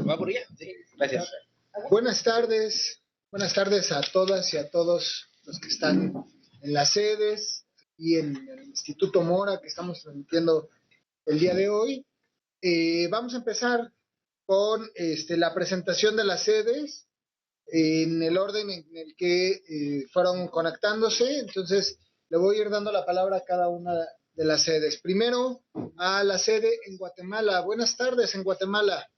¿Va por allá? Sí, gracias. Buenas tardes a todas y a todos los que están en las sedes y en el Instituto Mora que estamos transmitiendo el día de hoy. Vamos a empezar con la presentación de las sedes en el orden en el que fueron conectándose. Entonces, le voy a ir dando la palabra a cada una de las sedes. Primero, a la sede en Guatemala. Buenas tardes en Guatemala.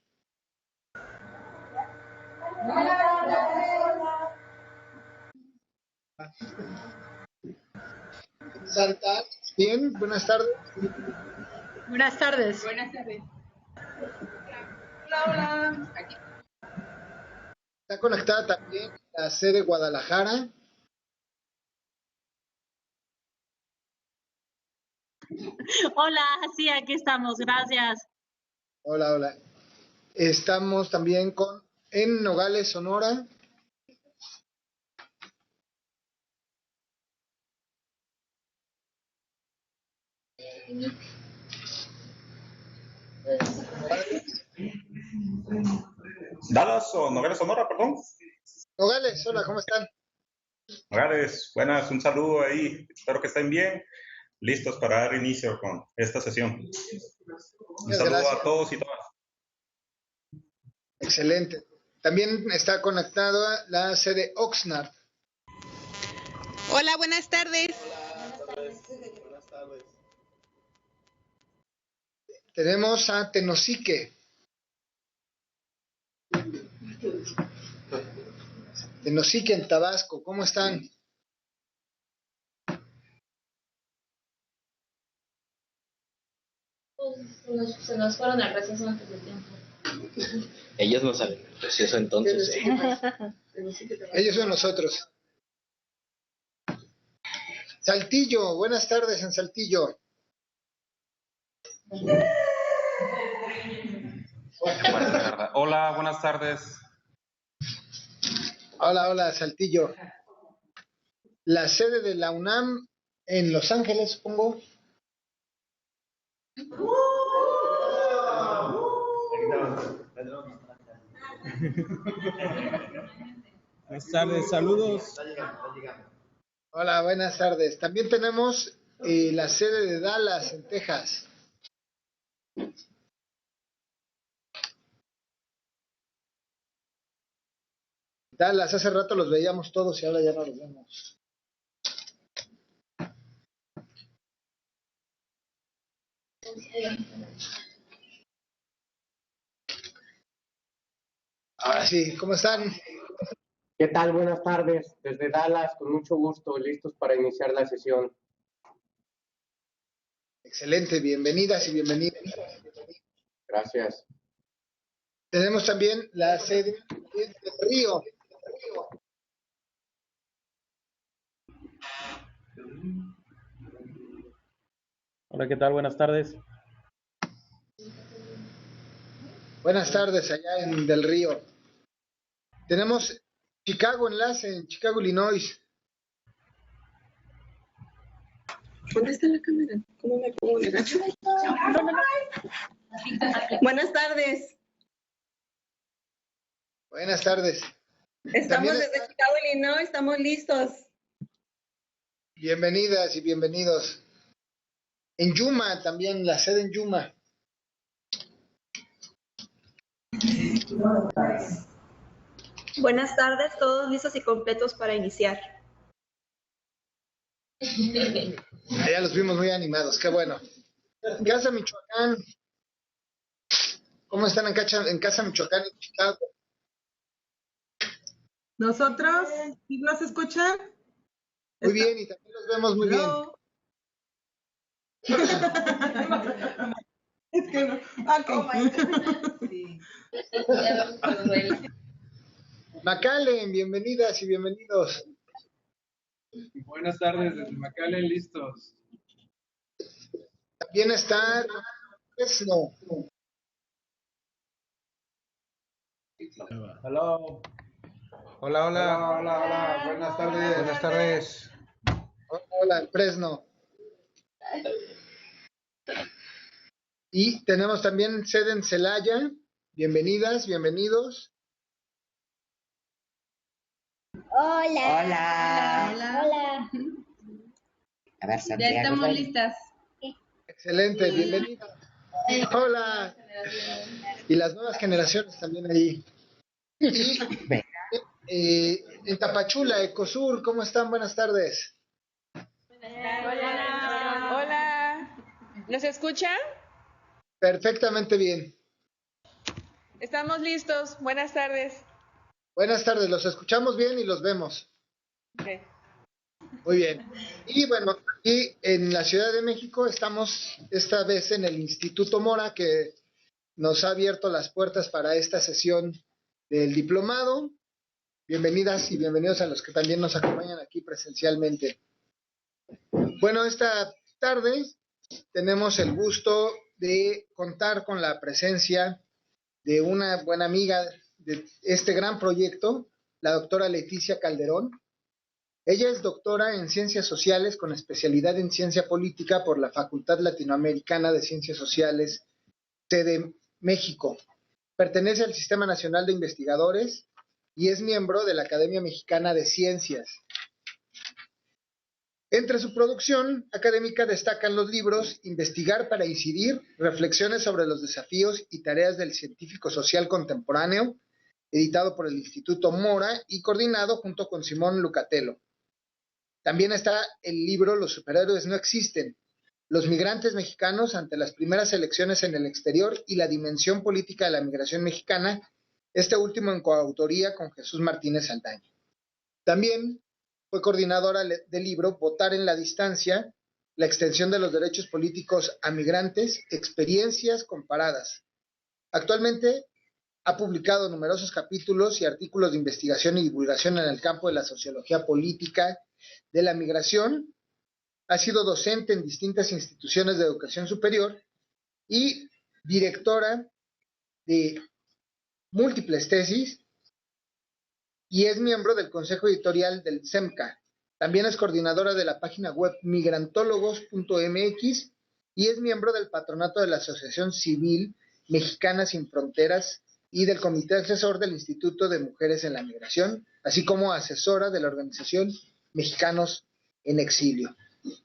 Santa, bien, buenas tardes. Buenas tardes. Buenas tardes. Hola. Aquí. Está conectada también la sede Guadalajara. Hola, sí, aquí estamos, gracias. Hola, hola. Estamos también en Nogales, Sonora. Dallas o Nogales, Sonora, perdón. Nogales, hola, ¿cómo están? Nogales, buenas, un saludo ahí. Espero que estén bien, listos para dar inicio con esta sesión. Un saludo gracias a todos y todas. Excelente. También está conectada la sede Oxnard. Hola, buenas tardes. Buenas tardes. Tenemos a Tenosique. Tenosique en Tabasco, ¿cómo están? Se nos fueron al receso antes de tiempo. Ellos no saben el receso entonces. Ellos son nosotros. Saltillo, buenas tardes en Saltillo. Hola, buenas tardes. Hola, hola, Saltillo. La sede de la UNAM en Los Ángeles, supongo. Buenas tardes, saludos. Hola, buenas tardes. También tenemos la sede de Dallas, en Texas. Dallas, hace rato los veíamos todos y ahora ya no los vemos. Ahora sí, ¿cómo están? ¿Qué tal? Buenas tardes. Desde Dallas, con mucho gusto, listos para iniciar la sesión. Excelente, bienvenidas y bienvenidos. Gracias. Tenemos también la sede de Río. Hola, ¿qué tal? Buenas tardes. Buenas tardes, allá en Del Río. Tenemos Chicago Enlace, en Chicago, Illinois. ¿Dónde está la cámara? ¿Cómo me pongo de gacho? Buenas tardes. Buenas tardes. Estamos También desde Chicago, Illinois, estamos listos. Bienvenidas y bienvenidos. En Yuma también, la sede en Yuma. Buenas tardes, todos listos y completos para iniciar. Ya los vimos muy animados, qué bueno. Casa Michoacán. ¿Cómo están en Casa Michoacán, en Chicago? ¿Nosotros? ¿Sí nos escuchan? Muy bien, y también los vemos muy bien. Es que no. Ok. Sí. McAllen, bienvenidas y bienvenidos. Buenas tardes, desde McAllen, listos. También está Fresno. Hello. Hola, hola, hola, hola, buenas tardes. Buenas tardes. Hola, Fresno. Y tenemos también sede en Celaya. Bienvenidas, bienvenidos. Hola. Hola. A ver, Santiago. Ya estamos listas. Excelente, bienvenidas. Hola. Y las nuevas generaciones también ahí. Y en Tapachula, Ecosur, ¿cómo están? Buenas tardes. Hola. ¿Nos escuchan? Perfectamente bien. Estamos listos. Buenas tardes. Buenas tardes, los escuchamos bien y los vemos. Okay. Muy bien. Y bueno, aquí en la Ciudad de México estamos esta vez en el Instituto Mora, que nos ha abierto las puertas para esta sesión del diplomado. Bienvenidas y bienvenidos a los que también nos acompañan aquí presencialmente. Bueno, esta tarde tenemos el gusto de contar con la presencia de una buena amiga de este gran proyecto, la doctora Leticia Calderón. Ella es doctora en Ciencias Sociales con especialidad en Ciencia Política por la Facultad Latinoamericana de Ciencias Sociales, sede México. Pertenece al Sistema Nacional de Investigadores y es miembro de la Academia Mexicana de Ciencias. Entre su producción académica destacan los libros Investigar para incidir, reflexiones sobre los desafíos y tareas del científico social contemporáneo, editado por el Instituto Mora y coordinado junto con Simón Lucatello. También está el libro Los superhéroes no existen, los migrantes mexicanos ante las primeras elecciones en el exterior y la dimensión política de la migración mexicana, este último en coautoría con Jesús Martínez Saldaña. También fue coordinadora del libro Votar en la distancia, la extensión de los derechos políticos a migrantes, experiencias comparadas. Actualmente ha publicado numerosos capítulos y artículos de investigación y divulgación en el campo de la sociología política de la migración. Ha sido docente en distintas instituciones de educación superior y directora de múltiples tesis, y es miembro del consejo editorial del CEMCA. También es coordinadora de la página web migrantólogos.mx y es miembro del patronato de la Asociación Civil Mexicana Sin Fronteras y del comité asesor del Instituto de Mujeres en la Migración, así como asesora de la organización Mexicanos en Exilio.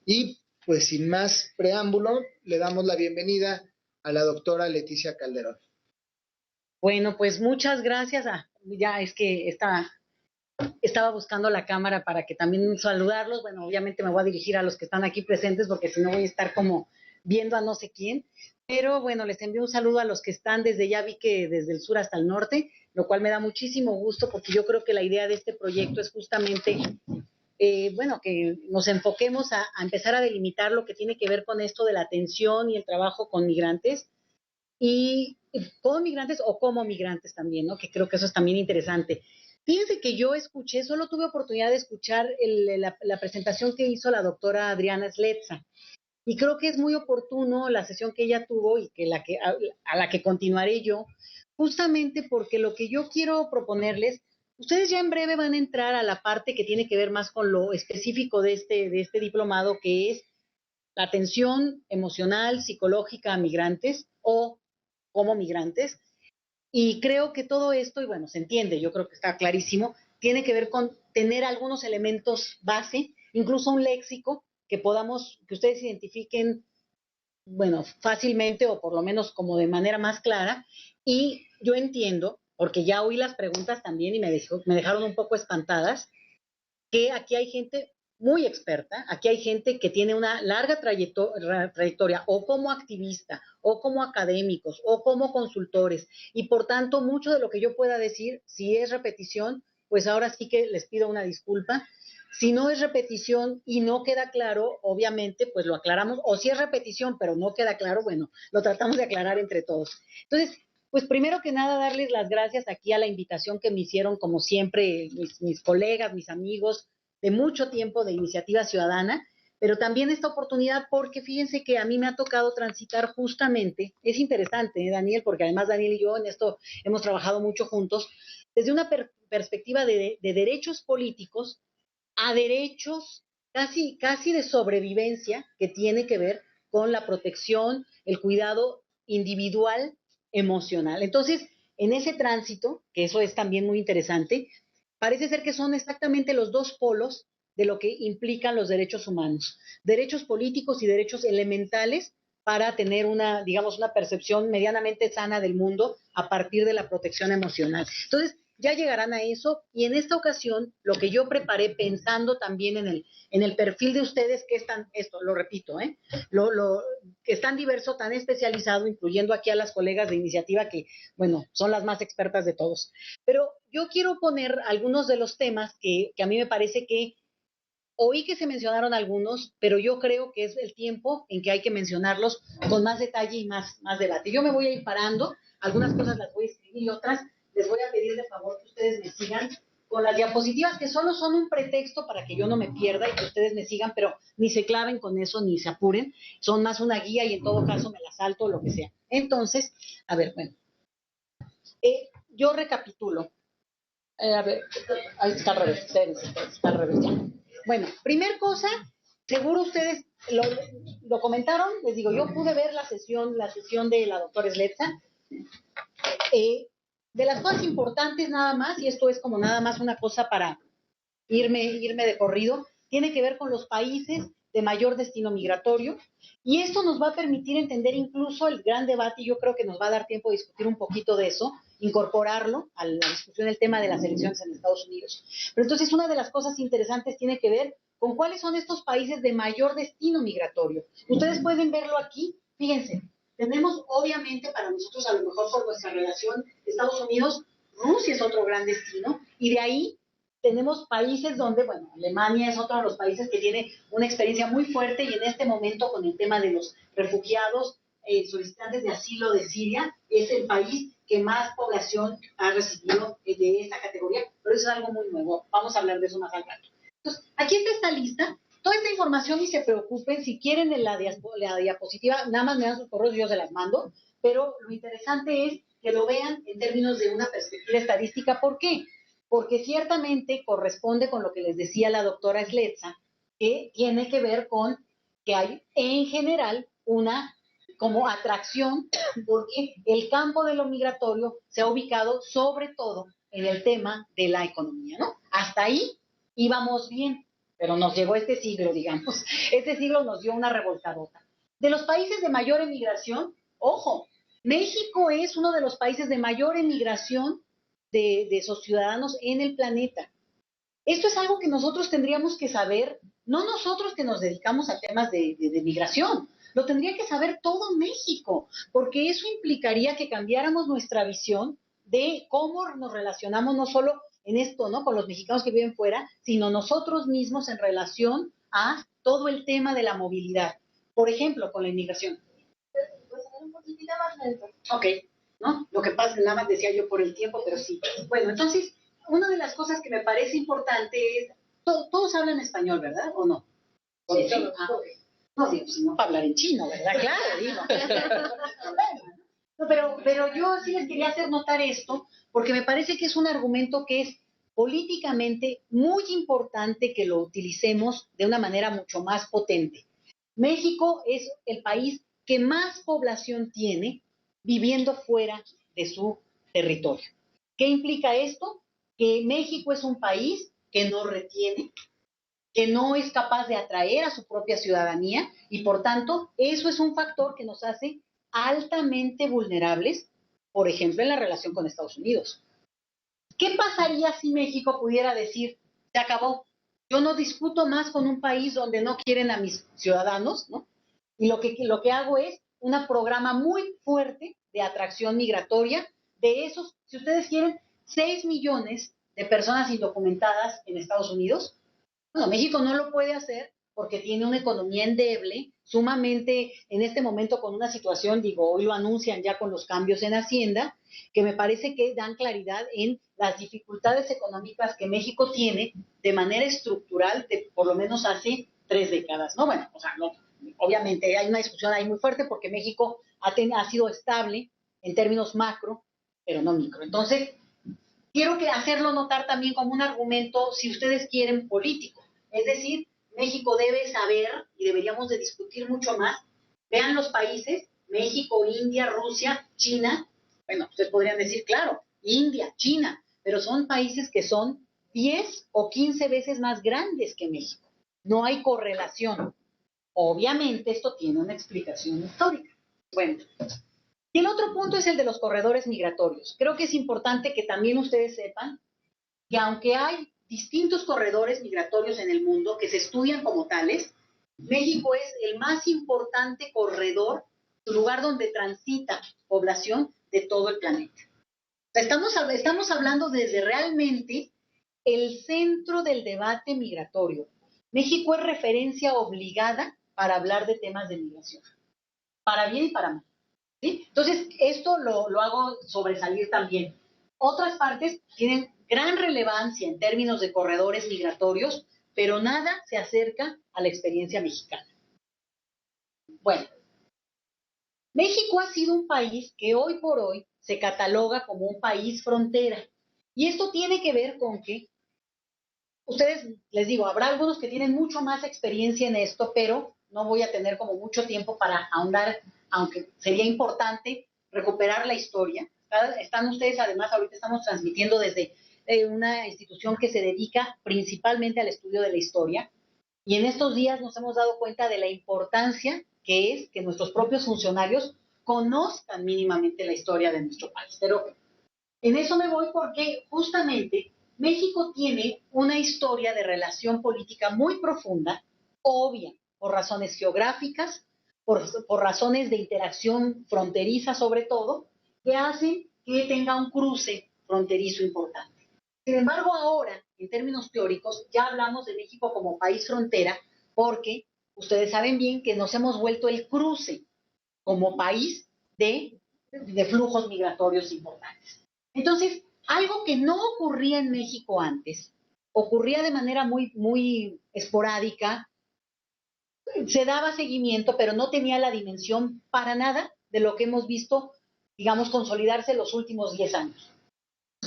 Y pues sin más preámbulo, le damos la bienvenida a la doctora Leticia Calderón. Bueno, pues muchas gracias. Ya es que estaba buscando la cámara para que también saludarlos. Bueno, obviamente me voy a dirigir a los que están aquí presentes porque si no voy a estar como viendo a no sé quién. Pero bueno, les envío un saludo a los que están ya vi que desde el sur hasta el norte, lo cual me da muchísimo gusto porque yo creo que la idea de este proyecto es justamente, que nos enfoquemos a empezar a delimitar lo que tiene que ver con esto de la atención y el trabajo con migrantes. Y con migrantes o como migrantes también, ¿no? Que creo que eso es también interesante. Fíjense que yo solo tuve oportunidad de escuchar la presentación que hizo la doctora Adriana Sletza. Y creo que es muy oportuno la sesión que ella tuvo y que a la que continuaré yo, justamente porque lo que yo quiero proponerles, ustedes ya en breve van a entrar a la parte que tiene que ver más con lo específico de este diplomado, que es la atención emocional, psicológica a migrantes o como migrantes, y creo que todo esto, y bueno, se entiende, yo creo que está clarísimo, tiene que ver con tener algunos elementos base, incluso un léxico que ustedes identifiquen, bueno, fácilmente o por lo menos como de manera más clara, y yo entiendo, porque ya oí las preguntas también y me dejaron un poco espantadas, que aquí hay gente muy experta, aquí hay gente que tiene una larga trayectoria o como activista, o como académicos, o como consultores, y por tanto mucho de lo que yo pueda decir, si es repetición, pues ahora sí que les pido una disculpa. Si no es repetición y no queda claro, obviamente, pues lo aclaramos, o si es repetición pero no queda claro, bueno, lo tratamos de aclarar entre todos. Entonces, pues primero que nada darles las gracias aquí a la invitación que me hicieron, como siempre, mis colegas, mis amigos, de mucho tiempo de Iniciativa Ciudadana, pero también esta oportunidad porque fíjense que a mí me ha tocado transitar justamente, es interesante, Daniel, porque además Daniel y yo en esto hemos trabajado mucho juntos, desde una perspectiva de derechos políticos a derechos casi de sobrevivencia que tiene que ver con la protección, el cuidado individual emocional. Entonces, en ese tránsito, que eso es también muy interesante, parece ser que son exactamente los dos polos de lo que implican los derechos humanos, derechos políticos y derechos elementales para tener una, digamos, una percepción medianamente sana del mundo a partir de la protección emocional. Entonces, ya llegarán a eso, y en esta ocasión lo que yo preparé pensando también en el perfil de ustedes, que es tan, esto lo repito, que es tan diverso, tan especializado, incluyendo aquí a las colegas de iniciativa que, bueno, son las más expertas de todos. Pero yo quiero poner algunos de los temas que a mí me parece que oí que se mencionaron algunos, pero yo creo que es el tiempo en que hay que mencionarlos con más detalle y más debate. Yo me voy a ir parando, algunas cosas las voy a escribir y otras les voy a pedir de favor que ustedes me sigan con las diapositivas, que solo son un pretexto para que yo no me pierda y que ustedes me sigan, pero ni se claven con eso, ni se apuren, son más una guía y en todo caso me la salto, lo que sea. Entonces, a ver, bueno, yo recapitulo. A ver, ahí está al revés, está al revés ya. Bueno, primer cosa, seguro ustedes lo comentaron, les digo, yo pude ver la sesión de la doctora Sletza. De las cosas importantes nada más, y esto es como nada más una cosa para irme de corrido, tiene que ver con los países de mayor destino migratorio, y esto nos va a permitir entender incluso el gran debate, y yo creo que nos va a dar tiempo de discutir un poquito de eso, incorporarlo a la discusión del tema de las elecciones en Estados Unidos. Pero entonces una de las cosas interesantes tiene que ver con cuáles son estos países de mayor destino migratorio. Ustedes pueden verlo aquí, fíjense, tenemos obviamente para nosotros, a lo mejor por nuestra relación Estados Unidos, Rusia es otro gran destino, y de ahí tenemos países donde, bueno, Alemania es otro de los países que tiene una experiencia muy fuerte, y en este momento con el tema de los refugiados, solicitantes de asilo de Siria, es el país que más población ha recibido de esta categoría, pero eso es algo muy nuevo, vamos a hablar de eso más al rato. Entonces, aquí está esta lista, toda esta información, y se preocupen, si quieren la diapositiva, nada más me dan sus correos y yo se las mando, pero lo interesante es que lo vean en términos de una perspectiva estadística. ¿Por qué? Porque ciertamente corresponde con lo que les decía la doctora Sletza, que tiene que ver con que hay en general una como atracción, porque el campo de lo migratorio se ha ubicado sobre todo en el tema de la economía, ¿no? Hasta ahí íbamos bien, pero nos llegó este siglo, digamos. Este siglo nos dio una revolcadota. De los países de mayor emigración, ojo, México es uno de los países de mayor emigración de sus ciudadanos en el planeta. Esto es algo que nosotros tendríamos que saber, no nosotros que nos dedicamos a temas de migración, lo tendría que saber todo México, porque eso implicaría que cambiáramos nuestra visión de cómo nos relacionamos no solo en esto, ¿no?, con los mexicanos que viven fuera, sino nosotros mismos en relación a todo el tema de la movilidad. Por ejemplo, con la inmigración. Pues un poquitito más lento. Ok, ¿no? Lo que pasa, nada más decía yo por el tiempo, pero sí. Bueno, entonces, una de las cosas que me parece importante es, todos hablan español, ¿verdad? ¿O no? Sí, sí. No, digo, si no para hablar en chino, ¿verdad? Claro, digo. No, pero yo sí les quería hacer notar esto, porque me parece que es un argumento que es políticamente muy importante que lo utilicemos de una manera mucho más potente. México es el país que más población tiene viviendo fuera de su territorio. ¿Qué implica esto? Que México es un país que no retiene, que no es capaz de atraer a su propia ciudadanía, y por tanto eso es un factor que nos hace altamente vulnerables, por ejemplo, en la relación con Estados Unidos. ¿Qué pasaría si México pudiera decir, se acabó, yo no discuto más con un país donde no quieren a mis ciudadanos, ¿no? Y lo que hago es un programa muy fuerte de atracción migratoria de esos, si ustedes quieren, 6 millones de personas indocumentadas en Estados Unidos? Bueno, México no lo puede hacer porque tiene una economía endeble, sumamente, en este momento con una situación, digo, hoy lo anuncian ya con los cambios en Hacienda, que me parece que dan claridad en las dificultades económicas que México tiene de manera estructural, de por lo menos hace 3 décadas, ¿no? Bueno, o sea, no, obviamente hay una discusión ahí muy fuerte porque México ha sido estable en términos macro, pero no micro. Entonces, quiero hacerlo notar también como un argumento, si ustedes quieren, político. Es decir, México debe saber, y deberíamos de discutir mucho más, vean los países México, India, Rusia, China. Bueno, ustedes podrían decir, claro, India, China, pero son países que son 10 o 15 veces más grandes que México. No hay correlación. Obviamente esto tiene una explicación histórica. Bueno, y el otro punto es el de los corredores migratorios. Creo que es importante que también ustedes sepan que aunque hay distintos corredores migratorios en el mundo que se estudian como tales, México es el más importante corredor, lugar donde transita población de todo el planeta. Estamos hablando desde realmente el centro del debate migratorio. México es referencia obligada para hablar de temas de migración, para bien y para mal. ¿Sí? Entonces, esto lo hago sobresalir también. Otras partes tienen gran relevancia en términos de corredores migratorios, pero nada se acerca a la experiencia mexicana. Bueno, México ha sido un país que hoy por hoy se cataloga como un país frontera. Y esto tiene que ver con que, ustedes, les digo, habrá algunos que tienen mucho más experiencia en esto, pero no voy a tener como mucho tiempo para ahondar, aunque sería importante recuperar la historia. Están ustedes, además, ahorita estamos transmitiendo desde una institución que se dedica principalmente al estudio de la historia, y en estos días nos hemos dado cuenta de la importancia que es que nuestros propios funcionarios conozcan mínimamente la historia de nuestro país. Pero en eso me voy porque justamente México tiene una historia de relación política muy profunda, obvia, por razones geográficas, por razones de interacción fronteriza sobre todo, que hacen que tenga un cruce fronterizo importante. Sin embargo, ahora, en términos teóricos, ya hablamos de México como país frontera porque ustedes saben bien que nos hemos vuelto el cruce como país de flujos migratorios importantes. Entonces, algo que no ocurría en México antes, ocurría de manera muy esporádica, se daba seguimiento, pero no tenía la dimensión para nada de lo que hemos visto, digamos, consolidarse los últimos 10 años.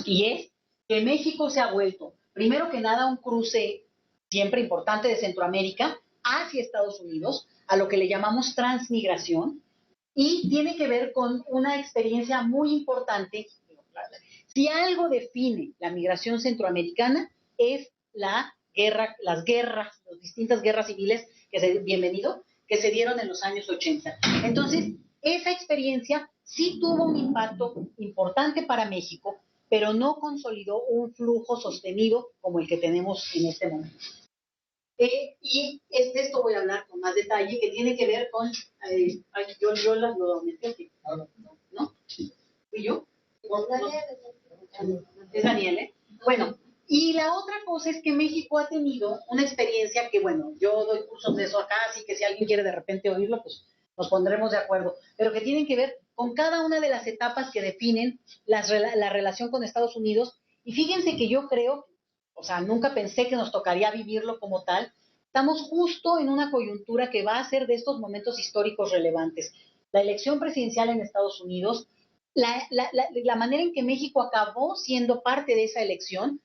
Y es que México se ha vuelto, primero que nada, un cruce siempre importante de Centroamérica hacia Estados Unidos, a lo que le llamamos transmigración, y tiene que ver con una experiencia muy importante. Si algo define la migración centroamericana es las distintas guerras civiles que se dieron en los años 80. Entonces, esa experiencia sí tuvo un impacto importante para México, pero no consolidó un flujo sostenido como el que tenemos en este momento. Y de esto voy a hablar con más detalle, que tiene que ver con... yo las lo metí aquí, ¿no? ¿Y yo? Es Daniel, ¿eh? Bueno, y la otra cosa es que México ha tenido una experiencia que, bueno, yo doy cursos de eso acá, así que si alguien quiere de repente oírlo, pues nos pondremos de acuerdo, pero que tienen que ver con cada una de las etapas que definen la relación con Estados Unidos. Y fíjense que yo creo, o sea, nunca pensé que nos tocaría vivirlo como tal. Estamos justo en una coyuntura que va a ser de estos momentos históricos relevantes. La elección presidencial en Estados Unidos, la manera en que México acabó siendo parte de esa elección,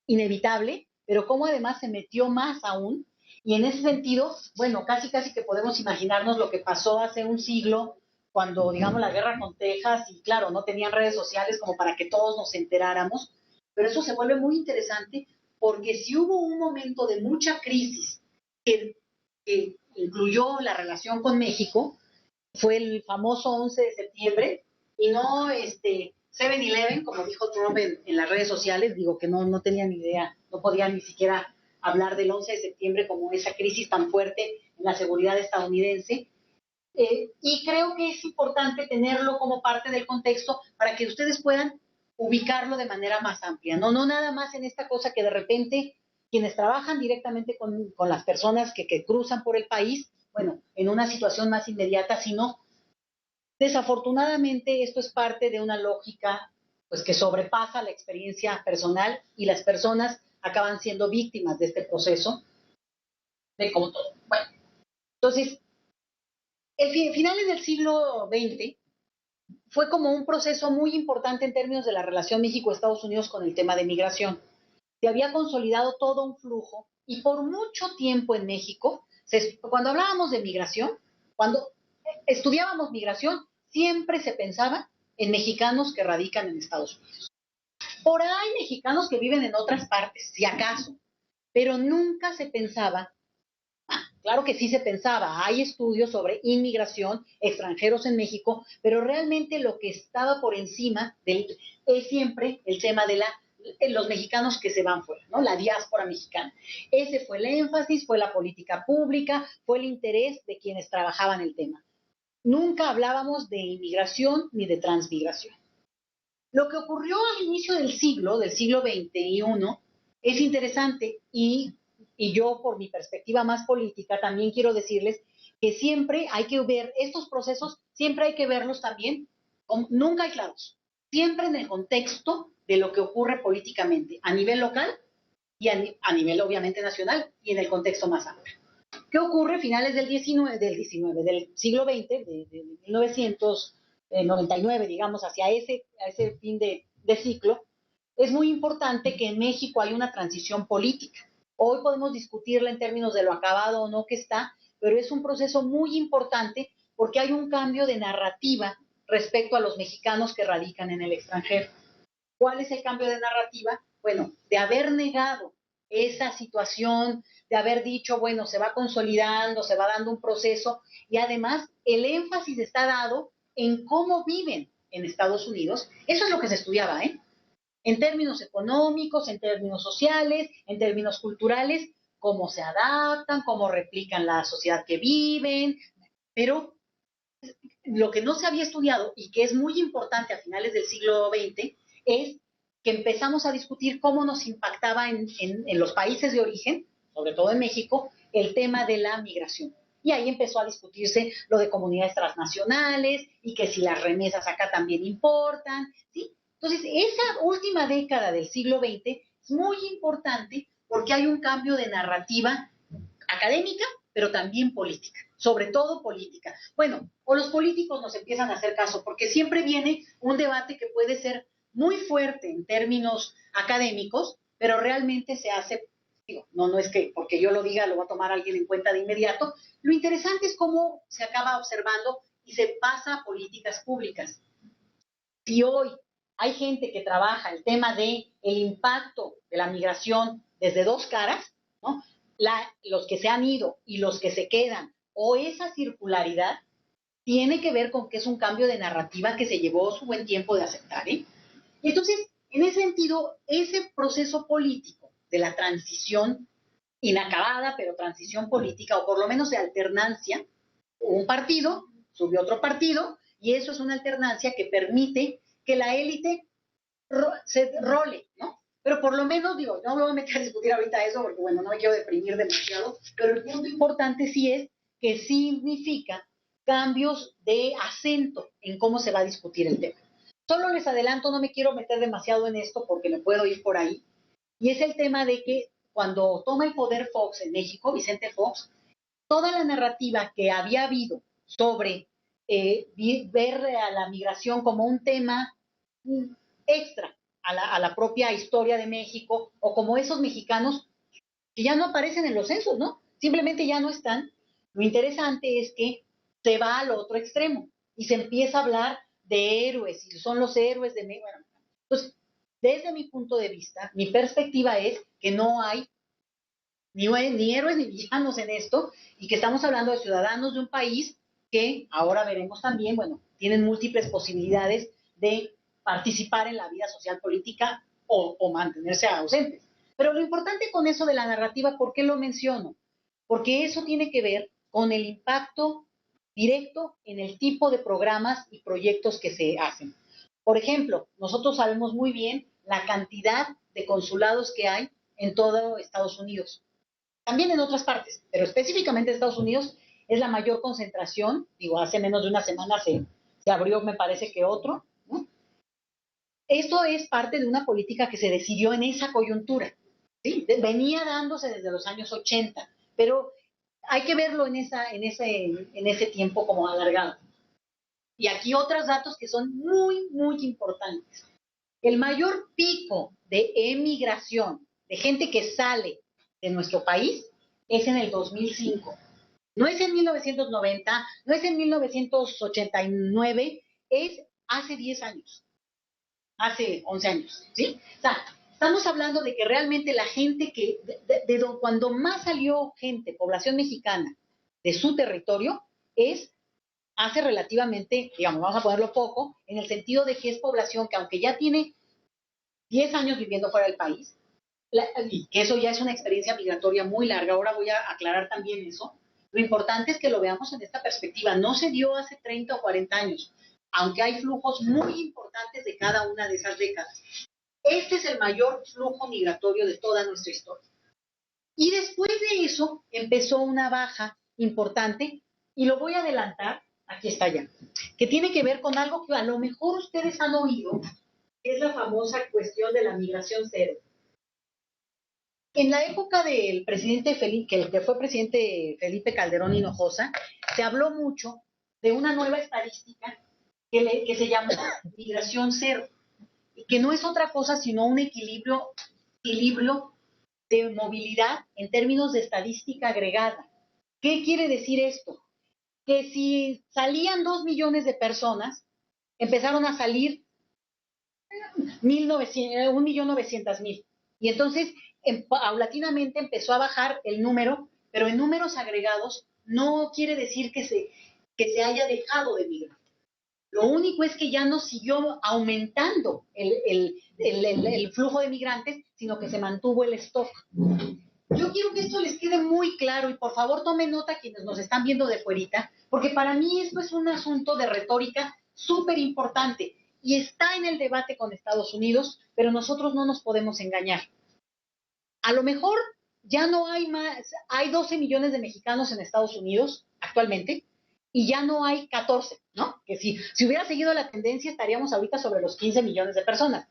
inevitable, pero cómo además se metió más aún. Y en ese sentido, bueno, casi que podemos imaginarnos lo que pasó hace un siglo, cuando, digamos, la guerra con Texas, y claro, no tenían redes sociales como para que todos nos enteráramos, pero eso se vuelve muy interesante porque si hubo un momento de mucha crisis que incluyó la relación con México, fue el famoso 11 de septiembre, y no 7-Eleven, como dijo Trump en las redes sociales. Digo que no tenía ni idea, no podía ni siquiera hablar del 11 de septiembre como esa crisis tan fuerte en la seguridad estadounidense. Y creo que es importante tenerlo como parte del contexto para que ustedes puedan ubicarlo de manera más amplia, no nada más en esta cosa que de repente quienes trabajan directamente con las personas que cruzan por el país, bueno, en una situación más inmediata, sino desafortunadamente esto es parte de una lógica pues que sobrepasa la experiencia personal, y las personas acaban siendo víctimas de este proceso, de como todo. Bueno, entonces, finales del siglo XX fue como un proceso muy importante en términos de la relación México-Estados Unidos con el tema de migración. Se había consolidado todo un flujo, y por mucho tiempo en México, cuando hablábamos de migración, estudiábamos migración, siempre se pensaba en mexicanos que radican en Estados Unidos. Por ahí hay mexicanos que viven en otras partes, si acaso, pero nunca se pensaba, claro que sí se pensaba, hay estudios sobre inmigración, extranjeros en México, pero realmente lo que estaba por encima es siempre el tema de los mexicanos que se van fuera, ¿no? La diáspora mexicana. Ese fue el énfasis, fue la política pública, fue el interés de quienes trabajaban el tema. Nunca hablábamos de inmigración ni de transmigración. Lo que ocurrió al inicio del siglo XXI, es interesante y yo, por mi perspectiva más política, también quiero decirles que siempre hay que ver estos procesos, siempre hay que verlos también, nunca aislados, siempre en el contexto de lo que ocurre políticamente, a nivel local y a nivel obviamente nacional y en el contexto más amplio. ¿Qué ocurre a finales del siglo XX, de 1999, digamos, hacia ese fin de ciclo? Es muy importante que en México hay una transición política. Hoy podemos discutirla en términos de lo acabado o no que está, pero es un proceso muy importante porque hay un cambio de narrativa respecto a los mexicanos que radican en el extranjero. ¿Cuál es el cambio de narrativa? Bueno, de haber negado esa situación, de haber dicho, bueno, se va consolidando, se va dando un proceso, y además el énfasis está dado en cómo viven en Estados Unidos. Eso es lo que se estudiaba, en términos económicos, en términos sociales, en términos culturales, cómo se adaptan, cómo replican la sociedad que viven, pero lo que no se había estudiado y que es muy importante a finales del siglo XX es que empezamos a discutir cómo nos impactaba en los países de origen, sobre todo en México, el tema de la migración. Y ahí empezó a discutirse lo de comunidades transnacionales y que si las remesas acá también importan, ¿sí? Entonces, esa última década del siglo XX es muy importante porque hay un cambio de narrativa académica, pero también política, sobre todo política. Bueno, o los políticos nos empiezan a hacer caso, porque siempre viene un debate que puede ser muy fuerte en términos académicos, pero realmente se hace, no es que porque yo lo diga lo va a tomar alguien en cuenta de inmediato. Lo interesante es cómo se acaba observando y se pasa a políticas públicas. Si hoy hay gente que trabaja el tema de el impacto de la migración desde dos caras, ¿no? Los que se han ido y los que se quedan, o esa circularidad, tiene que ver con que es un cambio de narrativa que se llevó su buen tiempo de aceptar, Y entonces, en ese sentido, ese proceso político de la transición inacabada, pero transición política, o por lo menos de alternancia, un partido sube otro partido, y eso es una alternancia que permite que la élite se role, ¿no? Pero por lo menos, no me voy a meter a discutir ahorita eso, porque bueno, no me quiero deprimir demasiado, pero el punto importante sí es que significa cambios de acento en cómo se va a discutir el tema. Solo les adelanto, no me quiero meter demasiado en esto porque me puedo ir por ahí, y es el tema de que cuando toma el poder Fox en México, Vicente Fox, toda la narrativa que había habido sobre ver a la migración como un tema extra a la propia historia de México, o como esos mexicanos que ya no aparecen en los censos, ¿no? Simplemente ya no están. Lo interesante es que se va al otro extremo y se empieza a hablar de héroes, y son los héroes de México. Bueno, entonces, desde mi punto de vista, mi perspectiva es que no hay ni héroes ni villanos en esto, y que estamos hablando de ciudadanos de un país que ahora veremos también, bueno, tienen múltiples posibilidades de participar en la vida social política o mantenerse ausentes. Pero lo importante con eso de la narrativa, ¿por qué lo menciono? Porque eso tiene que ver con el impacto directo en el tipo de programas y proyectos que se hacen. Por ejemplo, nosotros sabemos muy bien la cantidad de consulados que hay en todo Estados Unidos. También en otras partes, pero específicamente en Estados Unidos es la mayor concentración. Hace menos de una semana se abrió, me parece que otro, ¿no? Esto es parte de una política que se decidió en esa coyuntura, ¿sí? Venía dándose desde los años 80, pero hay que verlo en ese tiempo como alargado. Y aquí otros datos que son muy, muy importantes. El mayor pico de emigración, de gente que sale de nuestro país, es en el 2005. No es en 1990, no es en 1989, es hace 10 años, hace 11 años, ¿sí? O sea, estamos hablando de que realmente la gente que, cuando más salió gente, población mexicana, de su territorio, es hace relativamente, digamos, vamos a ponerlo poco, en el sentido de que es población que aunque ya tiene 10 años viviendo fuera del país, y que eso ya es una experiencia migratoria muy larga, ahora voy a aclarar también eso, lo importante es que lo veamos en esta perspectiva, no se dio hace 30 o 40 años, aunque hay flujos muy importantes de cada una de esas décadas. Este es el mayor flujo migratorio de toda nuestra historia. Y después de eso empezó una baja importante, y lo voy a adelantar, aquí está ya, que tiene que ver con algo que a lo mejor ustedes han oído, que es la famosa cuestión de la migración cero. En la época del presidente Felipe, que fue presidente Felipe Calderón Hinojosa, se habló mucho de una nueva estadística que se llamó migración cero, y que no es otra cosa sino un equilibrio de movilidad en términos de estadística agregada. ¿Qué quiere decir esto? Que si salían 2 millones de personas, empezaron a salir 1.900.000. Y entonces, paulatinamente empezó a bajar el número, pero en números agregados no quiere decir que se haya dejado de migrar. Lo único es que ya no siguió aumentando el flujo de migrantes, sino que se mantuvo el stock. Yo quiero que esto les quede muy claro y por favor tomen nota quienes nos están viendo de fuerita, porque para mí esto es un asunto de retórica súper importante y está en el debate con Estados Unidos, pero nosotros no nos podemos engañar. A lo mejor ya no hay más, hay 12 millones de mexicanos en Estados Unidos actualmente y ya no hay 14, ¿no? Que si hubiera seguido la tendencia estaríamos ahorita sobre los 15 millones de personas.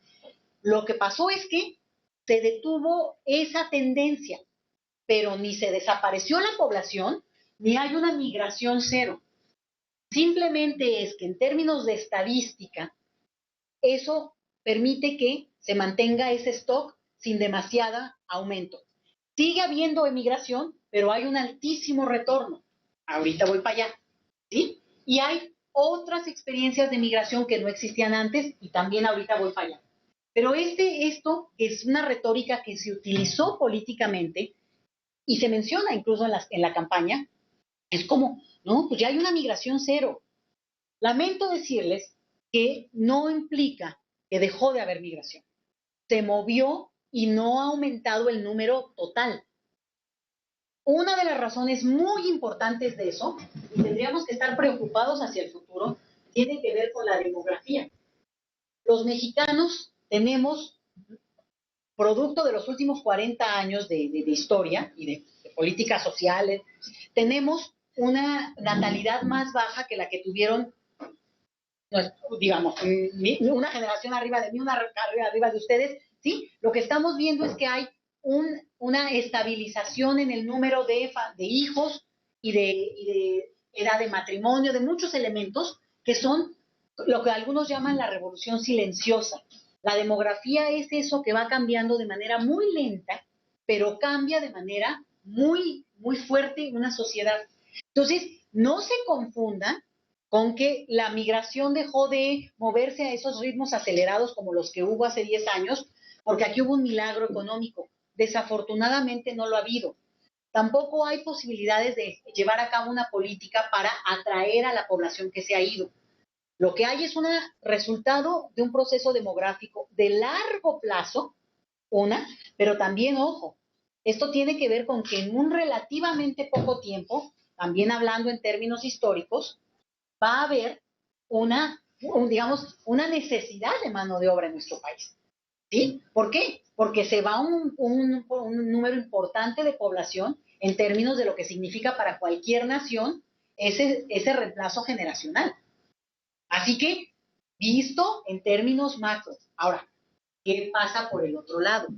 Lo que pasó es que se detuvo esa tendencia, pero ni se desapareció la población, ni hay una migración cero. Simplemente es que en términos de estadística, eso permite que se mantenga ese stock sin demasiada aumento. Sigue habiendo emigración, pero hay un altísimo retorno. Ahorita voy para allá, ¿sí? Y hay otras experiencias de migración que no existían antes y también ahorita voy para allá. Pero esto es una retórica que se utilizó políticamente y se menciona incluso en la campaña. Es como, no, pues ya hay una migración cero. Lamento decirles que no implica que dejó de haber migración. Se movió y no ha aumentado el número total. Una de las razones muy importantes de eso, y tendríamos que estar preocupados hacia el futuro, tiene que ver con la demografía. Los mexicanos tenemos, producto de los últimos 40 años de historia y de políticas sociales, tenemos una natalidad más baja que la que tuvieron, digamos, una generación arriba de mí, una arriba de ustedes, ¿sí? Lo que estamos viendo es que hay una estabilización en el número de hijos y de edad de matrimonio, de muchos elementos que son lo que algunos llaman la revolución silenciosa. La demografía es eso que va cambiando de manera muy lenta, pero cambia de manera muy, muy fuerte en una sociedad. Entonces, no se confundan con que la migración dejó de moverse a esos ritmos acelerados como los que hubo hace 10 años, porque aquí hubo un milagro económico. Desafortunadamente no lo ha habido. Tampoco hay posibilidades de llevar a cabo una política para atraer a la población que se ha ido. Lo que hay es un resultado de un proceso demográfico de largo plazo, pero también, ojo, esto tiene que ver con que en un relativamente poco tiempo, también hablando en términos históricos, va a haber una necesidad de mano de obra en nuestro país. ¿Sí? ¿Por qué? Porque se va un número importante de población en términos de lo que significa para cualquier nación ese reemplazo generacional. Así que, visto en términos macros. Ahora, ¿qué pasa por el otro lado?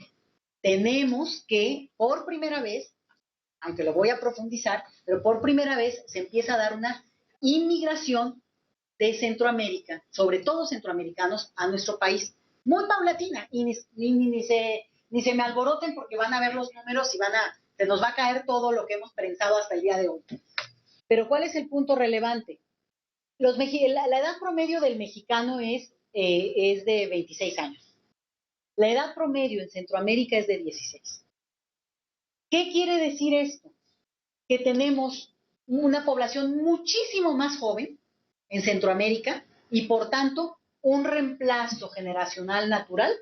Tenemos que, por primera vez, aunque lo voy a profundizar, pero por primera vez se empieza a dar una inmigración de Centroamérica, sobre todo centroamericanos, a nuestro país. Muy paulatina, y ni se me alboroten porque van a ver los números y se nos va a caer todo lo que hemos pensado hasta el día de hoy. Pero ¿cuál es el punto relevante? La edad promedio del mexicano es de 26 años. La edad promedio en Centroamérica es de 16. ¿Qué quiere decir esto? Que tenemos una población muchísimo más joven en Centroamérica y por tanto un reemplazo generacional natural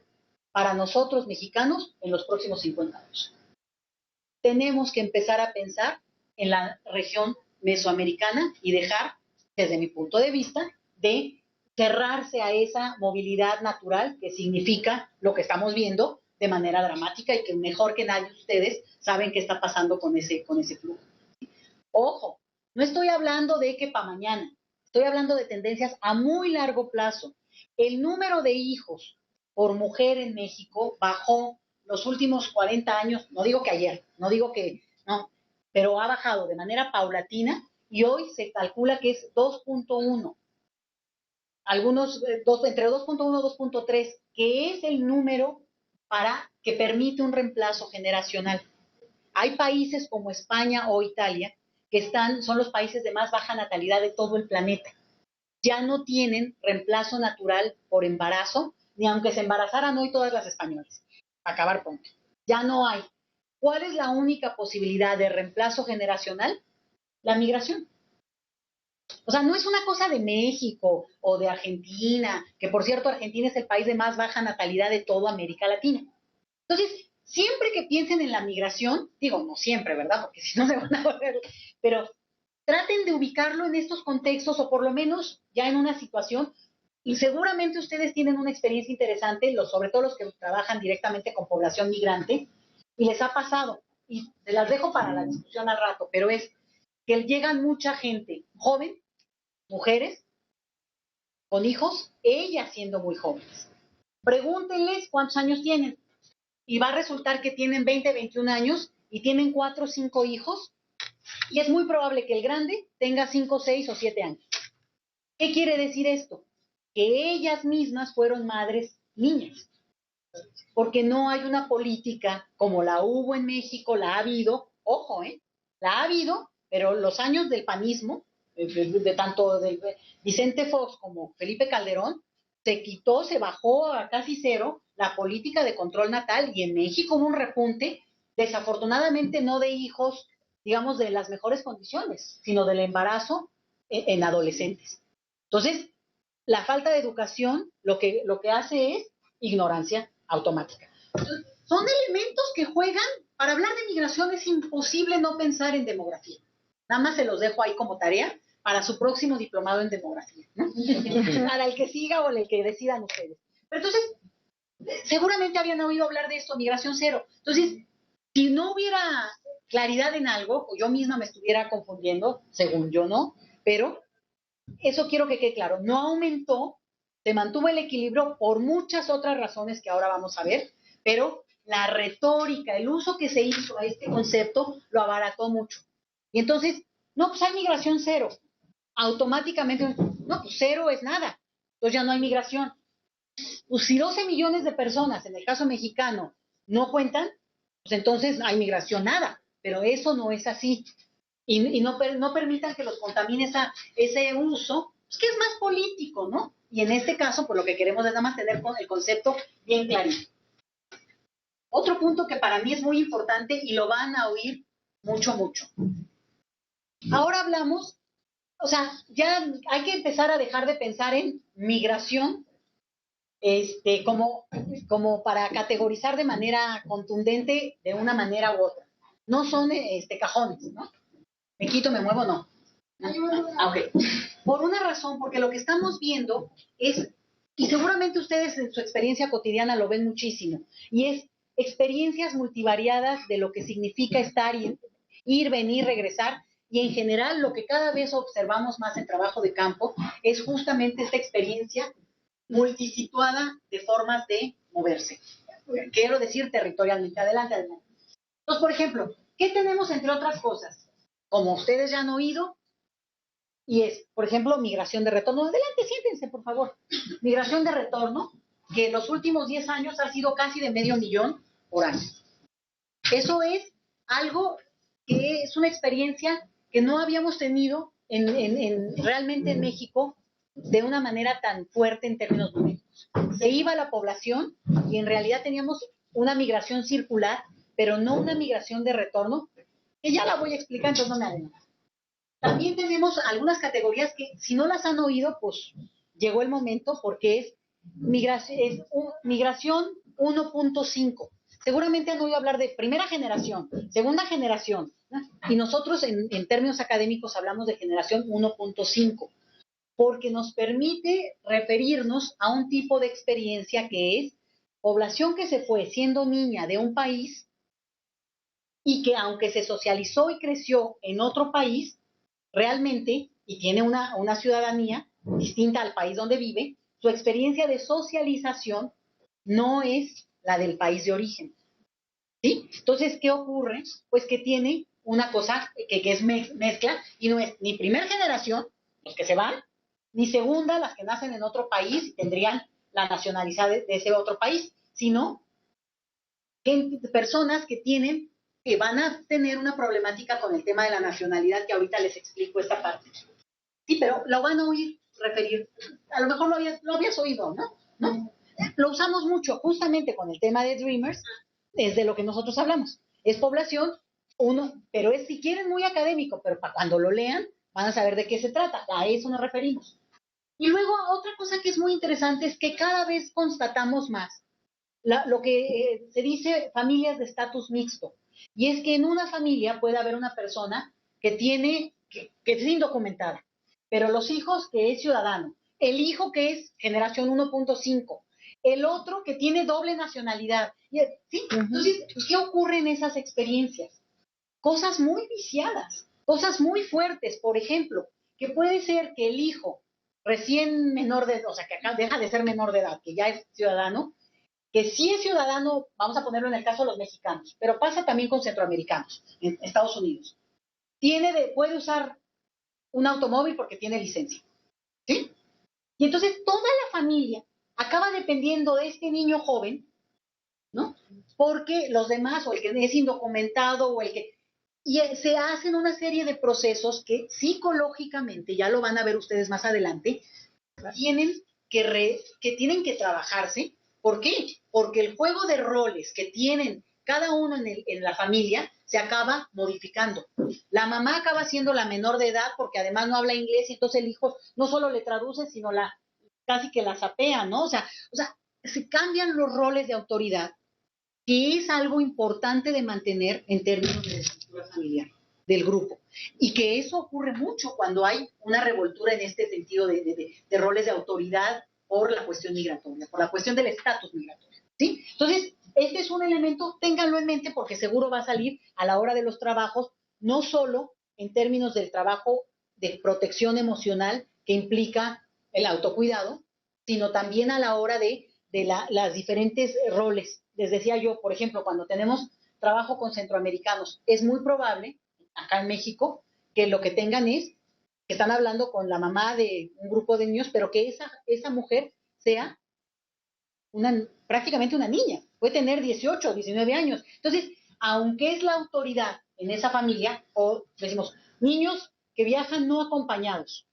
para nosotros mexicanos en los próximos 50 años. Tenemos que empezar a pensar en la región mesoamericana y dejar, desde mi punto de vista, de cerrarse a esa movilidad natural que significa lo que estamos viendo de manera dramática y que mejor que nadie ustedes saben qué está pasando con ese flujo. Ojo, no estoy hablando de que para mañana, estoy hablando de tendencias a muy largo plazo. El número de hijos por mujer en México bajó los últimos 40 años, no digo que ayer, no digo que, no, pero ha bajado de manera paulatina y hoy se calcula que es 2.1. Algunos, entre 2.1 y 2.3, que es el número que permite un reemplazo generacional. Hay países como España o Italia que son los países de más baja natalidad de todo el planeta. Ya no tienen reemplazo natural por embarazo, ni aunque se embarazaran hoy todas las españolas. Acabar pronto. Ya no hay. ¿Cuál es la única posibilidad de reemplazo generacional? La migración. O sea, no es una cosa de México o de Argentina, que por cierto Argentina es el país de más baja natalidad de toda América Latina. Entonces, siempre que piensen en la migración, digo, no siempre, ¿verdad? Porque si no se van a volver, pero traten de ubicarlo en estos contextos o por lo menos ya en una situación, y seguramente ustedes tienen una experiencia interesante, sobre todo los que trabajan directamente con población migrante, y les ha pasado, y se las dejo para la discusión al rato, pero es que llegan mucha gente joven, mujeres, con hijos, ellas siendo muy jóvenes. Pregúntenles cuántos años tienen, y va a resultar que tienen 20, 21 años, y tienen 4 o 5 hijos, y es muy probable que el grande tenga 5, 6 o 7 años. ¿Qué quiere decir esto? Que ellas mismas fueron madres niñas. Porque no hay una política como la hubo en México, la ha habido, ojo, la ha habido, pero los años del panismo, de tanto de Vicente Fox como Felipe Calderón, se bajó a casi cero la política de control natal y en México hubo un repunte, desafortunadamente no de hijos, digamos, de las mejores condiciones, sino del embarazo en adolescentes. Entonces, la falta de educación lo que hace es ignorancia automática. Entonces, son elementos que juegan. Para hablar de migración es imposible no pensar en demografía. Nada más se los dejo ahí como tarea para su próximo diplomado en demografía, ¿no? Para el que siga o el que decidan ustedes. Pero entonces, seguramente habían oído hablar de esto, migración cero. Entonces, si no hubiera claridad en algo, o yo misma me estuviera confundiendo, según yo no, pero eso quiero que quede claro, no aumentó, se mantuvo el equilibrio por muchas otras razones que ahora vamos a ver, pero la retórica, el uso que se hizo a este concepto lo abarató mucho. Y entonces, no, pues hay migración cero. Automáticamente, no, pues cero es nada. Entonces ya no hay migración. Pues si 12 millones de personas, en el caso mexicano, no cuentan, pues entonces hay migración nada. Pero eso no es así. Y no permitan que los contamine ese uso, pues que es más político, ¿no? Y en este caso, pues lo que queremos es nada más tener el concepto bien clarito. Otro punto que para mí es muy importante y lo van a oír mucho, mucho. Ahora hablamos, o sea, ya hay que empezar a dejar de pensar en migración como para categorizar de manera contundente de una manera u otra. No son cajones, ¿no? Me quito, me muevo, no. Okay. Por una razón, porque lo que estamos viendo es, y seguramente ustedes en su experiencia cotidiana lo ven muchísimo, y es experiencias multivariadas de lo que significa estar, ir, venir, regresar, y en general lo que cada vez observamos más en trabajo de campo es justamente esta experiencia multisituada de formas de moverse. Quiero decir territorialmente. Adelante. Entonces, por ejemplo, ¿qué tenemos entre otras cosas? Como ustedes ya han oído, y es, por ejemplo, migración de retorno. Adelante, siéntense, por favor. Migración de retorno, que en los últimos 10 años ha sido casi de 500,000 por año. Eso es algo que es una experiencia que no habíamos tenido realmente en México de una manera tan fuerte en términos numéricos. Se iba la población y en realidad teníamos una migración circular, pero no una migración de retorno, que ya la voy a explicar, entonces no me adelanto. También tenemos algunas categorías que, si no las han oído, pues llegó el momento, porque es migración 1.5. Seguramente han oído hablar de primera generación, segunda generación, ¿no? Y nosotros en términos académicos hablamos de generación 1.5, porque nos permite referirnos a un tipo de experiencia que es población que se fue siendo niña de un país y que aunque se socializó y creció en otro país, realmente, y tiene una ciudadanía distinta al país donde vive, su experiencia de socialización no es la del país de origen. ¿Sí? Entonces, ¿qué ocurre? Pues que tiene una cosa que es mezcla, y no es ni primera generación, los que se van, ni segunda, las que nacen en otro país y tendrían la nacionalidad de ese otro país, sino personas que van a tener una problemática con el tema de la nacionalidad, que ahorita les explico esta parte. Sí, pero lo van a oír referir, a lo mejor lo habías oído, ¿no? Lo usamos mucho justamente con el tema de Dreamers, es de lo que nosotros hablamos. Es población 1, pero es, si quieren, muy académico, pero para cuando lo lean van a saber de qué se trata, a eso nos referimos. Y luego otra cosa que es muy interesante es que cada vez constatamos más lo que se dice familias de estatus mixto, y es que en una familia puede haber una persona que es indocumentada, pero los hijos que es ciudadano, el hijo que es generación 1.5, el otro que tiene doble nacionalidad. ¿Sí? Entonces, ¿qué ocurre en esas experiencias? Cosas muy viciadas, cosas muy fuertes. Por ejemplo, que puede ser que el hijo recién menor de edad, o sea, que acá deja de ser menor de edad, que ya es ciudadano, que sí es ciudadano, vamos a ponerlo en el caso de los mexicanos, pero pasa también con centroamericanos, en Estados Unidos. Puede usar un automóvil porque tiene licencia, ¿sí? Y entonces toda la familia acaba dependiendo de este niño joven, ¿no? Porque los demás, o el que es indocumentado, y se hacen una serie de procesos que psicológicamente, ya lo van a ver ustedes más adelante, tienen que trabajarse. ¿Por qué? Porque el juego de roles que tienen cada uno en la familia se acaba modificando. La mamá acaba siendo la menor de edad porque además no habla inglés, y entonces el hijo no solo le traduce, sino casi que la sapea, ¿no? O sea, se cambian los roles de autoridad, que es algo importante de mantener en términos de estructura familiar del grupo. Y que eso ocurre mucho cuando hay una revoltura en este sentido de roles de autoridad por la cuestión migratoria, por la cuestión del estatus migratorio, ¿sí? Entonces, este es un elemento, ténganlo en mente, porque seguro va a salir a la hora de los trabajos, no solo en términos del trabajo de protección emocional que implica el autocuidado, sino también a la hora de las diferentes roles. Les decía yo, por ejemplo, cuando tenemos trabajo con centroamericanos, es muy probable, acá en México, que lo que tengan es que están hablando con la mamá de un grupo de niños, pero que esa mujer sea prácticamente una niña, puede tener 18, 19 años. Entonces, aunque es la autoridad en esa familia, o decimos, niños que viajan no acompañados,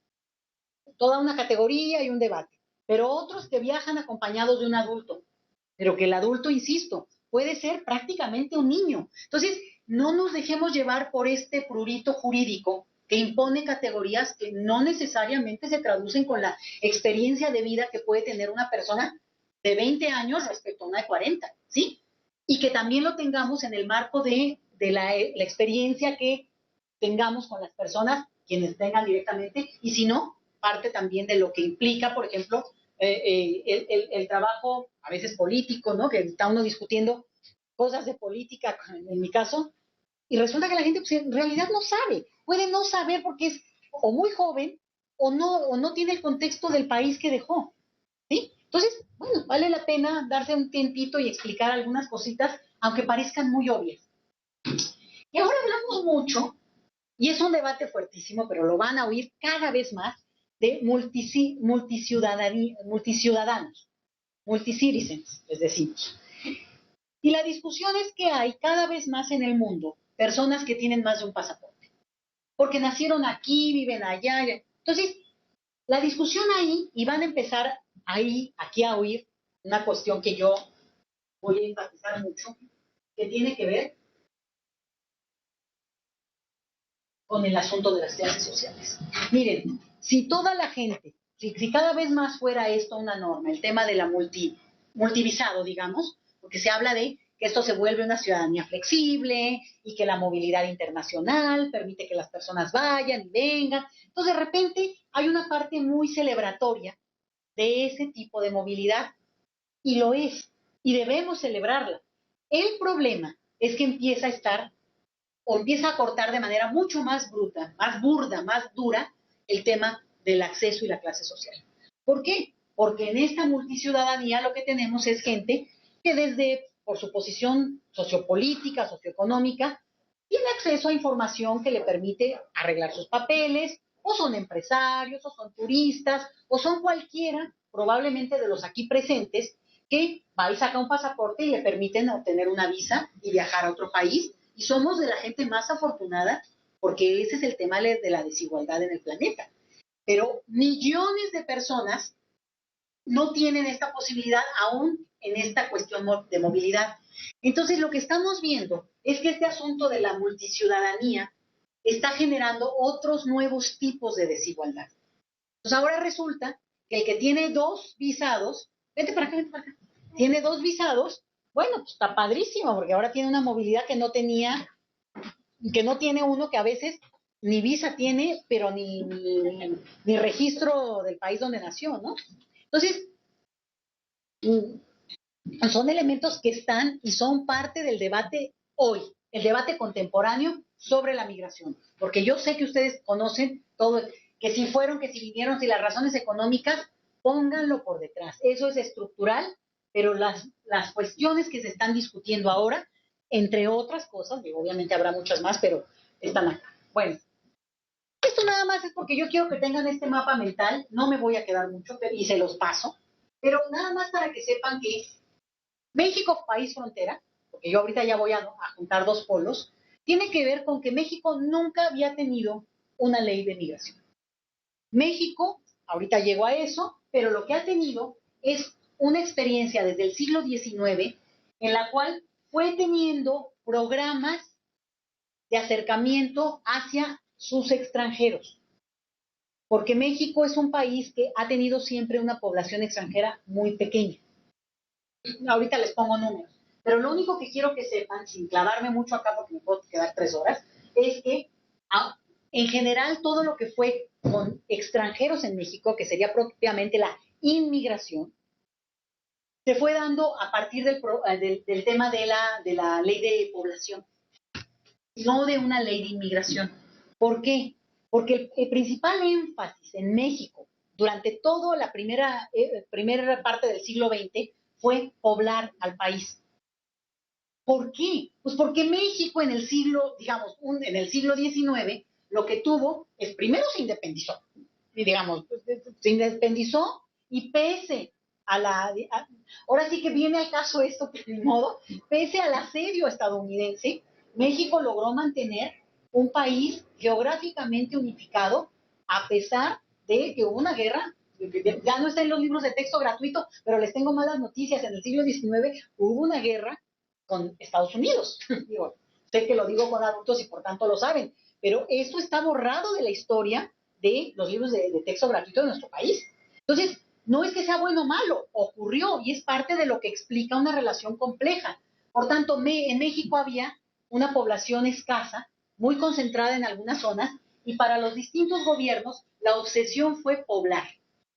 toda una categoría y un debate, pero otros que viajan acompañados de un adulto, pero que el adulto, insisto, puede ser prácticamente un niño. Entonces, no nos dejemos llevar por este prurito jurídico que impone categorías que no necesariamente se traducen con la experiencia de vida que puede tener una persona de 20 años respecto a una de 40, ¿sí? Y que también lo tengamos en el marco de la experiencia que tengamos con las personas, quienes tengan directamente, y si no, parte también de lo que implica, por ejemplo, el trabajo a veces político, ¿no? Que está uno discutiendo cosas de política, en mi caso, y resulta que la gente pues, en realidad no sabe, puede no saber porque es o muy joven o no tiene el contexto del país que dejó, ¿sí? Entonces, bueno, vale la pena darse un tiempito y explicar algunas cositas, aunque parezcan muy obvias. Y ahora hablamos mucho, y es un debate fuertísimo, pero lo van a oír cada vez más, de multiciudadanos, multicitizens, les decimos. Y la discusión es que hay cada vez más en el mundo personas que tienen más de un pasaporte. porque nacieron aquí, viven allá. Entonces, la discusión ahí, y van a empezar aquí a oír una cuestión que yo voy a enfatizar mucho, que tiene que ver con el asunto de las clases sociales. Miren, si toda la gente, si cada vez más fuera esto una norma, el tema de la multivisado, digamos, porque se habla de que esto se vuelve una ciudadanía flexible y que la movilidad internacional permite que las personas vayan y vengan. Entonces, de repente, hay una parte muy celebratoria de ese tipo de movilidad, y lo es, y debemos celebrarla. El problema es que empieza a cortar de manera mucho más bruta, más burda, más dura el tema del acceso y la clase social. ¿Por qué? Porque en esta multiciudadanía lo que tenemos es gente que desde, por su posición sociopolítica, socioeconómica, tiene acceso a información que le permite arreglar sus papeles, o son empresarios, o son turistas, o son cualquiera, probablemente de los aquí presentes, que va y saca un pasaporte y le permiten obtener una visa y viajar a otro país. Y somos de la gente más afortunada, porque ese es el tema de la desigualdad en el planeta. Pero millones de personas no tienen esta posibilidad aún en esta cuestión de movilidad. Entonces, lo que estamos viendo es que este asunto de la multiciudadanía está generando otros nuevos tipos de desigualdad. Entonces, ahora resulta que el que tiene 2 visados, vente para acá, tiene 2 visados, bueno, pues está padrísimo, porque ahora tiene una movilidad que no tiene uno que a veces ni visa tiene, pero ni registro del país donde nació, ¿no? Entonces, son elementos que están y son parte del debate hoy, el debate contemporáneo sobre la migración. Porque yo sé que ustedes conocen todo, que si fueron, que si vinieron, si las razones económicas, pónganlo por detrás. Eso es estructural, pero las cuestiones que se están discutiendo ahora, entre otras cosas, y obviamente habrá muchas más, pero están acá. Bueno, esto nada más es porque yo quiero que tengan este mapa mental, no me voy a quedar mucho, y se los paso, pero nada más para que sepan que México, país frontera, porque yo ahorita ya voy a juntar 2 polos, tiene que ver con que México nunca había tenido una ley de migración. México, ahorita llego a eso, pero lo que ha tenido es una experiencia desde el siglo XIX en la cual fue teniendo programas de acercamiento hacia sus extranjeros. Porque México es un país que ha tenido siempre una población extranjera muy pequeña. Ahorita les pongo números. Pero lo único que quiero que sepan, sin clavarme mucho acá porque me puedo quedar 3 horas, es que en general todo lo que fue con extranjeros en México, que sería propiamente la inmigración, se fue dando a partir del tema de la ley de población, no de una ley de inmigración. ¿Por qué? Porque el principal énfasis en México durante toda la primera parte del siglo XX fue poblar al país. ¿Por qué? Pues porque México en el siglo XIX, lo que tuvo es, primero se independizó, y pese ahora sí que viene al caso esto, que de modo, pese al asedio estadounidense, México logró mantener un país geográficamente unificado, a pesar de que hubo una guerra. Ya no está en los libros de texto gratuito, pero les tengo malas noticias. En el siglo XIX hubo una guerra con Estados Unidos. Sé que lo digo con adultos y por tanto lo saben, pero esto está borrado de la historia de los libros de texto gratuito de nuestro país. Entonces, no es que sea bueno o malo, ocurrió y es parte de lo que explica una relación compleja. Por tanto, en México había una población escasa, muy concentrada en algunas zonas, y para los distintos gobiernos la obsesión fue poblar.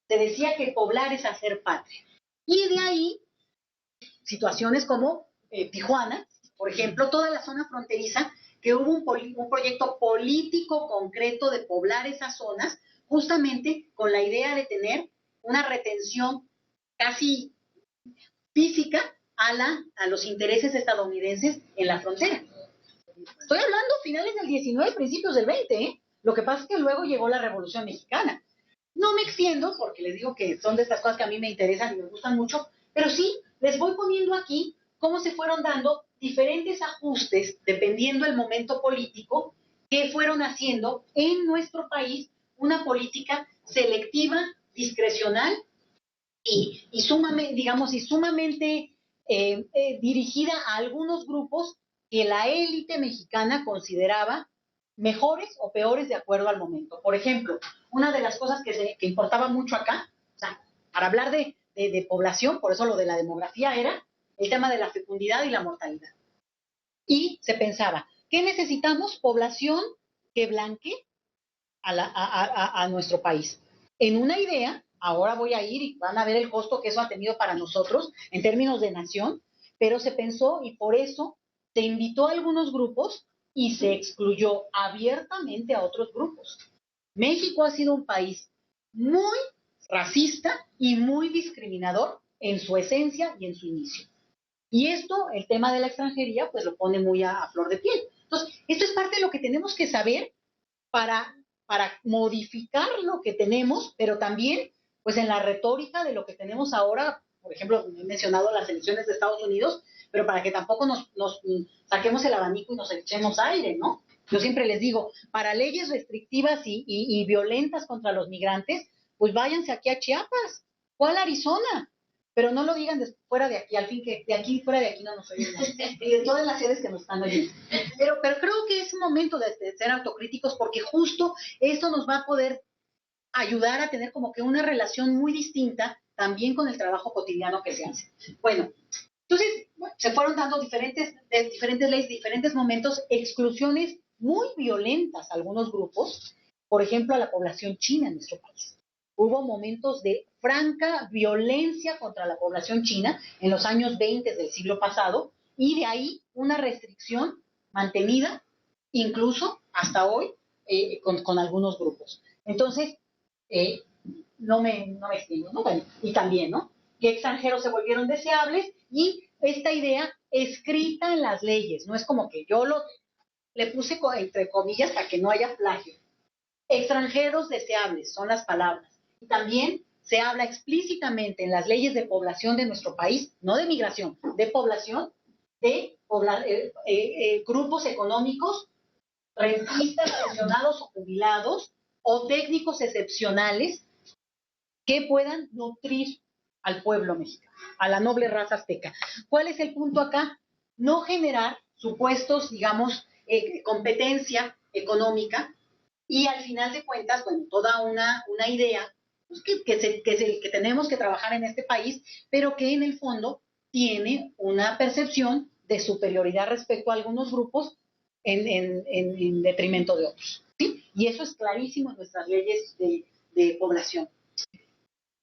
Se decía que poblar es hacer patria. Y de ahí, situaciones como Tijuana, por ejemplo, toda la zona fronteriza, que hubo un proyecto político concreto de poblar esas zonas, justamente con la idea de tener una retención casi física a los intereses estadounidenses en la frontera. Estoy hablando finales del 19, principios del 20, ¿eh? Lo que pasa es que luego llegó la Revolución Mexicana. No me extiendo, porque les digo que son de estas cosas que a mí me interesan y me gustan mucho, pero sí les voy poniendo aquí cómo se fueron dando diferentes ajustes, dependiendo del momento político, que fueron haciendo en nuestro país una política selectiva, discrecional y sumamente dirigida a algunos grupos que la élite mexicana consideraba mejores o peores de acuerdo al momento. Por ejemplo, una de las cosas que importaba mucho acá, o sea, para hablar de población, por eso lo de la demografía era el tema de la fecundidad y la mortalidad. Y se pensaba, ¿qué necesitamos? Población que blanquee a nuestro país. En una idea, ahora voy a ir y van a ver el costo que eso ha tenido para nosotros en términos de nación, pero se pensó y por eso se invitó a algunos grupos y se excluyó abiertamente a otros grupos. México ha sido un país muy racista y muy discriminador en su esencia y en su inicio. Y esto, el tema de la extranjería, pues lo pone muy a flor de piel. Entonces, esto es parte de lo que tenemos que saber para modificar lo que tenemos, pero también, pues en la retórica de lo que tenemos ahora, por ejemplo, he mencionado las elecciones de Estados Unidos, pero para que tampoco nos saquemos el abanico y nos echemos aire, ¿no? Yo siempre les digo, para leyes restrictivas y violentas contra los migrantes, pues váyanse aquí a Chiapas. ¿Cuál Arizona? Pero no lo digan fuera de aquí, al fin que de aquí, fuera de aquí no nos oímos. Y de todas las sedes que nos están oyendo. Pero creo que es momento de ser autocríticos porque justo esto nos va a poder ayudar a tener como que una relación muy distinta también con el trabajo cotidiano que se hace. Bueno, entonces se fueron dando diferentes leyes, diferentes momentos, exclusiones muy violentas a algunos grupos, por ejemplo a la población china en nuestro país. Hubo momentos de franca violencia contra la población china en los años 20 del siglo pasado y de ahí una restricción mantenida incluso hasta hoy con algunos grupos. Entonces, no me extiendo, ¿no? Bueno, y también, ¿no? Que extranjeros se volvieron deseables y esta idea escrita en las leyes, no es como que yo le puse entre comillas para que no haya plagio. Extranjeros deseables son las palabras. Y también se habla explícitamente en las leyes de población de nuestro país, no de migración, de población, de grupos económicos, rentistas, pensionados o jubilados, o técnicos excepcionales que puedan nutrir al pueblo mexicano, a la noble raza azteca. ¿Cuál es el punto acá? No generar supuestos, digamos, competencia económica y al final de cuentas, bueno, toda una idea pues, que tenemos que trabajar en este país, pero que en el fondo tiene una percepción de superioridad respecto a algunos grupos en detrimento de otros, ¿sí? Y eso es clarísimo en nuestras leyes de población.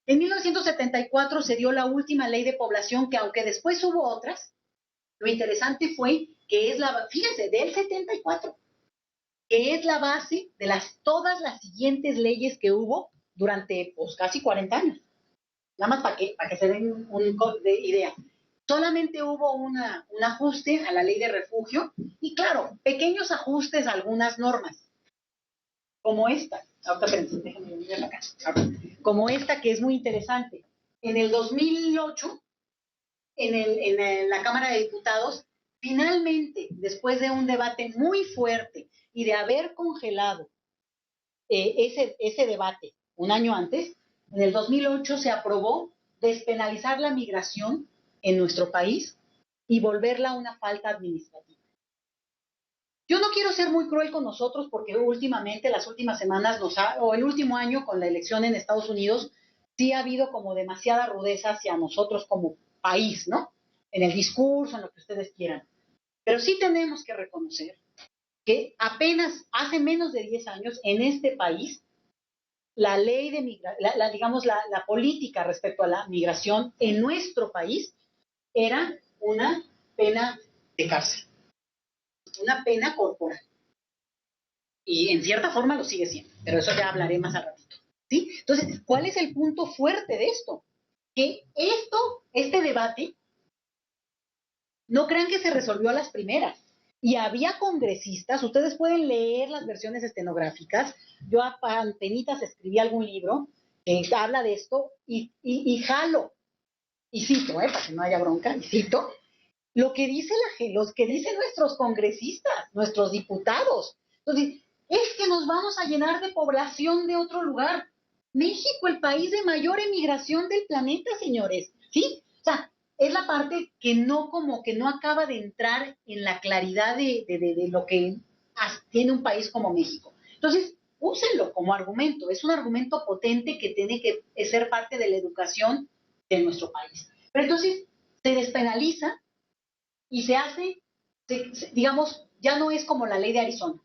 En 1974 se dio la última ley de población que aunque después hubo otras, lo interesante fue que es fíjense, del 74, que es la base de todas las siguientes leyes que hubo durante pues, casi 40 años. Nada más para que se den una idea. Solamente hubo un ajuste a la ley de refugio y claro, pequeños ajustes a algunas normas, como esta. Ahorita déjenme ver acá. Como esta que es muy interesante. En el 2008, en la Cámara de Diputados, finalmente, después de un debate muy fuerte y de haber congelado ese debate un año antes, en el 2008 se aprobó despenalizar la migración en nuestro país y volverla una falta administrativa. Yo no quiero ser muy cruel con nosotros porque últimamente, las últimas semanas, o el último año con la elección en Estados Unidos, sí ha habido como demasiada rudeza hacia nosotros como país, ¿no? En el discurso, en lo que ustedes quieran. Pero sí tenemos que reconocer que apenas hace menos de 10 años en este país, la ley de migración, la política respecto a la migración en nuestro país era una pena de cárcel, una pena corporal. Y en cierta forma lo sigue siendo, pero eso ya hablaré más al ratito, ¿sí? Entonces, ¿cuál es el punto fuerte de esto? Que este debate, no crean que se resolvió a las primeras. Y había congresistas, ustedes pueden leer las versiones estenográficas, yo apenitas escribí algún libro que habla de esto y jalo, y cito, para que no haya bronca, y cito, los que dicen nuestros congresistas, nuestros diputados, Entonces, es que nos vamos a llenar de población de otro lugar. México, el país de mayor emigración del planeta, señores, ¿sí? O sea, es la parte que no, como que no acaba de entrar en la claridad de lo que tiene un país como México. Entonces, úsenlo como argumento. Es un argumento potente que tiene que ser parte de la educación de nuestro país. Pero entonces, se despenaliza y se hace, digamos, ya no es como la ley de Arizona.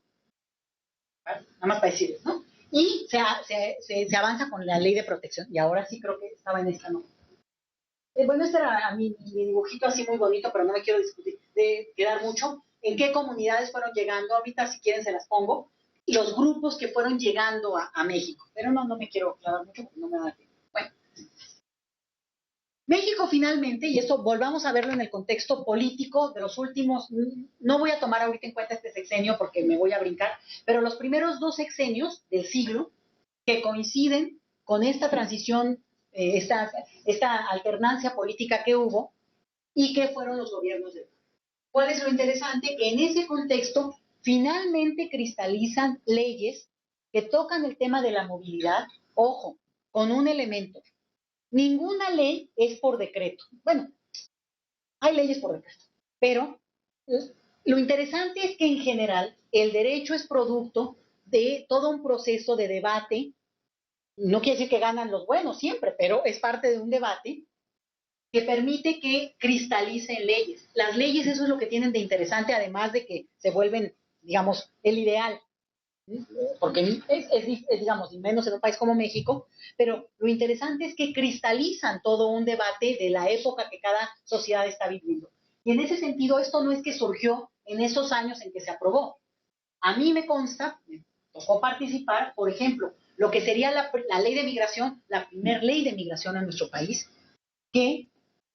¿Vale? Nada más para decirles, ¿no? Y se avanza con la ley de protección. Y ahora sí creo que estaba en esta, ¿no? Bueno, este era mi dibujito así muy bonito, pero no me quiero quedar mucho. ¿En qué comunidades fueron llegando? Ahorita, si quieren, se las pongo. Y los grupos que fueron llegando a México. Pero no me quiero clavar mucho porque no me da tiempo. Bueno. México finalmente, y eso volvamos a verlo en el contexto político de los últimos, no voy a tomar ahorita en cuenta este sexenio porque me voy a brincar, pero los primeros 2 sexenios del siglo que coinciden con esta transición, esta alternancia política que hubo y que fueron los gobiernos de... ¿Cuál es lo interesante? Que en ese contexto finalmente cristalizan leyes que tocan el tema de la movilidad, ojo, con un elemento. Ninguna ley es por decreto. Bueno, hay leyes por decreto, pero lo interesante es que en general el derecho es producto de todo un proceso de debate. No quiere decir que ganan los buenos siempre, pero es parte de un debate que permite que cristalicen leyes. Las leyes, eso es lo que tienen de interesante, además de que se vuelven, digamos, el ideal. Porque digamos, y menos en un país como México, pero lo interesante es que cristalizan todo un debate de la época que cada sociedad está viviendo. Y en ese sentido, esto no es que surgió en esos años en que se aprobó. A mí me consta, me tocó participar, por ejemplo, lo que sería la ley de migración, la primer ley de migración en nuestro país, que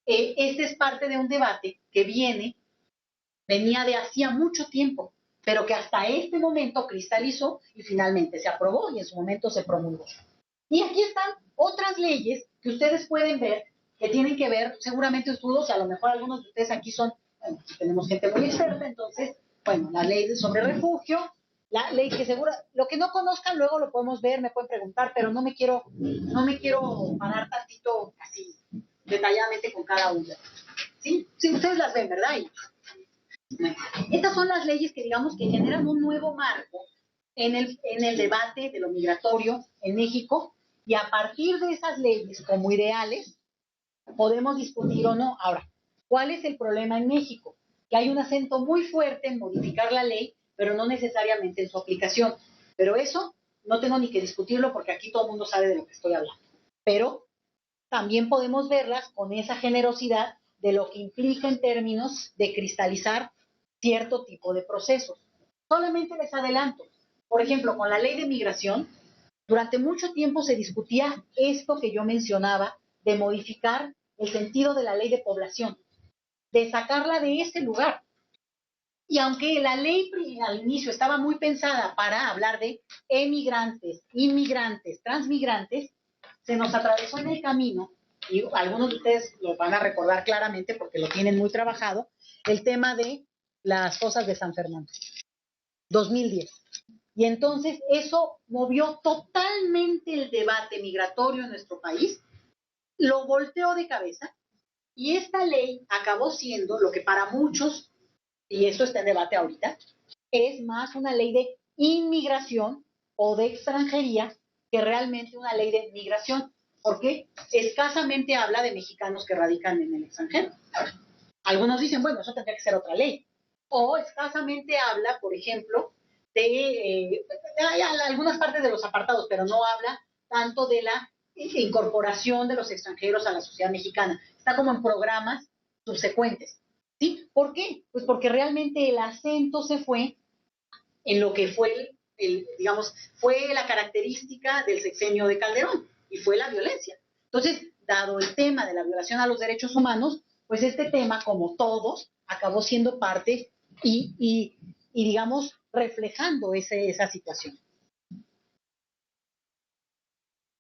este es parte de un debate que venía de hacía mucho tiempo, pero que hasta este momento cristalizó y finalmente se aprobó y en su momento se promulgó. Y aquí están otras leyes que ustedes pueden ver, que tienen que ver, seguramente estudios, y a lo mejor algunos de ustedes aquí son, bueno, tenemos gente muy experta, entonces, bueno, la ley sobre refugio, la ley que lo que no conozcan luego lo podemos ver, me pueden preguntar, pero no me quiero parar tantito así detalladamente con cada una. ¿Sí? Sí, ustedes las ven, ¿verdad? Estas son las leyes que digamos que generan un nuevo marco en el debate de lo migratorio en México, y a partir de esas leyes como ideales podemos discutir o no. Ahora, ¿cuál es el problema en México? Que hay un acento muy fuerte en modificar la ley, pero no necesariamente en su aplicación. Pero eso no tengo ni que discutirlo porque aquí todo el mundo sabe de lo que estoy hablando. Pero también podemos verlas con esa generosidad de lo que implica en términos de cristalizar cierto tipo de procesos. Solamente les adelanto. Por ejemplo, con la ley de migración, durante mucho tiempo se discutía esto que yo mencionaba, de modificar el sentido de la ley de población, de sacarla de ese lugar. Y aunque la ley al inicio estaba muy pensada para hablar de emigrantes, inmigrantes, transmigrantes, se nos atravesó en el camino, y algunos de ustedes lo van a recordar claramente porque lo tienen muy trabajado, el tema de las fosas de San Fernando, 2010. Y entonces eso movió totalmente el debate migratorio en nuestro país, lo volteó de cabeza, y esta ley acabó siendo lo que para muchos, y esto está en debate ahorita, es más una ley de inmigración o de extranjería que realmente una ley de migración, porque escasamente habla de mexicanos que radican en el extranjero. Algunos dicen, bueno, eso tendría que ser otra ley. O escasamente habla, por ejemplo, de algunas partes de los apartados, pero no habla tanto de la incorporación de los extranjeros a la sociedad mexicana. Está como en programas subsecuentes. ¿Sí? ¿Por qué? Pues porque realmente el acento se fue en lo que fue, digamos, fue la característica del sexenio de Calderón, y fue la violencia. Entonces, dado el tema de la violación a los derechos humanos, pues este tema, como todos, acabó siendo parte y digamos, reflejando esa situación.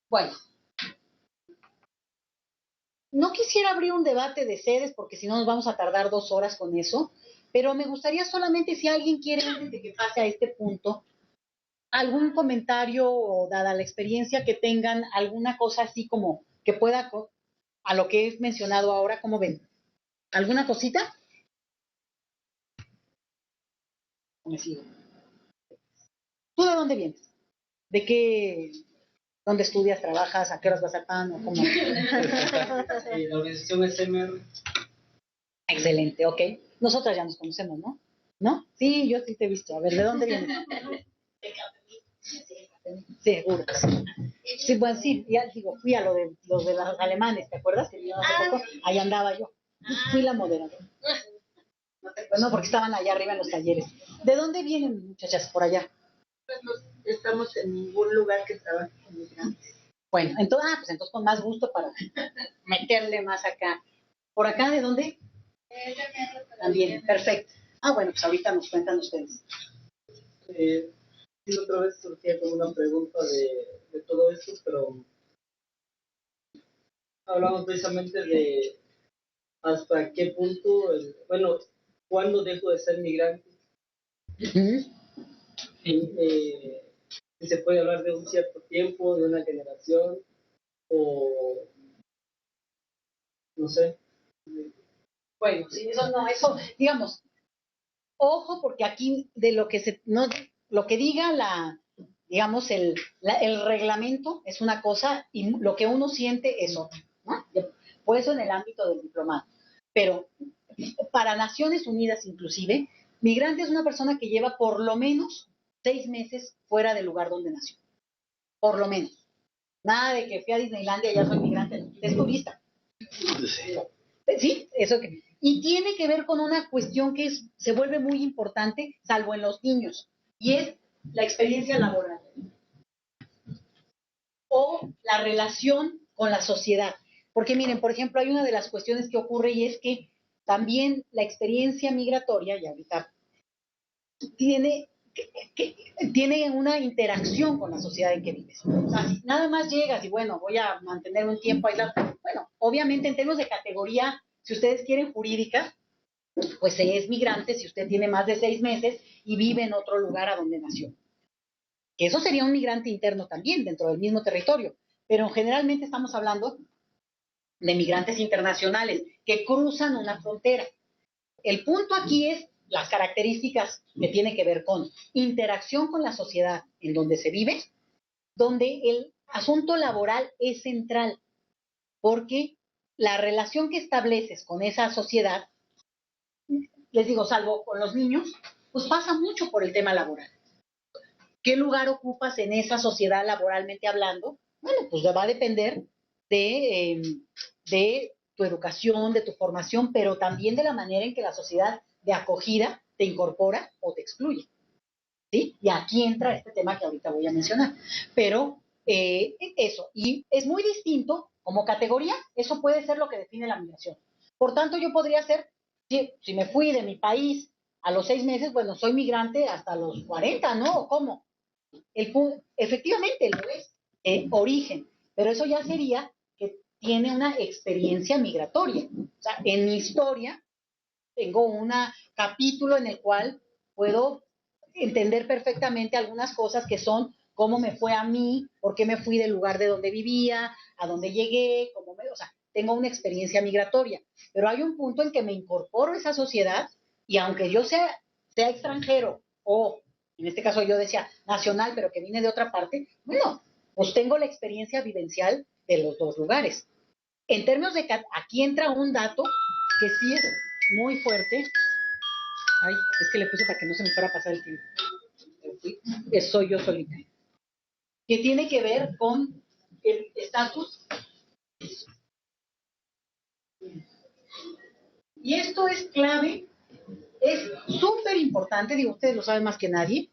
Bueno, no quisiera abrir un debate de sedes porque si no nos vamos a tardar 2 horas con eso, pero me gustaría solamente, si alguien quiere, antes de que pase a este punto, ¿algún comentario o dada la experiencia que tengan, alguna cosa así como que pueda, a lo que he mencionado ahora, cómo ven? ¿Alguna cosita? ¿Cómo sigo? ¿Tú de dónde vienes? ¿De qué? ¿Dónde estudias, trabajas? ¿A qué horas vas al PAN? ¿O cómo? La organización es MR. Excelente, ok. Nosotras ya nos conocemos, ¿no? ¿No? Sí, yo sí te he visto. A ver, ¿de dónde vienes? Seguro. Sí, bueno, sí, ya digo, fui a los de los alemanes, ¿te acuerdas? Que vino hace poco, ahí andaba yo. Fui la moderadora. No, porque estaban allá arriba en los talleres. ¿De dónde vienen, muchachas, por allá? Pues no estamos en ningún lugar que trabaje con migrantes. Bueno, entonces con más gusto para meterle más acá. ¿Por acá de dónde? También, perfecto. Bueno, pues ahorita nos cuentan ustedes. Sí, otra vez surgía como una pregunta de todo esto, pero hablamos precisamente de hasta qué punto, cuándo dejo de ser migrante. Si se puede hablar de un cierto tiempo, de una generación, o no sé. Bueno, sí, eso, digamos, ojo, porque aquí de lo que lo que diga digamos, el reglamento es una cosa y lo que uno siente es otra, ¿no? Por eso en el ámbito del diplomado. Pero para Naciones Unidas inclusive, migrante es una persona que lleva por lo menos 6 meses fuera del lugar donde nació. Por lo menos. Nada de que fui a Disneylandia y ya soy migrante, es turista. Sí, eso que... Y tiene que ver con una cuestión que se vuelve muy importante, salvo en los niños, y es la experiencia laboral o la relación con la sociedad. Porque miren, por ejemplo, hay una de las cuestiones que ocurre y es que también la experiencia migratoria, y ahorita, tiene una interacción con la sociedad en que vives. O sea, si nada más llegas y bueno, voy a mantener un tiempo aislado, bueno, obviamente en términos de categoría, si ustedes quieren jurídica, pues se es migrante si usted tiene más de 6 meses y vive en otro lugar a donde nació. Que eso sería un migrante interno también dentro del mismo territorio, pero generalmente estamos hablando de migrantes internacionales que cruzan una frontera. El punto aquí es las características que tienen que ver con interacción con la sociedad en donde se vive, donde el asunto laboral es central, porque la relación que estableces con esa sociedad, les digo, salvo con los niños, pues pasa mucho por el tema laboral. ¿Qué lugar ocupas en esa sociedad laboralmente hablando? Bueno, pues va a depender de tu educación, de tu formación, pero también de la manera en que la sociedad de acogida te incorpora o te excluye. ¿Sí? Y aquí entra este tema que ahorita voy a mencionar. Pero eso, y es muy distinto como categoría, eso puede ser lo que define la migración. Por tanto, yo podría ser, si me fui de mi país a los 6 meses, bueno, soy migrante hasta los 40, ¿no? ¿O cómo? Efectivamente lo es, origen, pero eso ya sería que tiene una experiencia migratoria. O sea, en mi historia tengo un capítulo en el cual puedo entender perfectamente algunas cosas que son cómo me fue a mí, por qué me fui del lugar de donde vivía, a dónde llegué, o sea, tengo una experiencia migratoria. Pero hay un punto en que me incorporo a esa sociedad y aunque yo sea extranjero o, en este caso yo decía nacional, pero que vine de otra parte, bueno, pues tengo la experiencia vivencial de los dos lugares. En términos de aquí entra un dato que sí es muy fuerte. Ay, es que le puse para que no se me fuera a pasar el tiempo. Soy yo solita. Que tiene que ver con el estatus. Y esto es clave, es súper importante, digo, ustedes lo saben más que nadie,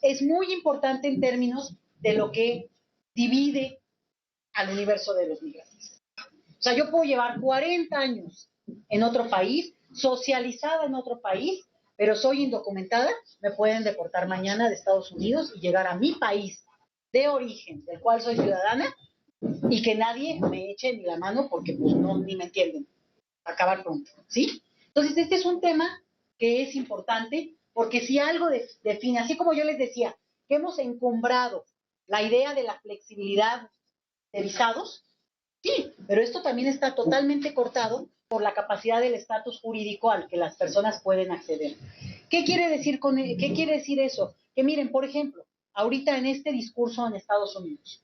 es muy importante en términos de lo que divide al universo de los migrantes. O sea, yo puedo llevar 40 años en otro país, socializada en otro país, pero soy indocumentada, me pueden deportar mañana de Estados Unidos y llegar a mi país de origen, del cual soy ciudadana, y que nadie me eche ni la mano porque pues no, ni me entienden. Acabar pronto, ¿sí? Entonces, este es un tema que es importante porque si algo define, así como yo les decía, que hemos encumbrado la idea de la flexibilidad de visados. Sí, pero esto también está totalmente cortado por la capacidad del estatus jurídico al que las personas pueden acceder. ¿Qué quiere decir qué quiere decir eso? Que miren, por ejemplo, ahorita en este discurso en Estados Unidos,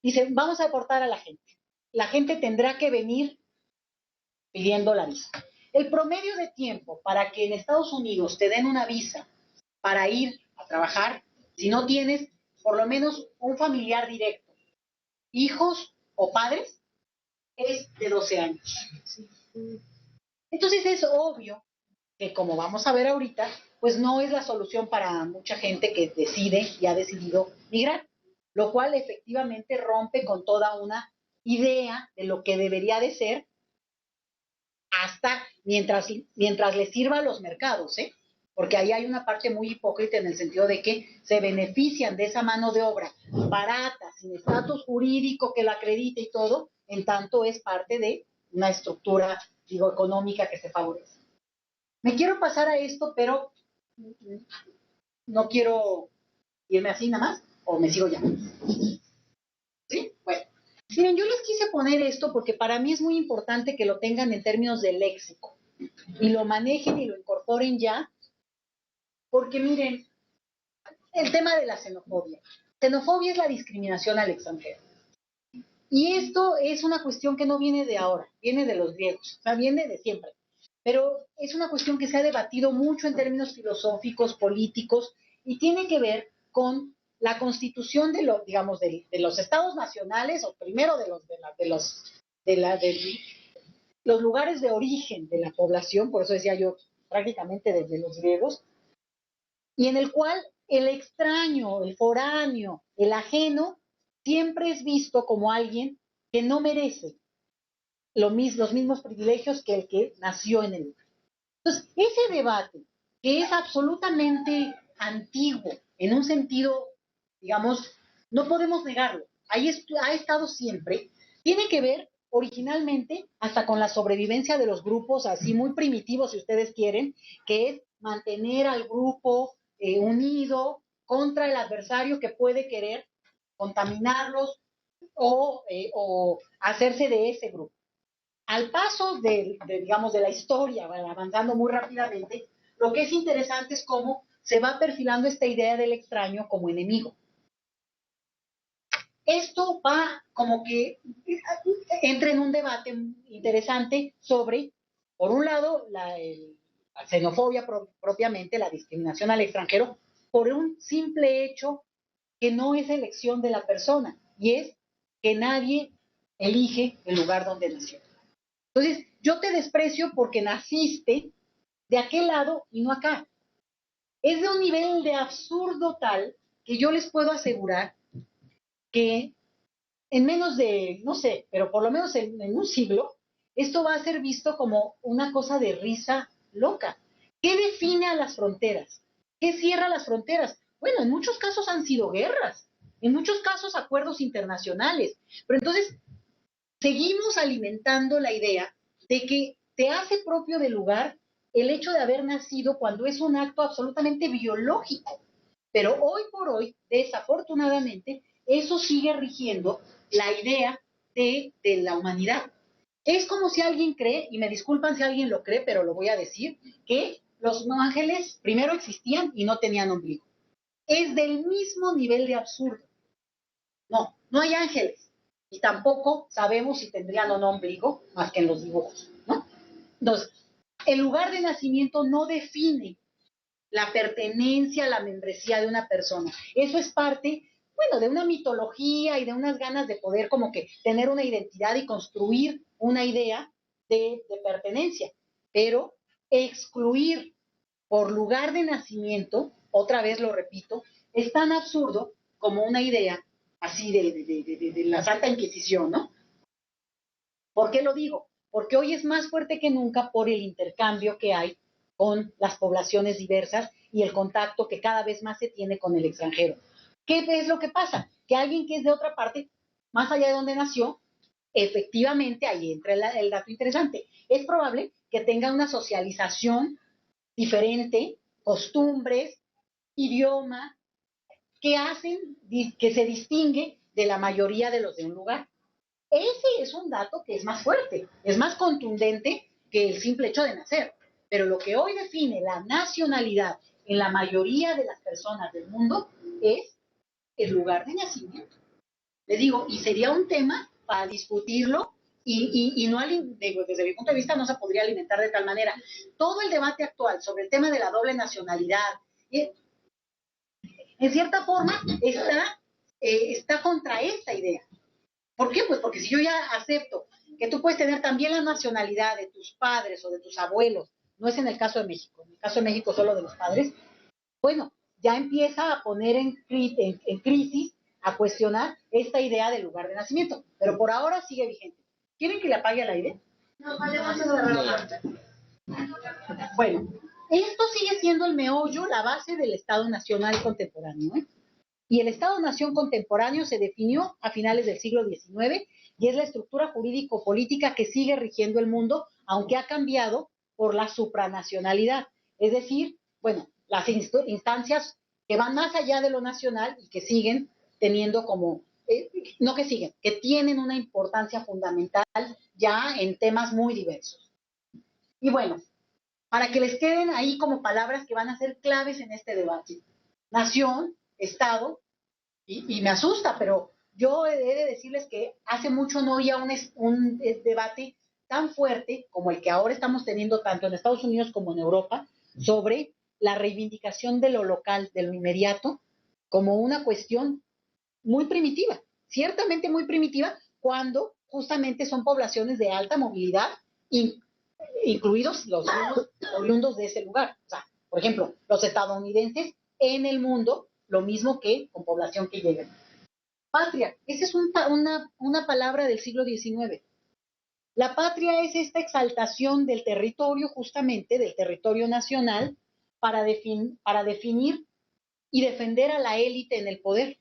dicen, vamos a deportar a la gente. La gente tendrá que venir pidiendo la visa. El promedio de tiempo para que en Estados Unidos te den una visa para ir a trabajar, si no tienes por lo menos un familiar directo, hijos o padres, es de 12 años. Entonces es obvio que, como vamos a ver ahorita, pues no es la solución para mucha gente que decide y ha decidido migrar, lo cual efectivamente rompe con toda una idea de lo que debería de ser hasta mientras les sirva a los mercados, ¿eh? Porque ahí hay una parte muy hipócrita en el sentido de que se benefician de esa mano de obra barata, sin estatus jurídico que la acredite y todo, en tanto es parte de una estructura, digo, económica que se favorece. Me quiero pasar a esto, pero no quiero irme así nada más, o me sigo ya. ¿Sí? Bueno. Miren, yo les quise poner esto porque para mí es muy importante que lo tengan en términos de léxico y lo manejen y lo incorporen ya, porque miren, el tema de la xenofobia. Xenofobia es la discriminación al extranjero. Y esto es una cuestión que no viene de ahora, viene de los griegos, o sea, viene de siempre. Pero es una cuestión que se ha debatido mucho en términos filosóficos, políticos, y tiene que ver con la constitución de los estados nacionales, o primero de los lugares de origen de la población, por eso decía yo prácticamente desde los griegos, y en el cual el extraño, el foráneo, el ajeno, siempre es visto como alguien que no merece los mismos privilegios que el que nació en el lugar. Entonces, ese debate, que es absolutamente antiguo, en un sentido, digamos, no podemos negarlo, ahí ha estado siempre, tiene que ver originalmente hasta con la sobrevivencia de los grupos, así muy primitivos, si ustedes quieren, que es mantener al grupo unido contra el adversario que puede querer contaminarlos o hacerse de ese grupo. Al paso de la historia, avanzando muy rápidamente, lo que es interesante es cómo se va perfilando esta idea del extraño como enemigo. Esto va como que entra en un debate interesante sobre, por un lado, la xenofobia propiamente, la discriminación al extranjero, por un simple hecho que no es elección de la persona, y es que nadie elige el lugar donde nació. Entonces, yo te desprecio porque naciste de aquel lado y no acá. Es de un nivel de absurdo tal que yo les puedo asegurar que en menos de, no sé, pero por lo menos en un siglo, esto va a ser visto como una cosa de risa loca. ¿Qué define a las fronteras? ¿Qué cierra las fronteras? Bueno, en muchos casos han sido guerras, en muchos casos acuerdos internacionales, pero entonces seguimos alimentando la idea de que te hace propio del lugar el hecho de haber nacido cuando es un acto absolutamente biológico. Pero hoy por hoy, desafortunadamente, eso sigue rigiendo la idea de la humanidad. Es como si alguien cree, y me disculpan si alguien lo cree, pero lo voy a decir, que los ángeles primero existían y no tenían ombligo. Es del mismo nivel de absurdo. No, no hay ángeles. Y tampoco sabemos si tendrían o no ombligo, más que en los dibujos, ¿no? Entonces, el lugar de nacimiento no define la pertenencia, la membresía de una persona. Eso es parte, bueno, de una mitología y de unas ganas de poder como que tener una identidad y construir una idea de pertenencia. Pero excluir por lugar de nacimiento, otra vez lo repito, es tan absurdo como una idea así de la Santa Inquisición, ¿no? ¿Por qué lo digo? Porque hoy es más fuerte que nunca por el intercambio que hay con las poblaciones diversas y el contacto que cada vez más se tiene con el extranjero. ¿Qué es lo que pasa? Que alguien que es de otra parte, más allá de donde nació, efectivamente, ahí entra el dato interesante, es probable que tenga una socialización diferente, costumbres, idioma, que hacen, que se distingue de la mayoría de los de un lugar. Ese es un dato que es más fuerte, es más contundente que el simple hecho de nacer. Pero lo que hoy define la nacionalidad en la mayoría de las personas del mundo es el lugar de nacimiento. Le digo, y sería un tema para discutirlo y no, digo, desde mi punto de vista no se podría alimentar de tal manera. Todo el debate actual sobre el tema de la doble nacionalidad, en cierta forma, está contra esta idea. ¿Por qué? Pues porque si yo ya acepto que tú puedes tener también la nacionalidad de tus padres o de tus abuelos, no es en el caso de México, en el caso de México solo de los padres, bueno, ya empieza a poner en crisis, a cuestionar esta idea del lugar de nacimiento. Pero por ahora sigue vigente. ¿Quieren que le apague al aire? No, vale. Bueno, esto sigue siendo el meollo, la base del Estado Nacional contemporáneo, ¿eh? Y el Estado-Nación contemporáneo se definió a finales del siglo XIX y es la estructura jurídico-política que sigue rigiendo el mundo, aunque ha cambiado por la supranacionalidad. Es decir, bueno, las instancias que van más allá de lo nacional y que siguen teniendo como, no que siguen, que tienen una importancia fundamental ya en temas muy diversos. Y bueno, para que les queden ahí como palabras que van a ser claves en este debate. Nación, Estado, y me asusta, pero yo he de decirles que hace mucho no había un debate tan fuerte como el que ahora estamos teniendo tanto en Estados Unidos como en Europa sobre la reivindicación de lo local, de lo inmediato, como una cuestión muy primitiva, ciertamente muy primitiva, cuando justamente son poblaciones de alta movilidad, incluidos los oriundos de ese lugar. O sea, por ejemplo, los estadounidenses en el mundo, lo mismo que con población que llega. Patria, esa es una palabra del siglo XIX. La patria es esta exaltación del territorio, justamente del territorio nacional, para definir y defender a la élite en el poder.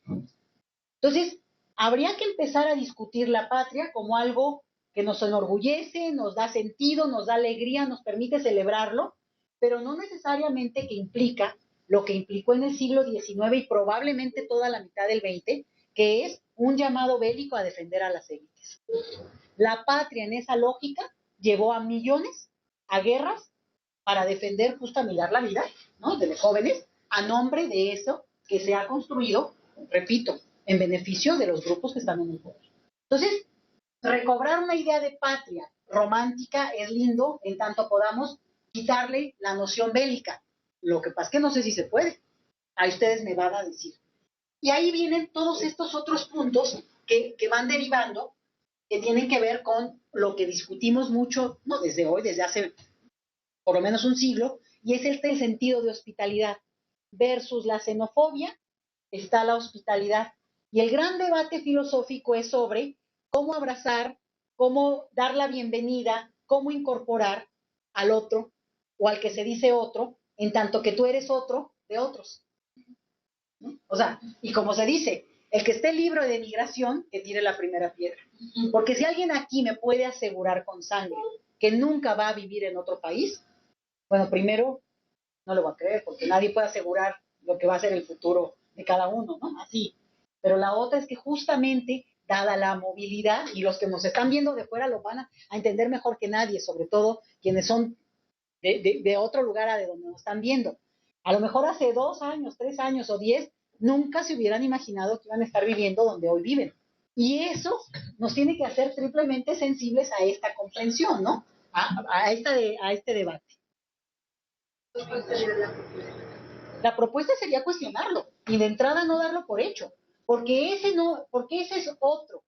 Entonces, habría que empezar a discutir la patria como algo que nos enorgullece, nos da sentido, nos da alegría, nos permite celebrarlo, pero no necesariamente que implica lo que implicó en el siglo XIX y probablemente toda la mitad del XX, que es un llamado bélico a defender a las élites. La patria en esa lógica llevó a millones a guerras para defender justamente la vida, ¿no?, de los jóvenes, a nombre de eso que se ha construido, repito, en beneficio de los grupos que están en el poder. Entonces, recobrar una idea de patria romántica es lindo en tanto podamos quitarle la noción bélica. Lo que pasa es que no sé si se puede. Ahí ustedes me van a decir. Y ahí vienen todos estos otros puntos que van derivando, que tienen que ver con lo que discutimos mucho, no desde hoy, desde hace por lo menos un siglo, y es el sentido de hospitalidad. Versus la xenofobia está la hospitalidad. Y el gran debate filosófico es sobre cómo abrazar, cómo dar la bienvenida, cómo incorporar al otro o al que se dice otro, en tanto que tú eres otro de otros. ¿No? O sea, y como se dice, el que esté libre de migración, que tire la primera piedra. Porque si alguien aquí me puede asegurar con sangre que nunca va a vivir en otro país, bueno, primero, no lo voy a creer, porque nadie puede asegurar lo que va a ser el futuro de cada uno, ¿no? Así. Pero la otra es que justamente, dada la movilidad, y los que nos están viendo de fuera lo van a entender mejor que nadie, sobre todo quienes son de otro lugar a de donde nos están viendo. A lo mejor hace 2 años, 3 años o 10, nunca se hubieran imaginado que iban a estar viviendo donde hoy viven. Y eso nos tiene que hacer triplemente sensibles a esta comprensión, ¿no? A este debate. La propuesta sería cuestionarlo y de entrada no darlo por hecho, porque ese es otro.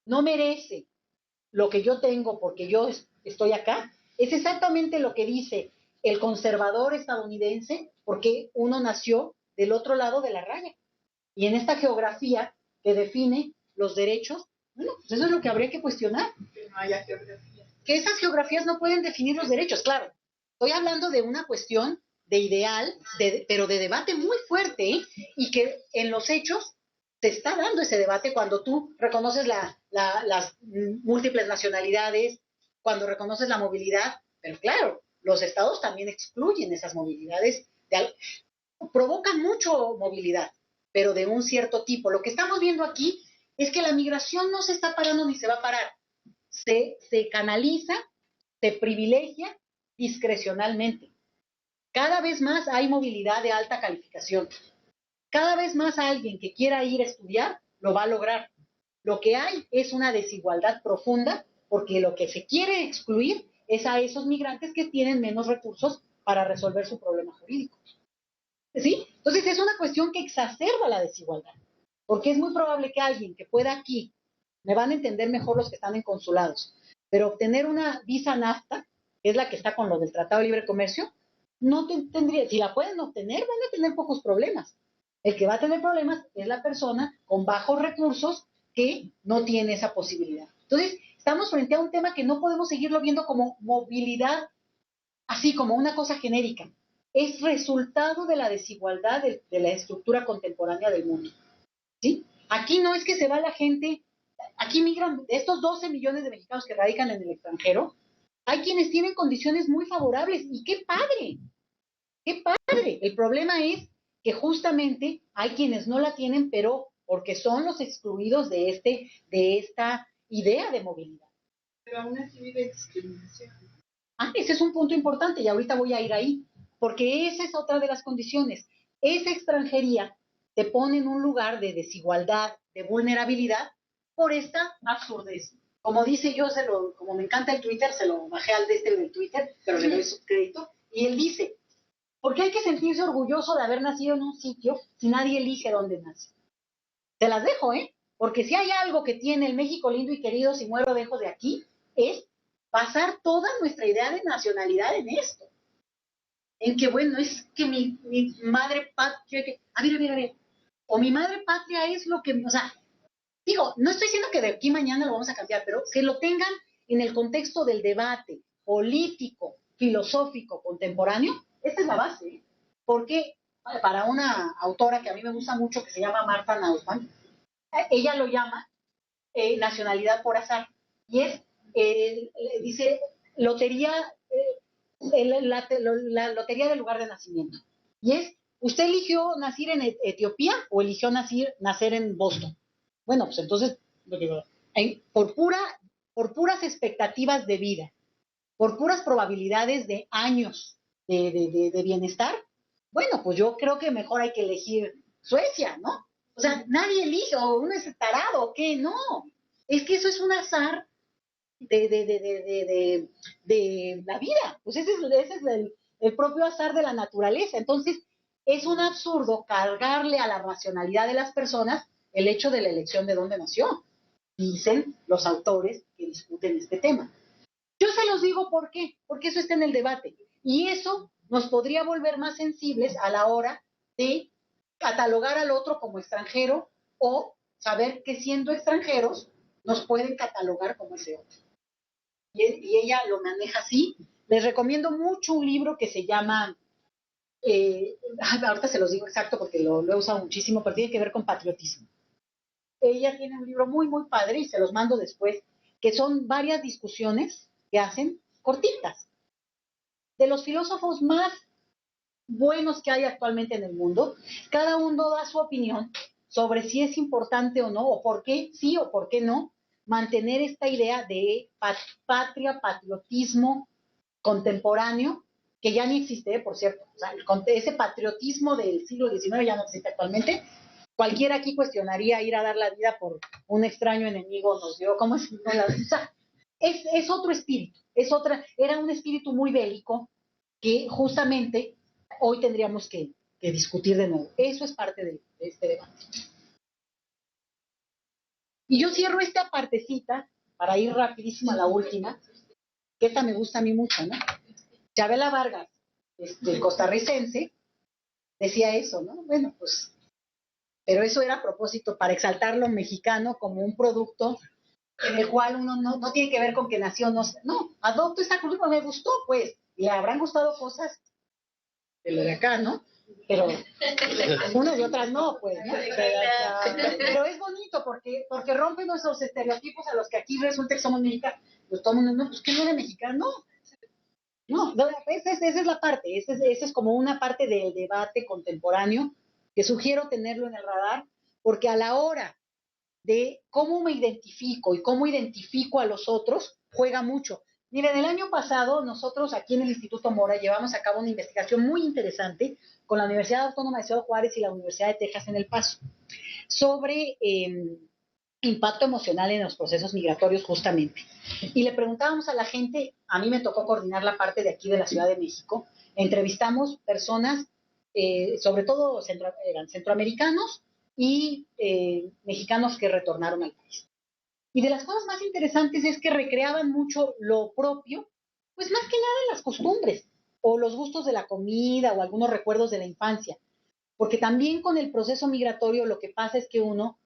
No merece lo que yo tengo porque yo estoy acá. Es exactamente lo que dice el conservador estadounidense, porque uno nació del otro lado de la raya. Y en esta geografía que define los derechos, bueno, pues eso es lo que habría que cuestionar. Que no haya geografía. Que esas geografías no pueden definir los derechos, claro. Estoy hablando de una cuestión de ideal, pero de debate muy fuerte, ¿eh? Y que en los hechos se está dando ese debate cuando tú reconoces las múltiples nacionalidades, cuando reconoces la movilidad, pero claro, los estados también excluyen esas movilidades, provocan mucho movilidad, pero de un cierto tipo. Lo que estamos viendo aquí es que la migración no se está parando ni se va a parar. Se canaliza, se privilegia discrecionalmente. Cada vez más hay movilidad de alta calificación. Cada vez más alguien que quiera ir a estudiar lo va a lograr. Lo que hay es una desigualdad profunda porque lo que se quiere excluir es a esos migrantes que tienen menos recursos para resolver su problema jurídico. ¿Sí? Entonces es una cuestión que exacerba la desigualdad, porque es muy probable que alguien que pueda aquí, me van a entender mejor los que están en consulados, pero obtener una visa NAFTA, que es la que está con lo del Tratado de Libre Comercio, no tendría, si la pueden obtener, van a tener pocos problemas. El que va a tener problemas es la persona con bajos recursos que no tiene esa posibilidad. Entonces, estamos frente a un tema que no podemos seguirlo viendo como movilidad, así como una cosa genérica. Es resultado de la desigualdad de la estructura contemporánea del mundo. ¿Sí? Aquí no es que se va la gente, aquí migran, estos 12 millones de mexicanos que radican en el extranjero, hay quienes tienen condiciones muy favorables, y ¡qué padre! ¡Qué padre! El problema es que justamente hay quienes no la tienen, pero porque son los excluidos de esta idea de movilidad. Pero aún así vive discriminación. Ese es un punto importante y ahorita voy a ir ahí, porque esa es otra de las condiciones. Esa extranjería te pone en un lugar de desigualdad, de vulnerabilidad, por esta absurdez. Como dice yo, como me encanta el Twitter, se lo bajé al del Twitter, pero le doy su crédito, y él dice, ¿por qué hay que sentirse orgulloso de haber nacido en un sitio si nadie elige dónde nace? Te las dejo, porque si hay algo que tiene el México lindo y querido, si muero dejo de aquí, es basar toda nuestra idea de nacionalidad en esto. En que, bueno, es que mi madre patria, a ver, o mi madre patria es lo que, o sea, digo, no estoy diciendo que de aquí mañana lo vamos a cambiar, pero que lo tengan en el contexto del debate político, filosófico, contemporáneo, esta es la base, porque para una autora que a mí me gusta mucho, que se llama Martha Nussbaum, ella lo llama nacionalidad por azar, y es, dice, lotería, la lotería del lugar de nacimiento, y es, ¿usted eligió nacer en Etiopía o eligió nacer en Boston? Bueno, pues entonces, por puras expectativas de vida, por puras probabilidades de años de bienestar, bueno, pues yo creo que mejor hay que elegir Suecia, ¿no? O sea, nadie elige, o uno es tarado, ¿o qué? No, es que eso es un azar de la vida, pues ese es el propio azar de la naturaleza. Entonces, es un absurdo cargarle a la racionalidad de las personas el hecho de la elección de dónde nació, dicen los autores que discuten este tema. Yo se los digo ¿por qué? Porque eso está en el debate, y eso nos podría volver más sensibles a la hora de catalogar al otro como extranjero, o saber que siendo extranjeros nos pueden catalogar como ese otro. Y ella lo maneja así. Les recomiendo mucho un libro que se llama, ahorita se los digo exacto porque lo he usado muchísimo, pero tiene que ver con patriotismo. Ella tiene un libro muy, muy padre, y se los mando después, que son varias discusiones que hacen cortitas. De los filósofos más buenos que hay actualmente en el mundo, cada uno da su opinión sobre si es importante o no, o por qué sí o por qué no, mantener esta idea de patria, patriotismo contemporáneo, que ya ni existe, por cierto. O sea, ese patriotismo del siglo XIX ya no existe actualmente. Cualquiera aquí cuestionaría ir a dar la vida por un extraño enemigo, nos dio, ¿cómo es? No, o sea, es otro espíritu, era un espíritu muy bélico que justamente hoy tendríamos que discutir de nuevo. Eso es parte de este debate. Y yo cierro esta partecita para ir rapidísimo a la última, que esta me gusta a mí mucho, ¿no? Chavela Vargas, costarricense, decía eso, ¿no? Bueno, pues, pero eso era a propósito para exaltar lo mexicano como un producto en el cual uno no tiene que ver con que nació, no, adopto esta cultura, me gustó, pues, le habrán gustado cosas de lo de acá, ¿no? Pero unas y otras no, pues, ¿no? Pero es bonito porque rompe nuestros estereotipos a los que aquí resulta que somos mexicanos. Pues todo el mundo, no, pues que no eres mexicano. No, esa es la parte, esa es como una parte del debate contemporáneo que sugiero tenerlo en el radar, porque a la hora de cómo me identifico y cómo identifico a los otros, juega mucho. Miren, el año pasado nosotros aquí en el Instituto Mora llevamos a cabo una investigación muy interesante con la Universidad Autónoma de Ciudad Juárez y la Universidad de Texas en El Paso sobre impacto emocional en los procesos migratorios justamente. Y le preguntábamos a la gente, a mí me tocó coordinar la parte de aquí de la Ciudad de México, entrevistamos personas, sobre todo eran centroamericanos y mexicanos que retornaron al país. Y de las cosas más interesantes es que recreaban mucho lo propio, pues más que nada las costumbres, o los gustos de la comida, o algunos recuerdos de la infancia. Porque también con el proceso migratorio lo que pasa es que uno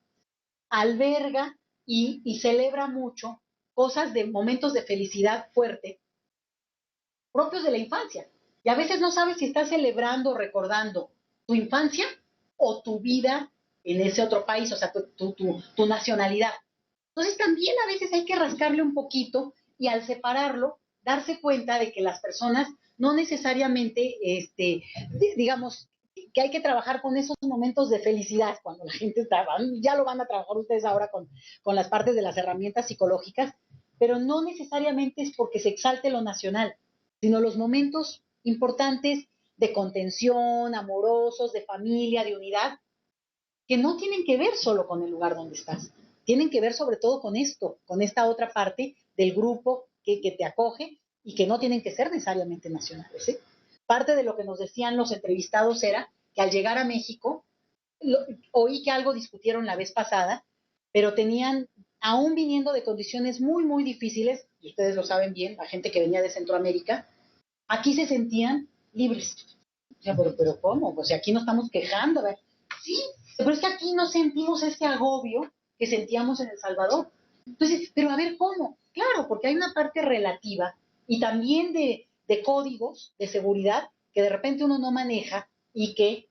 alberga y celebra mucho cosas de momentos de felicidad fuerte propios de la infancia. Y a veces no sabes si estás celebrando o recordando tu infancia o tu vida en ese otro país, o sea, tu nacionalidad. Entonces también a veces hay que rascarle un poquito y al separarlo, darse cuenta de que las personas no necesariamente, digamos, que hay que trabajar con esos momentos de felicidad cuando la gente está, ya lo van a trabajar ustedes ahora con las partes de las herramientas psicológicas, pero no necesariamente es porque se exalte lo nacional, sino los momentos importantes de contención, amorosos, de familia, de unidad, que no tienen que ver solo con el lugar donde estás, tienen que ver sobre todo con esto, con esta otra parte del grupo que te acoge y que no tienen que ser necesariamente nacionales, ¿eh? Parte de lo que nos decían los entrevistados era que al llegar a México, oí que algo discutieron la vez pasada, pero tenían, aún viniendo de condiciones muy, muy difíciles, y ustedes lo saben bien, la gente que venía de Centroamérica, aquí se sentían libres. O sea, pero ¿cómo? Pues aquí no estamos quejando, ¿verdad? Sí, pero es que aquí no sentimos este agobio que sentíamos en El Salvador. Entonces, pero a ver, ¿cómo? Claro, porque hay una parte relativa y también de códigos de seguridad que de repente uno no maneja y que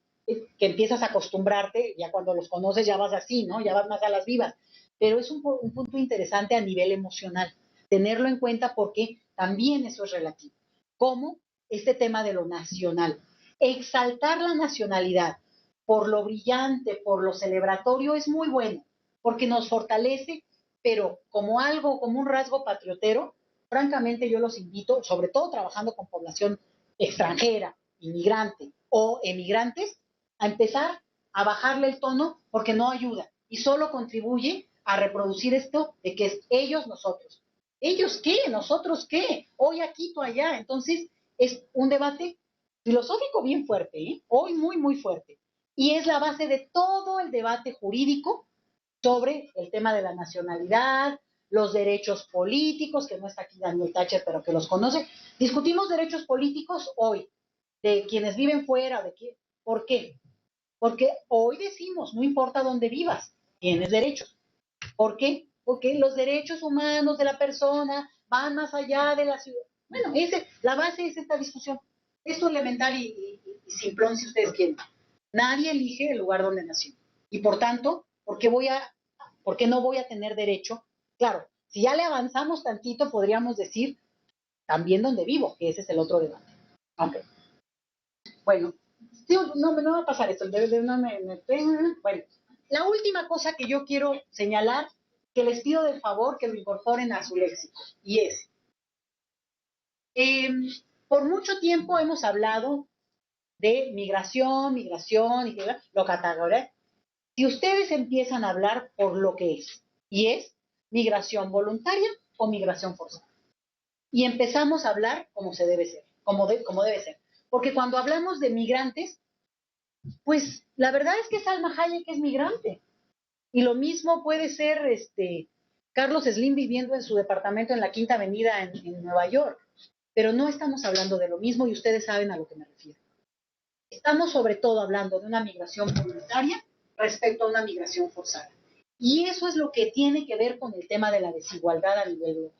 empiezas a acostumbrarte, ya cuando los conoces ya vas así, ¿no? Ya vas más a las vivas. Pero es un punto interesante a nivel emocional, tenerlo en cuenta porque también eso es relativo. Como este tema de lo nacional. Exaltar la nacionalidad por lo brillante, por lo celebratorio, es muy bueno, porque nos fortalece, pero como algo, como un rasgo patriotero, francamente yo los invito, sobre todo trabajando con población extranjera, inmigrante o emigrantes, a empezar a bajarle el tono porque no ayuda y solo contribuye a reproducir esto de que es ellos, nosotros. ¿Ellos qué? ¿Nosotros qué? Hoy aquí, tú allá. Entonces, es un debate filosófico bien fuerte, ¿eh? Hoy muy, muy fuerte. Y es la base de todo el debate jurídico sobre el tema de la nacionalidad, los derechos políticos, que no está aquí Daniel Thatcher, pero que los conoce. Discutimos derechos políticos hoy, de quienes viven fuera, ¿por qué? Porque hoy decimos, no importa dónde vivas, tienes derechos. ¿Por qué? Porque los derechos humanos de la persona van más allá de la ciudad. Bueno, la base es esta discusión. Esto es elemental y simplón si ustedes quieren. Nadie elige el lugar donde nació. Y por tanto, ¿por qué no voy a tener derecho? Claro, si ya le avanzamos tantito, podríamos decir también donde vivo, que ese es el otro debate. Okay. Bueno, no va a pasar esto. Bueno, la última cosa que yo quiero señalar, que les pido de favor que lo incorporen a su léxico, y es, por mucho tiempo hemos hablado de migración, y lo categoría. Si ustedes empiezan a hablar por lo que es, y es migración voluntaria o migración forzada, y empezamos a hablar como se debe ser, como debe ser, porque cuando hablamos de migrantes, pues la verdad es que Salma Hayek es migrante, y lo mismo puede ser Carlos Slim viviendo en su departamento en la Quinta Avenida en Nueva York, pero no estamos hablando de lo mismo y ustedes saben a lo que me refiero. Estamos sobre todo hablando de una migración voluntaria respecto a una migración forzada. Y eso es lo que tiene que ver con el tema de la desigualdad a nivel global.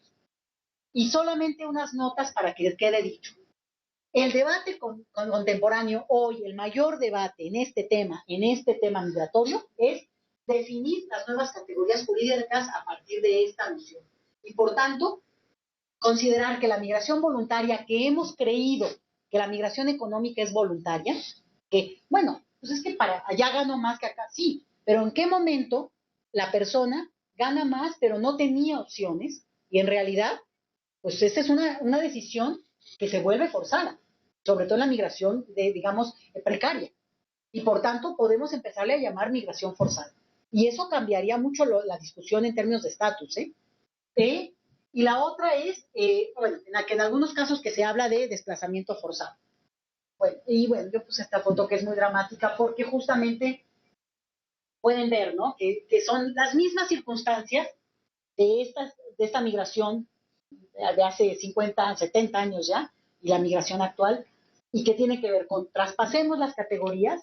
Y solamente unas notas para que quede dicho. El debate contemporáneo hoy, el mayor debate en este tema migratorio, es definir las nuevas categorías jurídicas a partir de esta noción. Y por tanto, considerar que la migración voluntaria, que hemos creído que la migración económica es voluntaria, que, bueno, pues es que para allá gano más que acá, sí, pero ¿en qué momento la persona gana más, pero no tenía opciones? Y en realidad, pues esa es una decisión que se vuelve forzada, sobre todo en la migración, digamos, precaria. Y por tanto, podemos empezarle a llamar migración forzada. Y eso cambiaría mucho la discusión en términos de estatus, y la otra es, bueno, en algunos casos que se habla de desplazamiento forzado. Bueno, yo puse esta foto que es muy dramática porque justamente pueden ver, ¿no? Que son las mismas circunstancias de esta migración de hace 50, 70 años ya, y la migración actual, y que tiene que ver con traspasemos las categorías,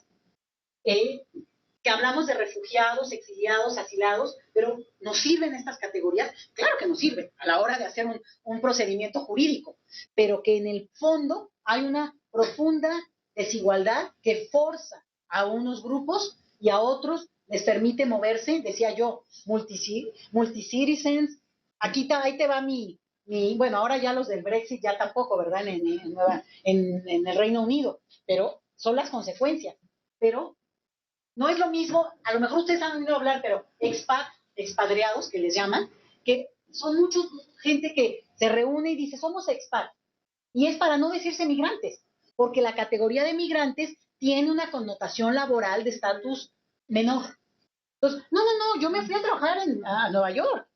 que hablamos de refugiados, exiliados, asilados, pero ¿nos sirven estas categorías? Claro que nos sirven a la hora de hacer un procedimiento jurídico, pero que en el fondo hay una profunda desigualdad que forza a unos grupos y a otros les permite moverse, decía yo, multicitizens, ahí te va bueno, ahora ya los del Brexit ya tampoco, ¿verdad? En el Reino Unido, pero son las consecuencias, pero no es lo mismo, a lo mejor ustedes han oído hablar, pero expatriados, que les llaman, que son mucha gente que se reúne y dice, somos expat. Y es para no decirse migrantes, porque la categoría de migrantes tiene una connotación laboral de estatus menor. Entonces, no, yo me fui a trabajar a Nueva York,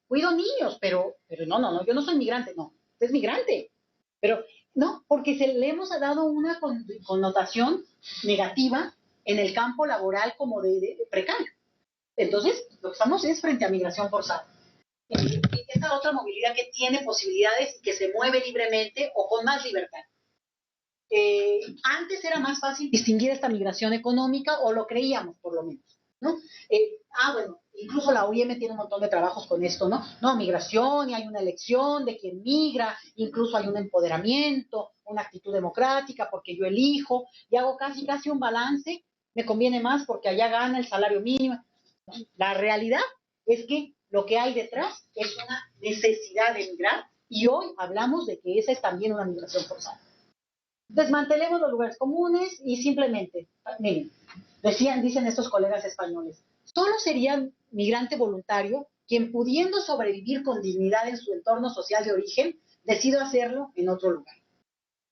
cuido niños, pero no, yo no soy migrante, no, es migrante. Pero no, porque le hemos dado una connotación negativa en el campo laboral como de precario. Entonces, lo que estamos es frente a migración forzada. Y esta otra movilidad que tiene posibilidades, que se mueve libremente o con más libertad. Antes era más fácil distinguir esta migración económica, o lo creíamos por lo menos, ¿no? Bueno, incluso la OIM tiene un montón de trabajos con esto, ¿no? No, migración, y hay una elección de quien migra, incluso hay un empoderamiento, una actitud democrática, porque yo elijo, y hago casi un balance, me conviene más porque allá gana el salario mínimo. La realidad es que lo que hay detrás es una necesidad de migrar, y hoy hablamos de que esa es también una migración forzada. Desmantelemos los lugares comunes y simplemente, miren, dicen estos colegas españoles, solo sería migrante voluntario quien, pudiendo sobrevivir con dignidad en su entorno social de origen, decida hacerlo en otro lugar,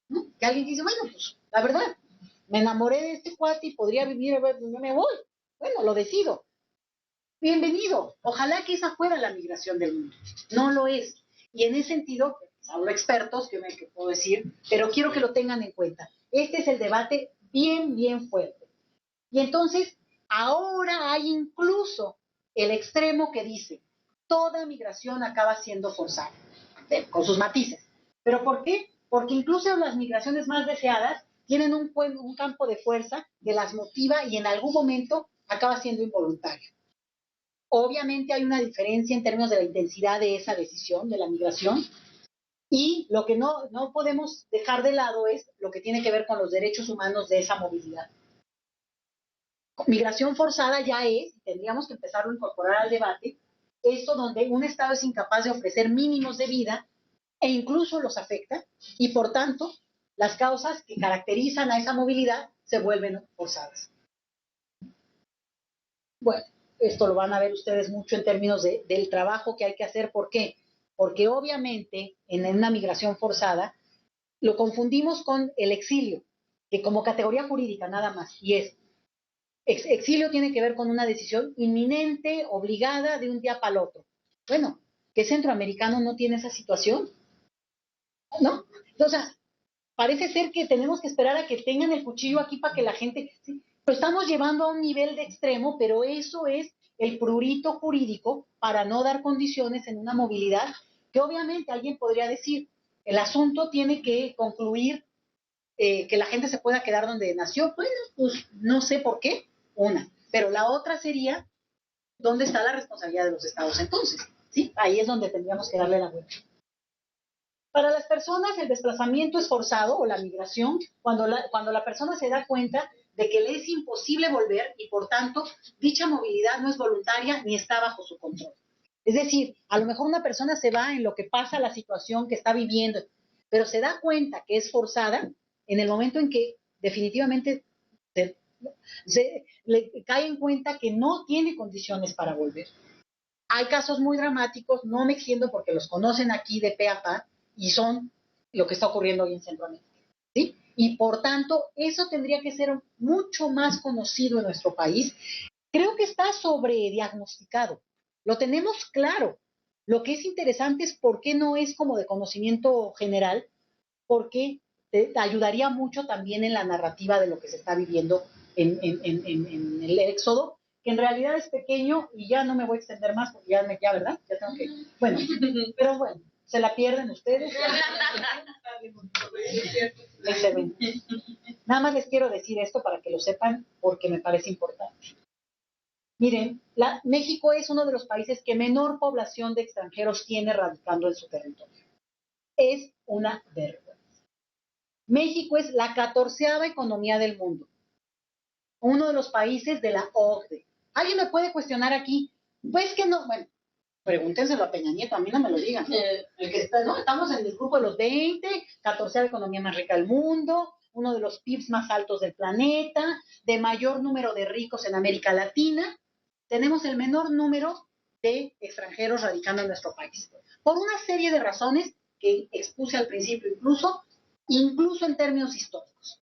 ¿no? Que alguien dice, bueno, pues la verdad, me enamoré de este cuate y podría vivir, yo me voy, bueno, lo decido. Bienvenido, ojalá que esa fuera la migración del mundo, no lo es. Y en ese sentido, hablo expertos, que puedo decir, pero quiero que lo tengan en cuenta. Este es el debate bien fuerte. Y entonces, ahora hay incluso el extremo que dice, toda migración acaba siendo forzada, con sus matices. ¿Pero por qué? Porque incluso las migraciones más deseadas tienen un campo de fuerza que las motiva y en algún momento acaba siendo involuntario. Obviamente hay una diferencia en términos de la intensidad de esa decisión, de la migración, y lo que no podemos dejar de lado es lo que tiene que ver con los derechos humanos de esa movilidad. Migración forzada ya es, y tendríamos que empezar a incorporar al debate, esto donde un Estado es incapaz de ofrecer mínimos de vida e incluso los afecta, y por tanto las causas que caracterizan a esa movilidad se vuelven forzadas. Bueno, esto lo van a ver ustedes mucho en términos del trabajo que hay que hacer. ¿Por qué? Porque obviamente en una migración forzada lo confundimos con el exilio, que como categoría jurídica nada más, y exilio tiene que ver con una decisión inminente, obligada, de un día para el otro. Bueno, ¿qué centroamericano no tiene esa situación? ¿No? Entonces, parece ser que tenemos que esperar a que tengan el cuchillo aquí para que la gente... ¿sí? Lo estamos llevando a un nivel de extremo, pero eso es el prurito jurídico para no dar condiciones en una movilidad que obviamente alguien podría decir, el asunto tiene que concluir que la gente se pueda quedar donde nació. Bueno, pues no sé por qué, pero la otra sería, ¿dónde está la responsabilidad de los estados entonces? ¿Sí? Ahí es donde tendríamos que darle la vuelta. Para las personas el desplazamiento es forzado, o la migración, cuando la persona se da cuenta de que le es imposible volver y por tanto dicha movilidad no es voluntaria ni está bajo su control. Es decir, a lo mejor una persona se va en lo que pasa, la situación que está viviendo, pero se da cuenta que es forzada en el momento en que definitivamente le cae en cuenta que no tiene condiciones para volver. Hay casos muy dramáticos, no me extiendo porque los conocen aquí de pe a pa y son lo que está ocurriendo hoy en Centroamérica, ¿sí? Y por tanto, eso tendría que ser mucho más conocido en nuestro país. Creo que está sobrediagnosticado, lo tenemos claro. Lo que es interesante es por qué no es como de conocimiento general, porque te ayudaría mucho también en la narrativa de lo que se está viviendo en el éxodo, que en realidad es pequeño y ya no me voy a extender más porque ya, ¿verdad? Ya tengo que, bueno, pero bueno, se la pierden ustedes. Nada más les quiero decir esto para que lo sepan porque me parece importante. Miren, México es uno de los países que menor población de extranjeros tiene radicando en su territorio. Es una vergüenza. México es la 14ª economía del mundo. Uno de los países de la OCDE. ¿Alguien me puede cuestionar aquí? Pues que no, bueno, pregúntenselo a Peña Nieto, a mí no me lo digan. El que está, ¿no? Estamos en el grupo de los 20, 14ª economía más rica del mundo, uno de los PIBs más altos del planeta, de mayor número de ricos en América Latina. Tenemos el menor número de extranjeros radicando en nuestro país. Por una serie de razones que expuse al principio, incluso en términos históricos.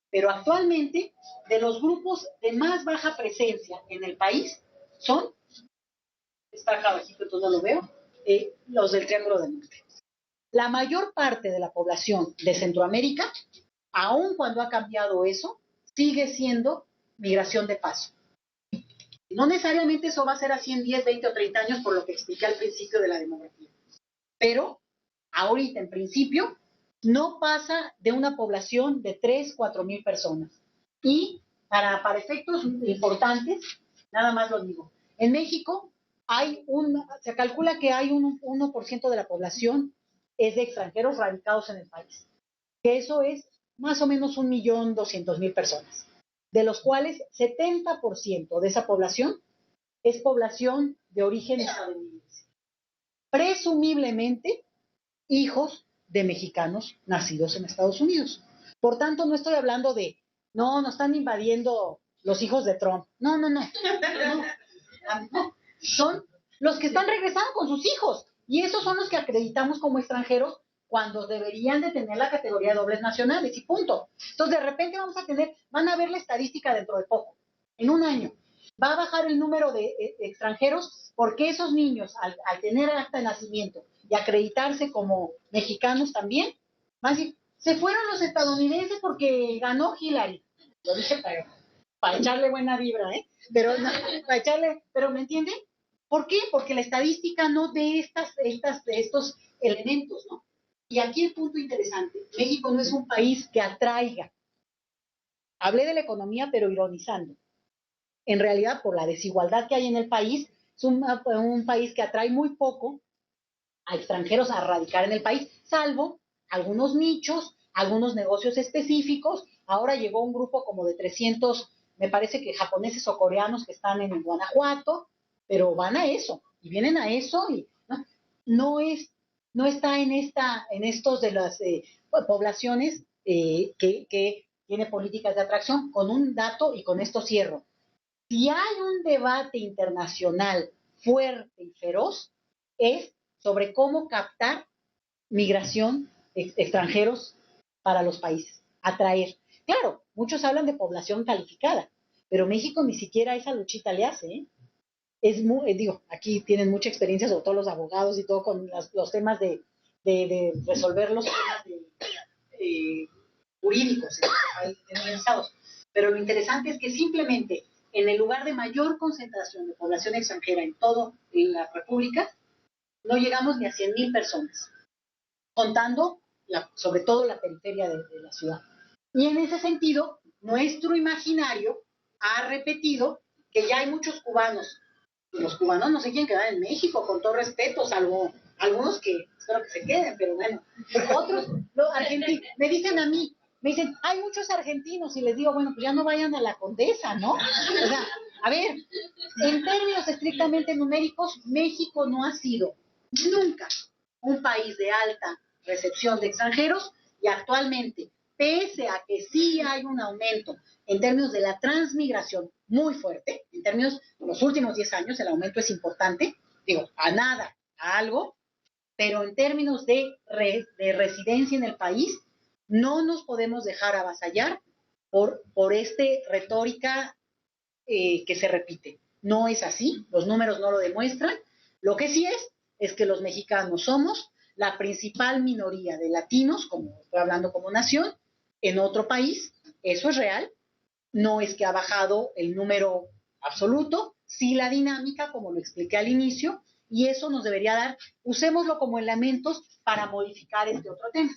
Pero actualmente, de los grupos de más baja presencia en el país, son, está acá abajito, entonces no lo veo, los del Triángulo del Norte. La mayor parte de la población de Centroamérica, aun cuando ha cambiado eso, sigue siendo migración de paso. No necesariamente eso va a ser así en 10, 20 o 30 años, por lo que expliqué al principio de la demografía. Pero, ahorita, en principio, no pasa de una población de 3, 4 mil personas. Y para efectos importantes, nada más lo digo, en México se calcula que hay un 1% de la población es de extranjeros radicados en el país, que eso es más o menos 1.200.000 personas, de los cuales 70% de esa población es población de origen estadounidense, presumiblemente hijos de mexicanos nacidos en Estados Unidos. Por tanto, no estoy hablando de, no están invadiendo los hijos de Trump. No. Son los que están regresando con sus hijos. Y esos son los que acreditamos como extranjeros cuando deberían de tener la categoría de dobles nacionales y punto. Entonces, de repente van a ver la estadística dentro de poco, en un año. Va a bajar el número de extranjeros porque esos niños, al tener acta de nacimiento y acreditarse como mexicanos también, van a decir, se fueron los estadounidenses porque ganó Hillary. Lo dije para echarle buena vibra, ¿eh? Pero ¿me entienden? ¿Por qué? Porque la estadística no de estos elementos, ¿no? Y aquí el punto interesante, México no es un país que atraiga. Hablé de la economía, pero ironizando. En realidad, por la desigualdad que hay en el país, es un país que atrae muy poco a extranjeros a radicar en el país, salvo algunos nichos, algunos negocios específicos. Ahora llegó un grupo como de 300, me parece que japoneses o coreanos que están en Guanajuato, pero van a eso, y vienen a eso, y no está en estos de las poblaciones que tiene políticas de atracción. Con un dato, y con esto cierro. Si hay un debate internacional fuerte y feroz, es sobre cómo captar migración extranjeros para los países, atraer. Claro, muchos hablan de población calificada, pero México ni siquiera esa luchita le hace, ¿eh? Aquí tienen mucha experiencia, sobre todo los abogados y todo, con los temas de resolver los temas jurídicos en los estados. Pero lo interesante es que simplemente en el lugar de mayor concentración de población extranjera en toda la República, no llegamos ni a 100,000 personas, contando sobre todo la periferia de la ciudad. Y en ese sentido, nuestro imaginario ha repetido que ya hay muchos cubanos. Los cubanos no se quieren quedar en México, con todo respeto, salvo algunos que espero que se queden, pero bueno. Otros, argentinos, me dicen, hay muchos argentinos, y les digo, bueno, pues ya no vayan a la Condesa, ¿no? O sea, a ver, en términos estrictamente numéricos, México no ha sido nunca un país de alta recepción de extranjeros, y actualmente, pese a que sí hay un aumento en términos de la transmigración muy fuerte, en términos de los últimos 10 años, el aumento es importante, digo, a nada, a algo, pero en términos de residencia en el país, no nos podemos dejar avasallar por retórica que se repite. No es así, los números no lo demuestran. Lo que sí es que los mexicanos somos la principal minoría de latinos, como estoy hablando como nación, en otro país. Eso es real. No es que ha bajado el número absoluto, sí la dinámica, como lo expliqué al inicio, y eso nos debería dar, usémoslo como elementos para modificar este otro tema.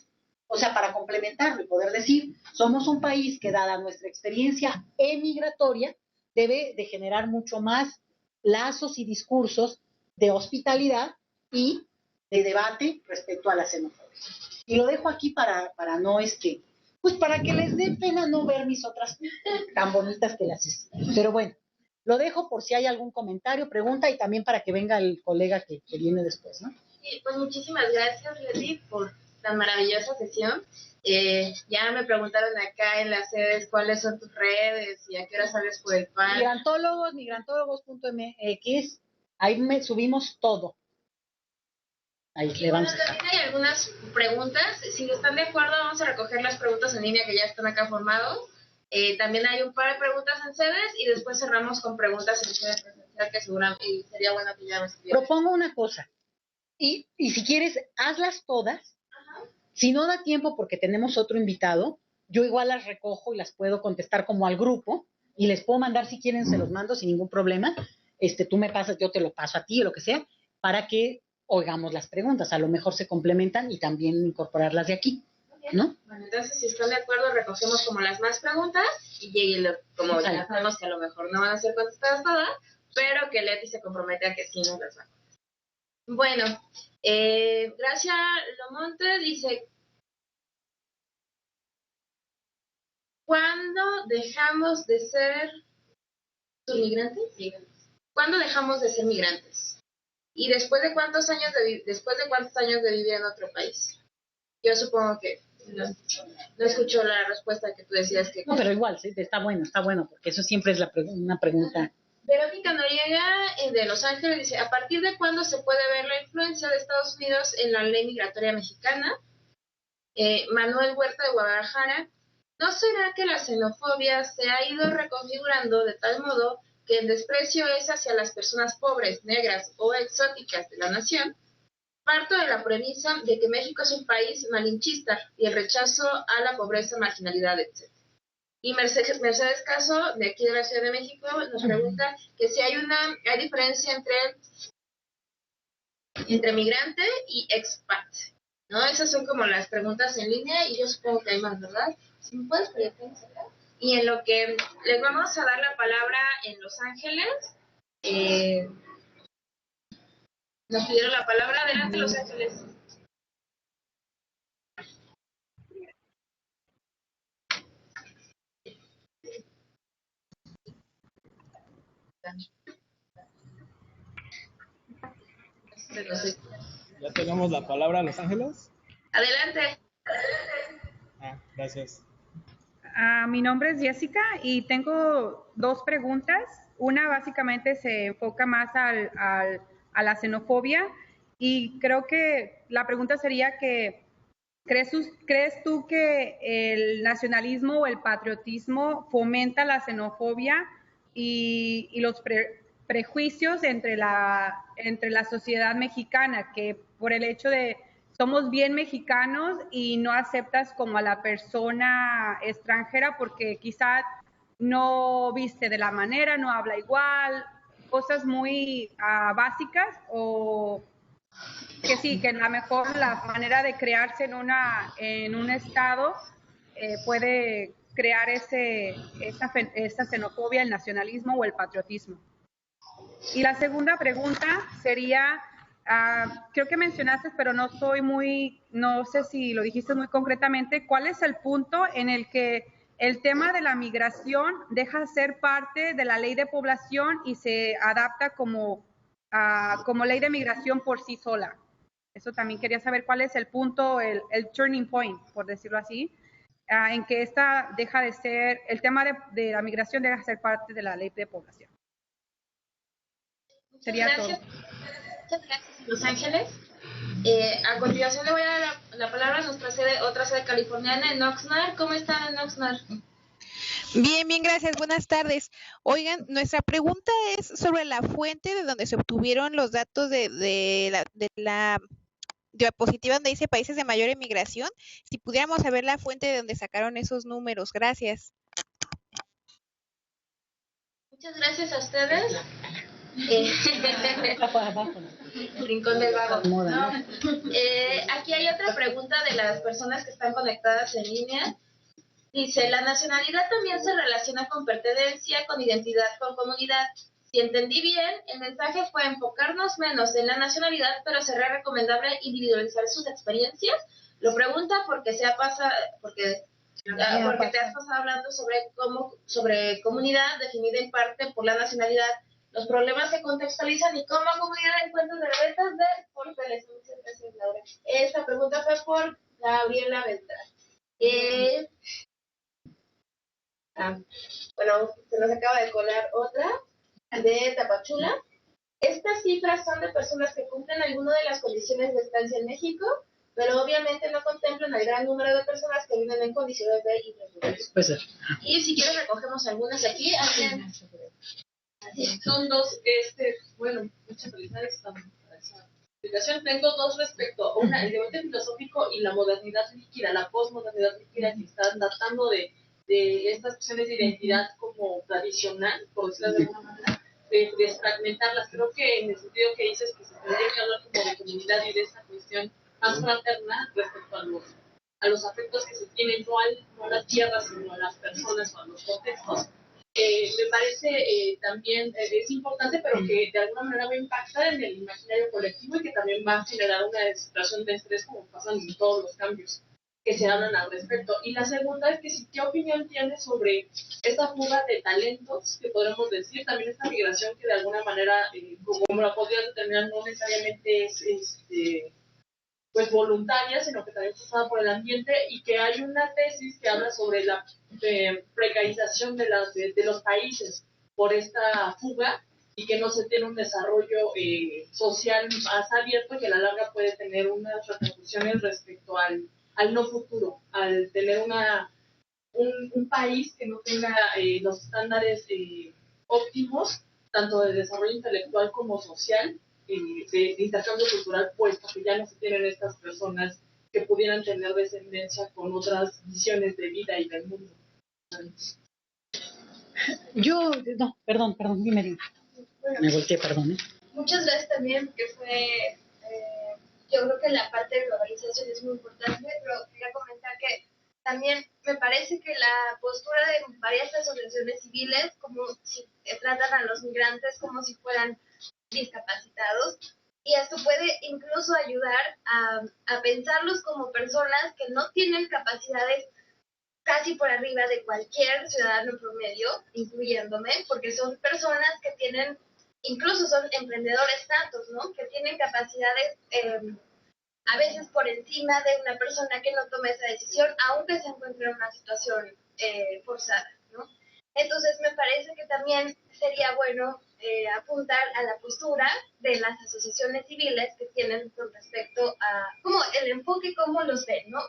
O sea, para complementarlo y poder decir, somos un país que, dada nuestra experiencia emigratoria, debe de generar mucho más lazos y discursos de hospitalidad y de debate respecto a la xenofobia. Y lo dejo aquí para no pues para que les dé pena no ver mis otras tan bonitas que las hice. Pero bueno, lo dejo por si hay algún comentario, pregunta, y también para que venga el colega que viene después, ¿no? Sí, pues muchísimas gracias, Leti, por la maravillosa sesión. Ya me preguntaron acá en las sedes cuáles son tus redes y a qué hora sales por el pan. migrantólogos.mx, ahí subimos todo. Ahí le Bueno, vamos. también hay algunas preguntas. Si están de acuerdo, vamos a recoger las preguntas en línea que ya están acá formados. También hay un par de preguntas en sedes y después cerramos con preguntas en sedes presencial, que seguramente sería bueno que ya me estuvieran. Propongo una cosa, y si quieres, hazlas todas. Ajá. Si no da tiempo porque tenemos otro invitado, yo igual las recojo y las puedo contestar como al grupo, y les puedo mandar, si quieren, se los mando sin ningún problema. Tú me pasas, yo te lo paso a ti o lo que sea, para que oigamos las preguntas. A lo mejor se complementan y también incorporarlas de aquí, ¿no? Bueno, entonces, si están de acuerdo, recogemos como las más preguntas y como ya sabemos que a lo mejor no van a ser contestadas todas, pero que Leti se compromete a que sí nos las va a contestar. Bueno, Gracia Lomonte dice, ¿cuándo dejamos de ser migrantes? ¿Cuándo dejamos de ser migrantes? ¿Y después de cuántos años de vivir en otro país? Yo supongo que no escucho la respuesta que tú decías que... No, pero igual, sí, está bueno, porque eso siempre es una pregunta. Verónica Noriega, de Los Ángeles, dice, ¿a partir de cuándo se puede ver la influencia de Estados Unidos en la ley migratoria mexicana? Manuel Huerta de Guadalajara, ¿no será que la xenofobia se ha ido reconfigurando de tal modo que el desprecio es hacia las personas pobres, negras o exóticas de la nación? Parto de la premisa de que México es un país malinchista y el rechazo a la pobreza, marginalidad, etc. Y Mercedes Caso, de aquí de la Ciudad de México, nos pregunta que si hay diferencia entre migrante y expat, ¿no? Esas son como las preguntas en línea y yo supongo que hay más, ¿verdad? Si me puedes proyectar acá. Y en lo que les vamos a dar la palabra en Los Ángeles, nos pidieron la palabra. Adelante, Los Ángeles. Ya tenemos la palabra, Los Ángeles. Adelante. Gracias. Mi nombre es Jessica y tengo dos preguntas. Una básicamente se enfoca más a la xenofobia y creo que la pregunta sería que ¿crees tú que el nacionalismo o el patriotismo fomenta la xenofobia y los prejuicios entre la sociedad mexicana, que por el hecho de somos bien mexicanos y no aceptas como a la persona extranjera porque quizá no viste de la manera, no habla igual, cosas muy básicas, o que sí, que a lo mejor la manera de crearse en un estado puede crear esa xenofobia, el nacionalismo o el patriotismo? Y la segunda pregunta sería, creo que mencionaste, pero no sé si lo dijiste muy concretamente, ¿cuál es el punto en el que el tema de la migración deja de ser parte de la ley de población y se adapta como ley de migración por sí sola? Eso también quería saber cuál es el punto, el turning point, por decirlo así, en que esta deja de ser, el tema de la migración deja de ser parte de la ley de población. Sería todo. Muchas gracias, Los Ángeles. A continuación le voy a dar la palabra a nuestra sede, otra sede californiana en Oxnard. ¿Cómo están en Oxnard? Bien, bien, gracias. Buenas tardes. Oigan, nuestra pregunta es sobre la fuente de donde se obtuvieron los datos de la diapositiva donde dice países de mayor emigración. Si pudiéramos saber la fuente de donde sacaron esos números. Gracias. Muchas gracias a ustedes. Rincón del Vago. No. Aquí hay otra pregunta de las personas que están conectadas en línea. Dice, la nacionalidad también se relaciona con pertenencia, con identidad, con comunidad. Si entendí bien, el mensaje fue enfocarnos menos en la nacionalidad, pero sería recomendable individualizar sus experiencias. Lo pregunta porque porque te has pasado hablando sobre comunidad definida en parte por la nacionalidad. Los problemas se contextualizan y cómo comunidad encuentran herramientas de fortalecer. Muchas gracias, Laura. Esta pregunta fue por Gabriela Beltrán. Bueno, se nos acaba de colar otra de Tapachula. Estas cifras son de personas que cumplen alguna de las condiciones de estancia en México, pero obviamente no contemplan el gran número de personas que viven en condiciones de irregularidad. Y si quieres recogemos algunas aquí. Son dos, bueno, muchas felicidades por esa explicación. Tengo dos respecto. Una, el debate filosófico y la modernidad líquida, la posmodernidad líquida que están tratando de estas cuestiones de identidad como tradicional, por decirlo de alguna manera, de desfragmentarlas. Creo que en el sentido que dices que se tendría que hablar como de comunidad y de esta cuestión más fraterna respecto a los afectos que se tienen, no a las tierras, sino a las personas o a los contextos. Me parece también es importante, pero que de alguna manera va a impactar en el imaginario colectivo y que también va a generar una situación de estrés como pasan en todos los cambios que se hablan al respecto. Y la segunda es que ¿qué opinión tienes sobre esta fuga de talentos, que podemos decir, también esta migración que de alguna manera, como la podrías determinar, no necesariamente es pues voluntaria, sino que también es pasada por el ambiente, y que hay una tesis que habla sobre la precarización de los países por esta fuga y que no se tiene un desarrollo social más abierto que a la larga puede tener unas repercusiones respecto al no futuro, al tener un país que no tenga los estándares óptimos, tanto de desarrollo intelectual como social, de intercambio cultural, puesto que ya no se tienen estas personas que pudieran tener descendencia con otras visiones de vida y del mundo. Perdón, dime. Bueno, Me volteé, perdón. muchas gracias también, que fue, yo creo que la parte de globalización es muy importante, pero quería comentar que también me parece que la postura de varias asociaciones civiles, como si tratan a los migrantes como si fueran discapacitados, y esto puede incluso ayudar a pensarlos como personas que no tienen capacidades casi por arriba de cualquier ciudadano promedio, incluyéndome, porque son personas que tienen, incluso son emprendedores tantos, ¿no? Que tienen capacidades a veces por encima de una persona que no tome esa decisión, aunque se encuentre en una situación forzada, ¿no? Entonces me parece que también sería bueno apuntar a la postura de las asociaciones civiles que tienen con respecto a cómo el enfoque, cómo los ven, ¿no?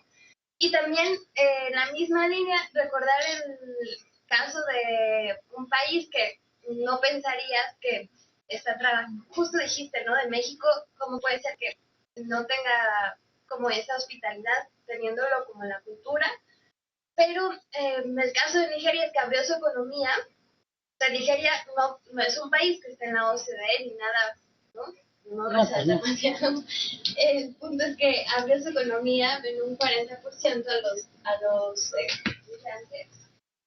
Y también en la misma línea recordar el caso de un país que no pensarías que está trabajando, justo dijiste, ¿no? De México, ¿cómo puede ser que no tenga como esa hospitalidad, teniéndolo como la cultura? Pero en el caso de Nigeria es que abrió su economía. O sea, Nigeria no es un país que esté en la OCDE ni nada, ¿no? No resalta demasiado. El punto es que abrió su economía en un 40% a los migrantes.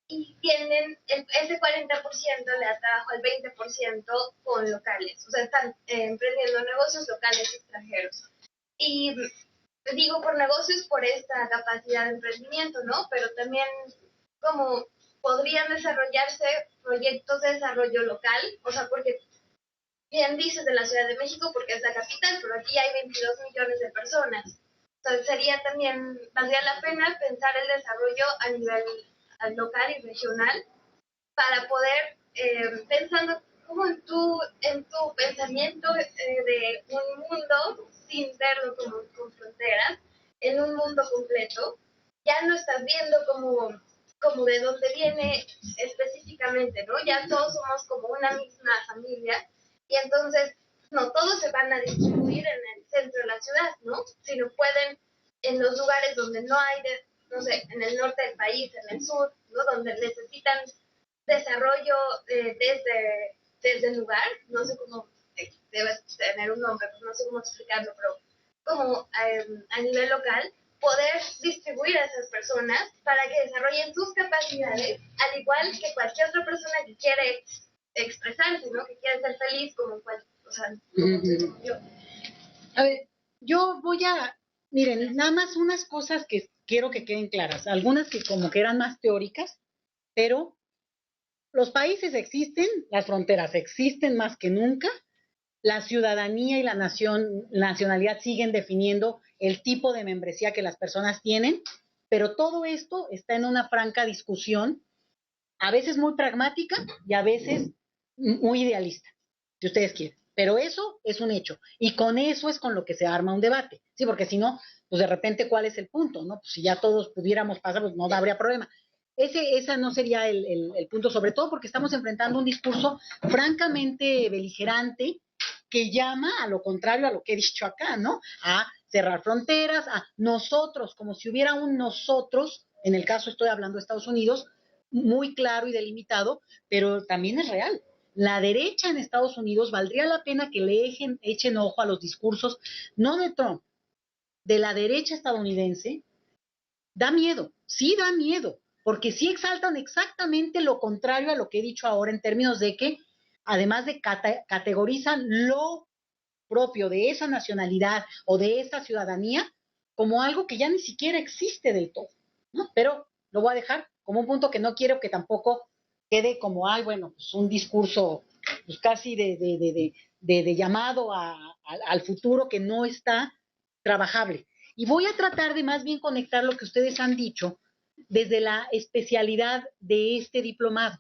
Y tienen ese 40% le atrajo al 20% con locales. O sea, están emprendiendo negocios locales extranjeros. Y digo por negocios por esta capacidad de emprendimiento, ¿no? Pero también como podrían desarrollarse proyectos de desarrollo local, o sea, porque bien dices de la Ciudad de México porque es la capital, pero aquí hay 22 millones de personas. Entonces sería también, valdría la pena pensar el desarrollo a nivel local y regional para poder, pensando como en tu pensamiento de un mundo sin verlo como con fronteras, en un mundo completo, ya no estás viendo como de dónde viene específicamente, ¿no? Ya todos somos como una misma familia y entonces no todos se van a distribuir en el centro de la ciudad, ¿no? Sino pueden en los lugares donde no hay, no sé, en el norte del país, en el sur, ¿no? Donde necesitan desarrollo desde el lugar, no sé cómo, debe tener un nombre, pues no sé cómo explicarlo, pero como a nivel local, poder distribuir a esas personas para que desarrollen sus capacidades, al igual que cualquier otra persona que quiere expresarse, ¿no? Que quiere ser feliz como como yo. A ver, yo voy a, miren, nada más unas cosas que quiero que queden claras, algunas que como que eran más teóricas, pero los países existen, las fronteras existen más que nunca, la ciudadanía y la nacionalidad siguen definiendo el tipo de membresía que las personas tienen, pero todo esto está en una franca discusión, a veces muy pragmática y a veces muy idealista, si ustedes quieren. Pero eso es un hecho, y con eso es con lo que se arma un debate, ¿sí? Porque si no, pues de repente, ¿cuál es el punto? ¿No? Pues si ya todos pudiéramos pasar, pues no habría problema. Ese no sería el punto, sobre todo porque estamos enfrentando un discurso francamente beligerante que llama a lo contrario a lo que he dicho acá, ¿no? A cerrar fronteras, a nosotros, como si hubiera un nosotros, en el caso estoy hablando de Estados Unidos, muy claro y delimitado, pero también es real. La derecha en Estados Unidos valdría la pena que le echen ojo a los discursos, no de Trump, de la derecha estadounidense. Da miedo, sí da miedo, porque sí exaltan exactamente lo contrario a lo que he dicho ahora en términos de que, además de categorizan lo propio de esa nacionalidad o de esa ciudadanía como algo que ya ni siquiera existe del todo, ¿no? Pero lo voy a dejar como un punto que no quiero que tampoco quede como, bueno, pues un discurso pues casi de llamado al futuro que no está trabajable. Y voy a tratar de más bien conectar lo que ustedes han dicho desde la especialidad de este diplomado,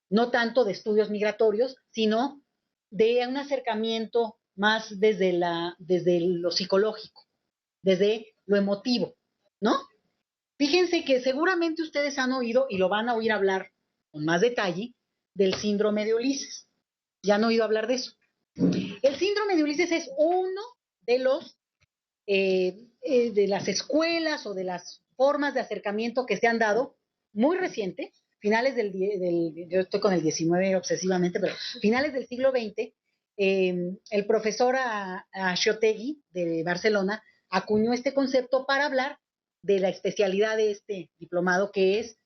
no tanto de estudios migratorios, sino de un acercamiento más desde lo psicológico, desde lo emotivo, ¿no? Fíjense que seguramente ustedes han oído, y lo van a oír hablar con más detalle, del síndrome de Ulises. ¿Ya han oído hablar de eso? El síndrome de Ulises es uno de los de las escuelas o de las formas de acercamiento que se han dado muy reciente, finales yo estoy con el 19 obsesivamente, pero finales del siglo XX, el profesor Ashotegui de Barcelona acuñó este concepto para hablar de la especialidad de este diplomado, que es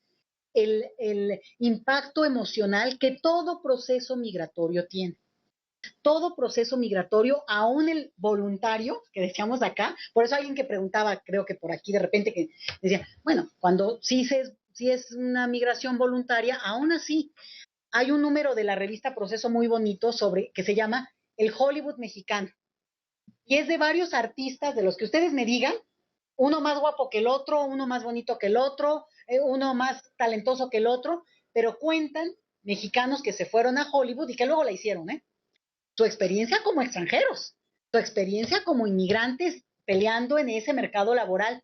el impacto emocional que todo proceso migratorio tiene. Todo proceso migratorio, aún el voluntario, que decíamos acá, por eso alguien que preguntaba, creo que por aquí de repente, que decía, bueno, cuando sí es una migración voluntaria, aún así, hay un número de la revista Proceso muy bonito que se llama El Hollywood Mexicano, y es de varios artistas, de los que ustedes me digan, uno más guapo que el otro, uno más bonito que el otro, uno más talentoso que el otro, pero cuentan mexicanos que se fueron a Hollywood y que luego la hicieron, su experiencia como extranjeros, su experiencia como inmigrantes peleando en ese mercado laboral.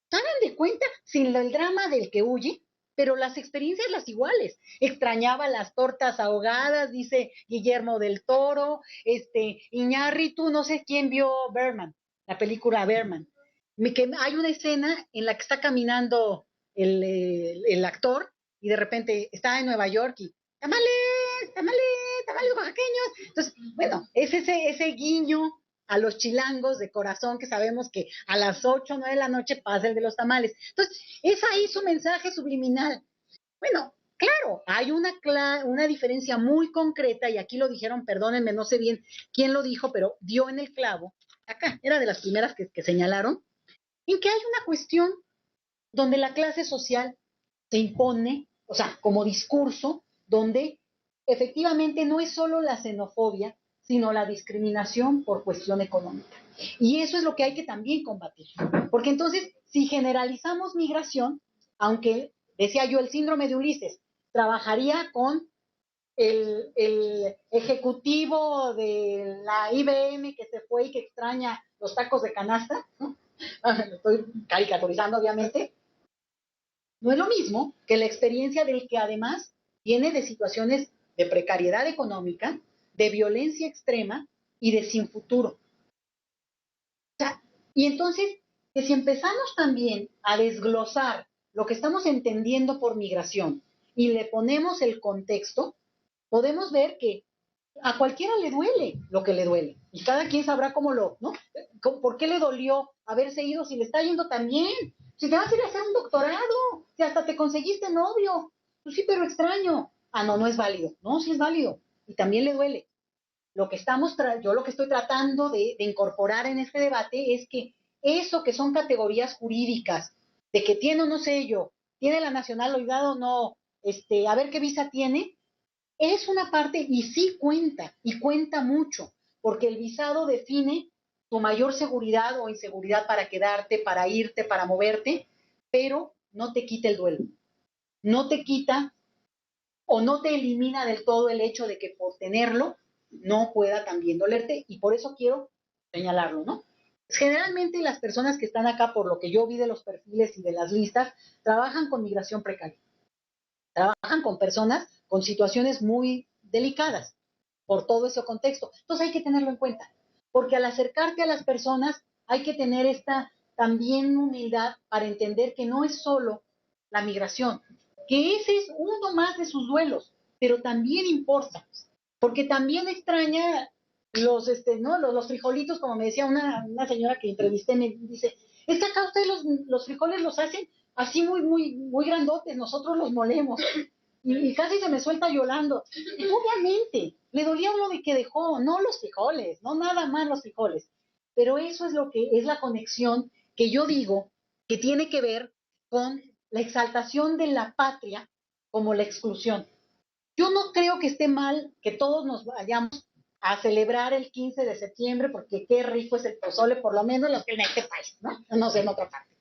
¿Saben de cuenta? Sin el drama del que huye, pero las experiencias las iguales. Extrañaba las tortas ahogadas, dice Guillermo del Toro, Iñárritu, no sé quién vio Berman, la película Berman. Que hay una escena en la que está caminando el actor y de repente está en Nueva York y tamales oaxaqueños. Entonces, bueno, es ese guiño a los chilangos de corazón que sabemos que a las 8 o 9 de la noche pasa el de los tamales. Entonces, es ahí su mensaje subliminal. Bueno, claro, hay una diferencia muy concreta, y aquí lo dijeron, perdónenme, no sé bien quién lo dijo, pero dio en el clavo, acá, era de las primeras que señalaron, en que hay una cuestión donde la clase social se impone, o sea, como discurso, donde efectivamente no es solo la xenofobia, sino la discriminación por cuestión económica. Y eso es lo que hay que también combatir. Porque entonces, si generalizamos migración, aunque, decía yo, el síndrome de Ulises, trabajaría con el ejecutivo de la IBM que se fue y que extraña los tacos de canasta, ¿no? Lo estoy caricaturizando, obviamente. No es lo mismo que la experiencia del que además viene de situaciones de precariedad económica, de violencia extrema y de sin futuro. O sea, y entonces, que si empezamos también a desglosar lo que estamos entendiendo por migración y le ponemos el contexto, podemos ver que a cualquiera le duele lo que le duele. Y cada quien sabrá cómo ¿no? ¿Por qué le dolió haberse ido si le está yendo tan bien? Si te vas a ir a hacer un doctorado, si hasta te conseguiste novio. Pues sí, pero extraño. Ah, no, no es válido. No, sí es válido. Y también le duele. Yo lo que estoy tratando de incorporar en este debate es que eso que son categorías jurídicas, de que tiene o no sello, tiene la nacionalidad o no, a ver qué visa tiene, es una parte y sí cuenta, y cuenta mucho, porque el visado define tu mayor seguridad o inseguridad para quedarte, para irte, para moverte, pero no te quita el duelo. No te quita o no te elimina del todo el hecho de que por tenerlo no pueda también dolerte, y por eso quiero señalarlo, ¿no? Generalmente las personas que están acá, por lo que yo vi de los perfiles y de las listas, trabajan con migración precaria. Trabajan con personas con situaciones muy delicadas por todo ese contexto. Entonces hay que tenerlo en cuenta, porque al acercarte a las personas hay que tener esta también humildad para entender que no es solo la migración, que ese es uno más de sus duelos, pero también importa, porque también extraña los frijolitos, como me decía una señora que entrevisté, me dice, es que acá ustedes los frijoles los hacen así muy grandotes, nosotros los molemos. Y casi se me suelta llorando. Y obviamente, le dolía lo de que dejó, no los frijoles, no nada más los frijoles. Pero eso es lo que es la conexión que yo digo que tiene que ver con la exaltación de la patria como la exclusión. Yo no creo que esté mal que todos nos vayamos a celebrar el 15 de septiembre, porque qué rico es el pozole, por lo menos los que en este país, ¿no? No sé, en otra parte.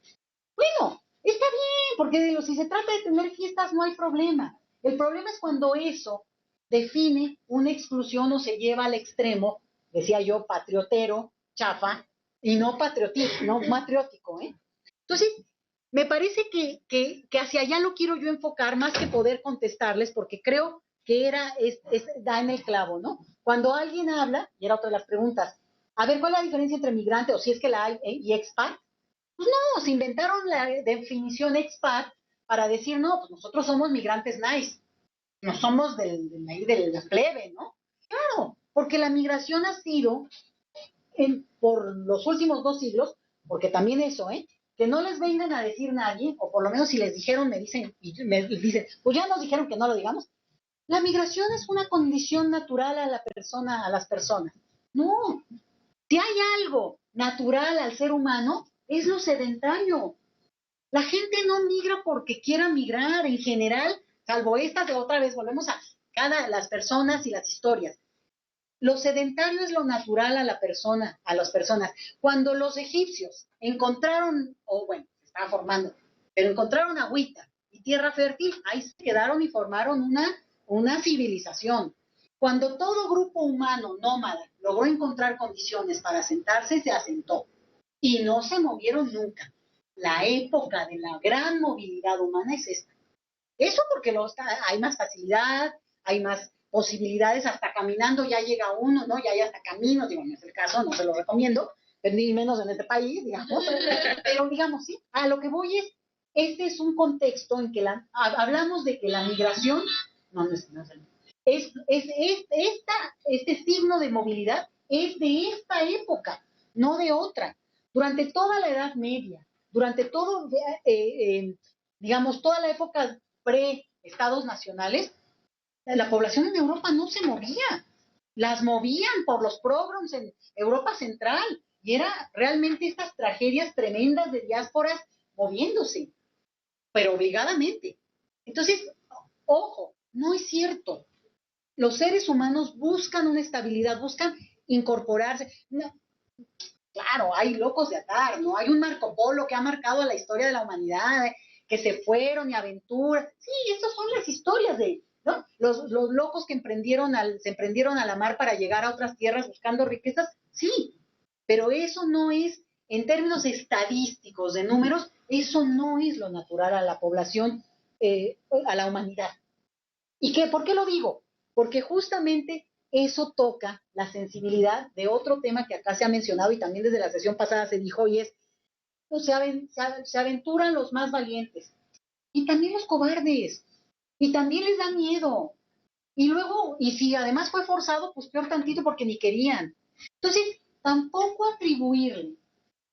Bueno, está bien, porque si se trata de tener fiestas no hay problema. El problema es cuando eso define una exclusión o se lleva al extremo, decía yo, patriotero, chafa, y no patriótico, ¿eh? Entonces, me parece que hacia allá lo quiero yo enfocar, más que poder contestarles, porque creo que da en el clavo, ¿no? Cuando alguien habla, y era otra de las preguntas, a ver, ¿cuál es la diferencia entre migrante, o si es que la hay, y expat? Pues no, se inventaron la definición expat para decir, no, pues nosotros somos migrantes nice, no somos del plebe, ¿no? Claro, porque la migración ha sido, por los últimos 2 siglos, porque también eso, que no les vengan a decir nadie, o por lo menos si les dijeron, me dicen, pues ya nos dijeron que no lo digamos. La migración es una condición natural a las personas. No, si hay algo natural al ser humano, es lo sedentario. La gente no migra porque quiera migrar en general, salvo estas de otra vez, volvemos a las personas y las historias. Lo sedentario es lo natural a las personas. Cuando los egipcios encontraron, se estaba formando, pero encontraron agüita y tierra fértil, ahí se quedaron y formaron una civilización. Cuando todo grupo humano nómada logró encontrar condiciones para asentarse, se asentó y no se movieron nunca. La época de la gran movilidad humana es esta. Eso porque hay más facilidad, hay más posibilidades, hasta caminando ya llega uno, ¿no? Ya hay hasta caminos, digo, no es el caso, no se lo recomiendo, pero ni menos en este país, digamos. Pero digamos, sí, a lo que voy es, este es un contexto en que hablamos de que la migración, este signo de movilidad es de esta época, no de otra. Durante toda la Edad Media, durante todo, digamos, toda la época pre-estados nacionales, la población en Europa no se movía. Las movían por los pogroms en Europa Central. Y era realmente estas tragedias tremendas de diásporas moviéndose, pero obligadamente. Entonces, ojo, no es cierto los seres humanos buscan una estabilidad, buscan incorporarse. No, claro, hay locos de atar, ¿no? Hay un Marco Polo que ha marcado la historia de la humanidad, que se fueron y aventuras. Sí, estas son las historias de, ¿no? Los locos que se emprendieron a la mar para llegar a otras tierras buscando riquezas, sí, pero eso no es, en términos estadísticos, de números, eso no es lo natural a la población, a la humanidad. ¿Y qué? ¿Por qué lo digo? Porque justamente eso toca la sensibilidad de otro tema que acá se ha mencionado y también desde la sesión pasada se dijo, y es, pues, se aventuran los más valientes, y también los cobardes, y también les da miedo, y luego, y si además fue forzado, pues peor tantito porque ni querían. Entonces, tampoco atribuirle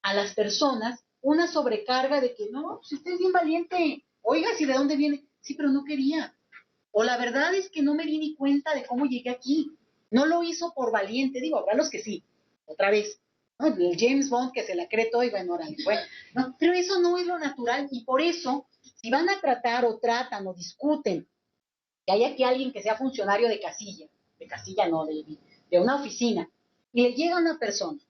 a las personas una sobrecarga de que, no, si usted es bien valiente, oiga, si de dónde viene, sí, pero no quería. O la verdad es que no me di ni cuenta de cómo llegué aquí. No lo hizo por valiente, digo, habrá los que sí, otra vez, ¿no? El James Bond que se la cree todo y bueno, órale, bueno, ¿no? Pero eso no es lo natural y por eso, si van a tratar o tratan o discuten que hay aquí alguien que sea funcionario de casilla no, de una oficina, y le llega una persona,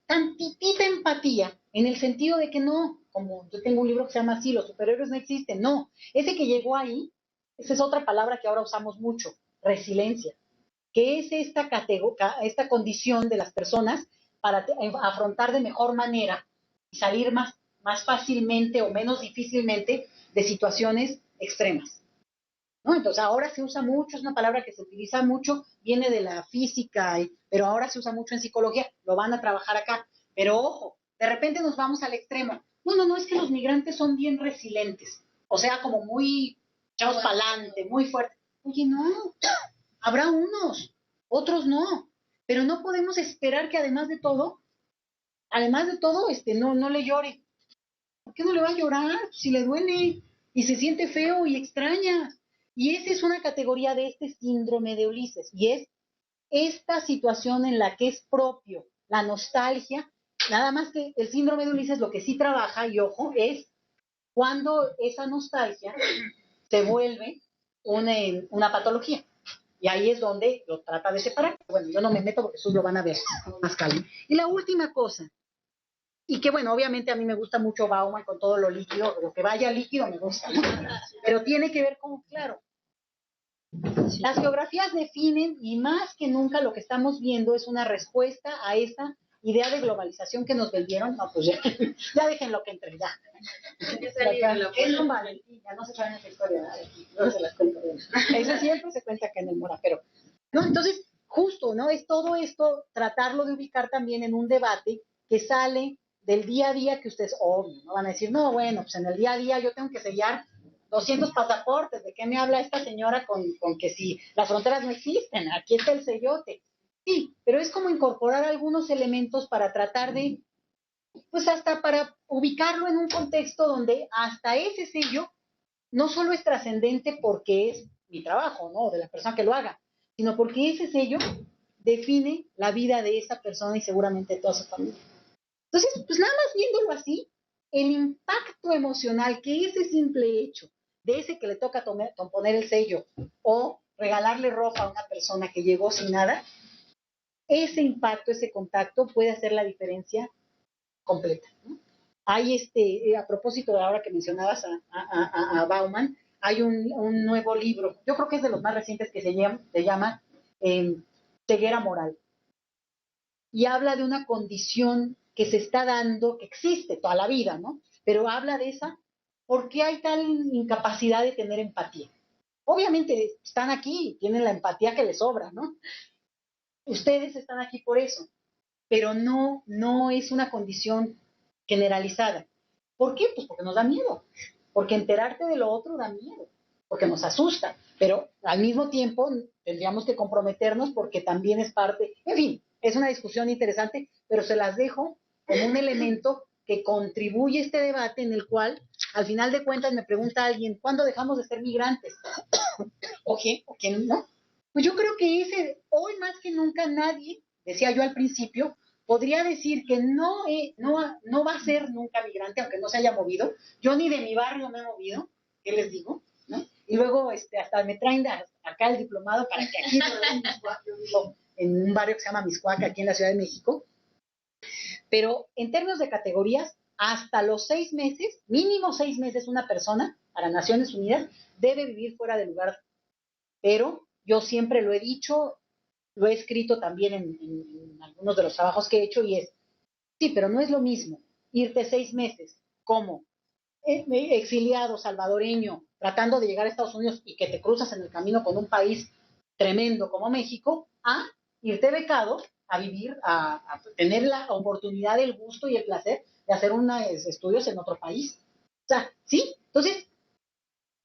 tantitita empatía, en el sentido de que no, como yo tengo un libro que se llama así, los superhéroes no existen, no, ese que llegó ahí, esa es otra palabra que ahora usamos mucho, resiliencia, que es esta condición de las personas para afrontar de mejor manera y salir más fácilmente o menos difícilmente de situaciones extremas, ¿no? Entonces ahora se usa mucho, es una palabra que se utiliza mucho, viene de la física, pero ahora se usa mucho en psicología, lo van a trabajar acá, pero ojo, de repente nos vamos al extremo, no, es que los migrantes son bien resilientes, o sea, como muy echados para adelante, muy fuertes. Oye, no, habrá unos, otros no, pero no podemos esperar que además de todo, no le llore. ¿Por qué no le va a llorar? Si le duele y se siente feo y extraña. Y esa es una categoría de este síndrome de Ulises, y es esta situación en la que es propio la nostalgia, nada más que el síndrome de Ulises lo que sí trabaja, y ojo, es cuando esa nostalgia se vuelve una patología. Y ahí es donde lo trata de separar. Bueno, yo no me meto porque eso lo van a ver más calma. Y la última cosa, y que bueno, obviamente a mí me gusta mucho Bauman con todo lo líquido, lo que vaya líquido me gusta, ¿no? Pero tiene que ver con, claro, las geografías definen y más que nunca lo que estamos viendo es una respuesta a esta idea de globalización que nos vendieron. No, pues ya déjenlo que entre, ya. Es un Valentín, ya no se sabe esa historia, no se las cuento bien. Eso siempre se cuenta acá en el Mora, pero, ¿no? Entonces, justo, ¿no? Es todo esto, tratarlo de ubicar también en un debate que sale del día a día que ustedes, obvio, ¿no? Van a decir, no, bueno, pues en el día a día yo tengo que sellar 200 pasaportes, ¿de qué me habla esta señora con que si las fronteras no existen? Aquí está el sellote. Sí, pero es como incorporar algunos elementos para tratar de, pues hasta para ubicarlo en un contexto donde hasta ese sello no solo es trascendente porque es mi trabajo, ¿no? De la persona que lo haga, sino porque ese sello define la vida de esa persona y seguramente de toda su familia. Entonces, pues nada más viéndolo así, el impacto emocional que ese simple hecho de ese que le toca poner el sello o regalarle ropa a una persona que llegó sin nada, ese impacto, ese contacto puede hacer la diferencia completa, ¿no? Hay a propósito de ahora que mencionabas a Bauman, hay un nuevo libro, yo creo que es de los más recientes, que se llama Ceguera Moral, y habla de una condición que se está dando, que existe toda la vida, ¿no? Pero habla de esa, ¿por qué hay tal incapacidad de tener empatía? Obviamente están aquí, tienen la empatía que les sobra, ¿no? Ustedes están aquí por eso, pero no es una condición generalizada. ¿Por qué? Pues porque nos da miedo, porque enterarte de lo otro da miedo, porque nos asusta, pero al mismo tiempo tendríamos que comprometernos porque también es parte, en fin, es una discusión interesante, pero se las dejo como un elemento que contribuye a este debate en el cual, al final de cuentas, me pregunta alguien, ¿cuándo dejamos de ser migrantes? ¿O quién no? Pues yo creo que hoy más que nunca nadie, decía yo al principio, podría decir que no va a ser nunca migrante, aunque no se haya movido. Yo ni de mi barrio me he movido, ¿qué les digo? ¿No? Y luego hasta me traen acá acá el diplomado para que aquí yo vivo en un barrio que se llama Mixcoac, aquí en la Ciudad de México. Pero en términos de categorías, hasta los 6 meses, mínimo 6 meses, una persona para Naciones Unidas debe vivir fuera del lugar. Pero yo siempre lo he dicho, lo he escrito también en algunos de los trabajos que he hecho, y es, sí, pero no es lo mismo irte 6 meses como exiliado salvadoreño tratando de llegar a Estados Unidos y que te cruzas en el camino con un país tremendo como México, a irte becado a vivir, a tener la oportunidad, el gusto y el placer de hacer unos estudios en otro país. O sea, ¿sí? Entonces,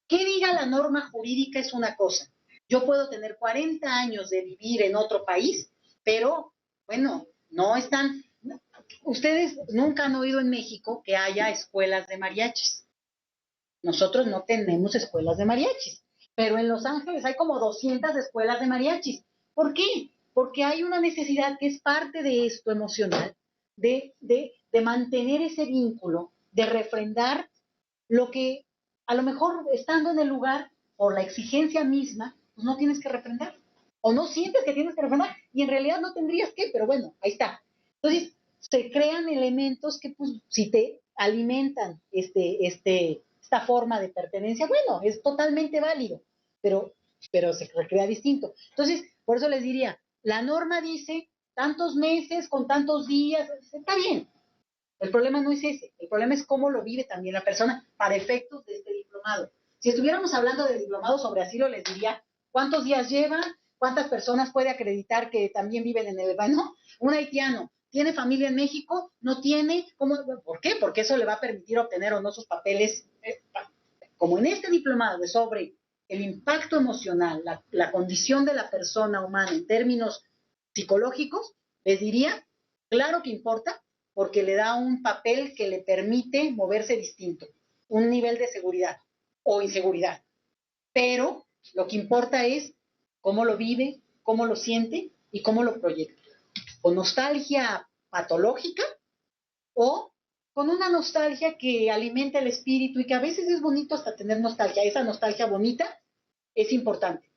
¿qué diga la norma jurídica es una cosa? Yo puedo tener 40 años de vivir en otro país, pero, bueno, no están... Ustedes nunca han oído en México que haya escuelas de mariachis. Nosotros no tenemos escuelas de mariachis, pero en Los Ángeles hay como 200 escuelas de mariachis. ¿Por qué? Porque hay una necesidad que es parte de esto emocional, de mantener ese vínculo, de refrendar lo que a lo mejor estando en el lugar por la exigencia misma, pues no tienes que refrendar. O no sientes que tienes que refrendar y en realidad no tendrías que, pero bueno, ahí está. Entonces, se crean elementos que, pues, si te alimentan esta forma de pertenencia, bueno, es totalmente válido, pero se recrea distinto. Entonces, por eso les diría, la norma dice tantos meses con tantos días, está bien. El problema no es ese, el problema es cómo lo vive también la persona para efectos de este diplomado. Si estuviéramos hablando de diplomado sobre asilo, les diría cuántos días lleva, cuántas personas puede acreditar que también viven en el ¿no? Un haitiano, ¿tiene familia en México? ¿No tiene? ¿Cómo? ¿Por qué? Porque eso le va a permitir obtener o no sus papeles. Como en este diplomado es sobre el impacto emocional, la condición de la persona humana en términos psicológicos, les diría, claro que importa, porque le da un papel que le permite moverse distinto, un nivel de seguridad o inseguridad. Pero lo que importa es cómo lo vive, cómo lo siente y cómo lo proyecta. Con nostalgia patológica o con una nostalgia que alimenta el espíritu y que a veces es bonito hasta tener nostalgia. Esa nostalgia bonita es importante.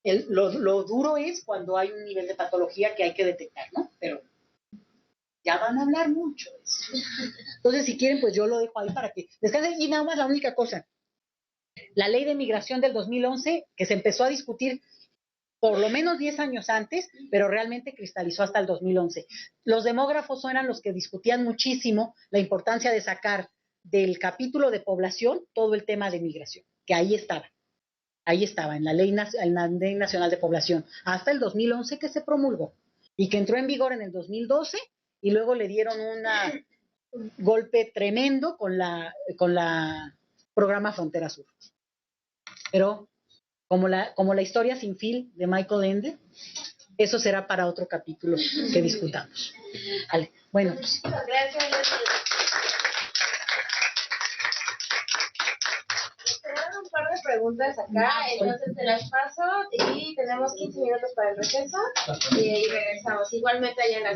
Lo duro es cuando hay un nivel de patología que hay que detectar, ¿no? Pero ya van a hablar mucho de eso. Entonces, si quieren, pues yo lo dejo ahí para que descansen. Y nada más la única cosa, la ley de migración del 2011, que se empezó a discutir por lo menos 10 años antes, pero realmente cristalizó hasta el 2011. Los demógrafos eran los que discutían muchísimo la importancia de sacar del capítulo de población todo el tema de migración, que ahí estaba, en la Ley Nacional de Población, hasta el 2011 que se promulgó y que entró en vigor en el 2012 y luego le dieron un golpe tremendo con la programa Frontera Sur. Pero como la historia sin fin de Michael Ende, eso será para otro capítulo que discutamos. Vale. Bueno, pues. Gracias. Tenemos un par de preguntas acá, entonces te las paso y tenemos 15 minutos para el receso y regresamos. Igualmente allá en la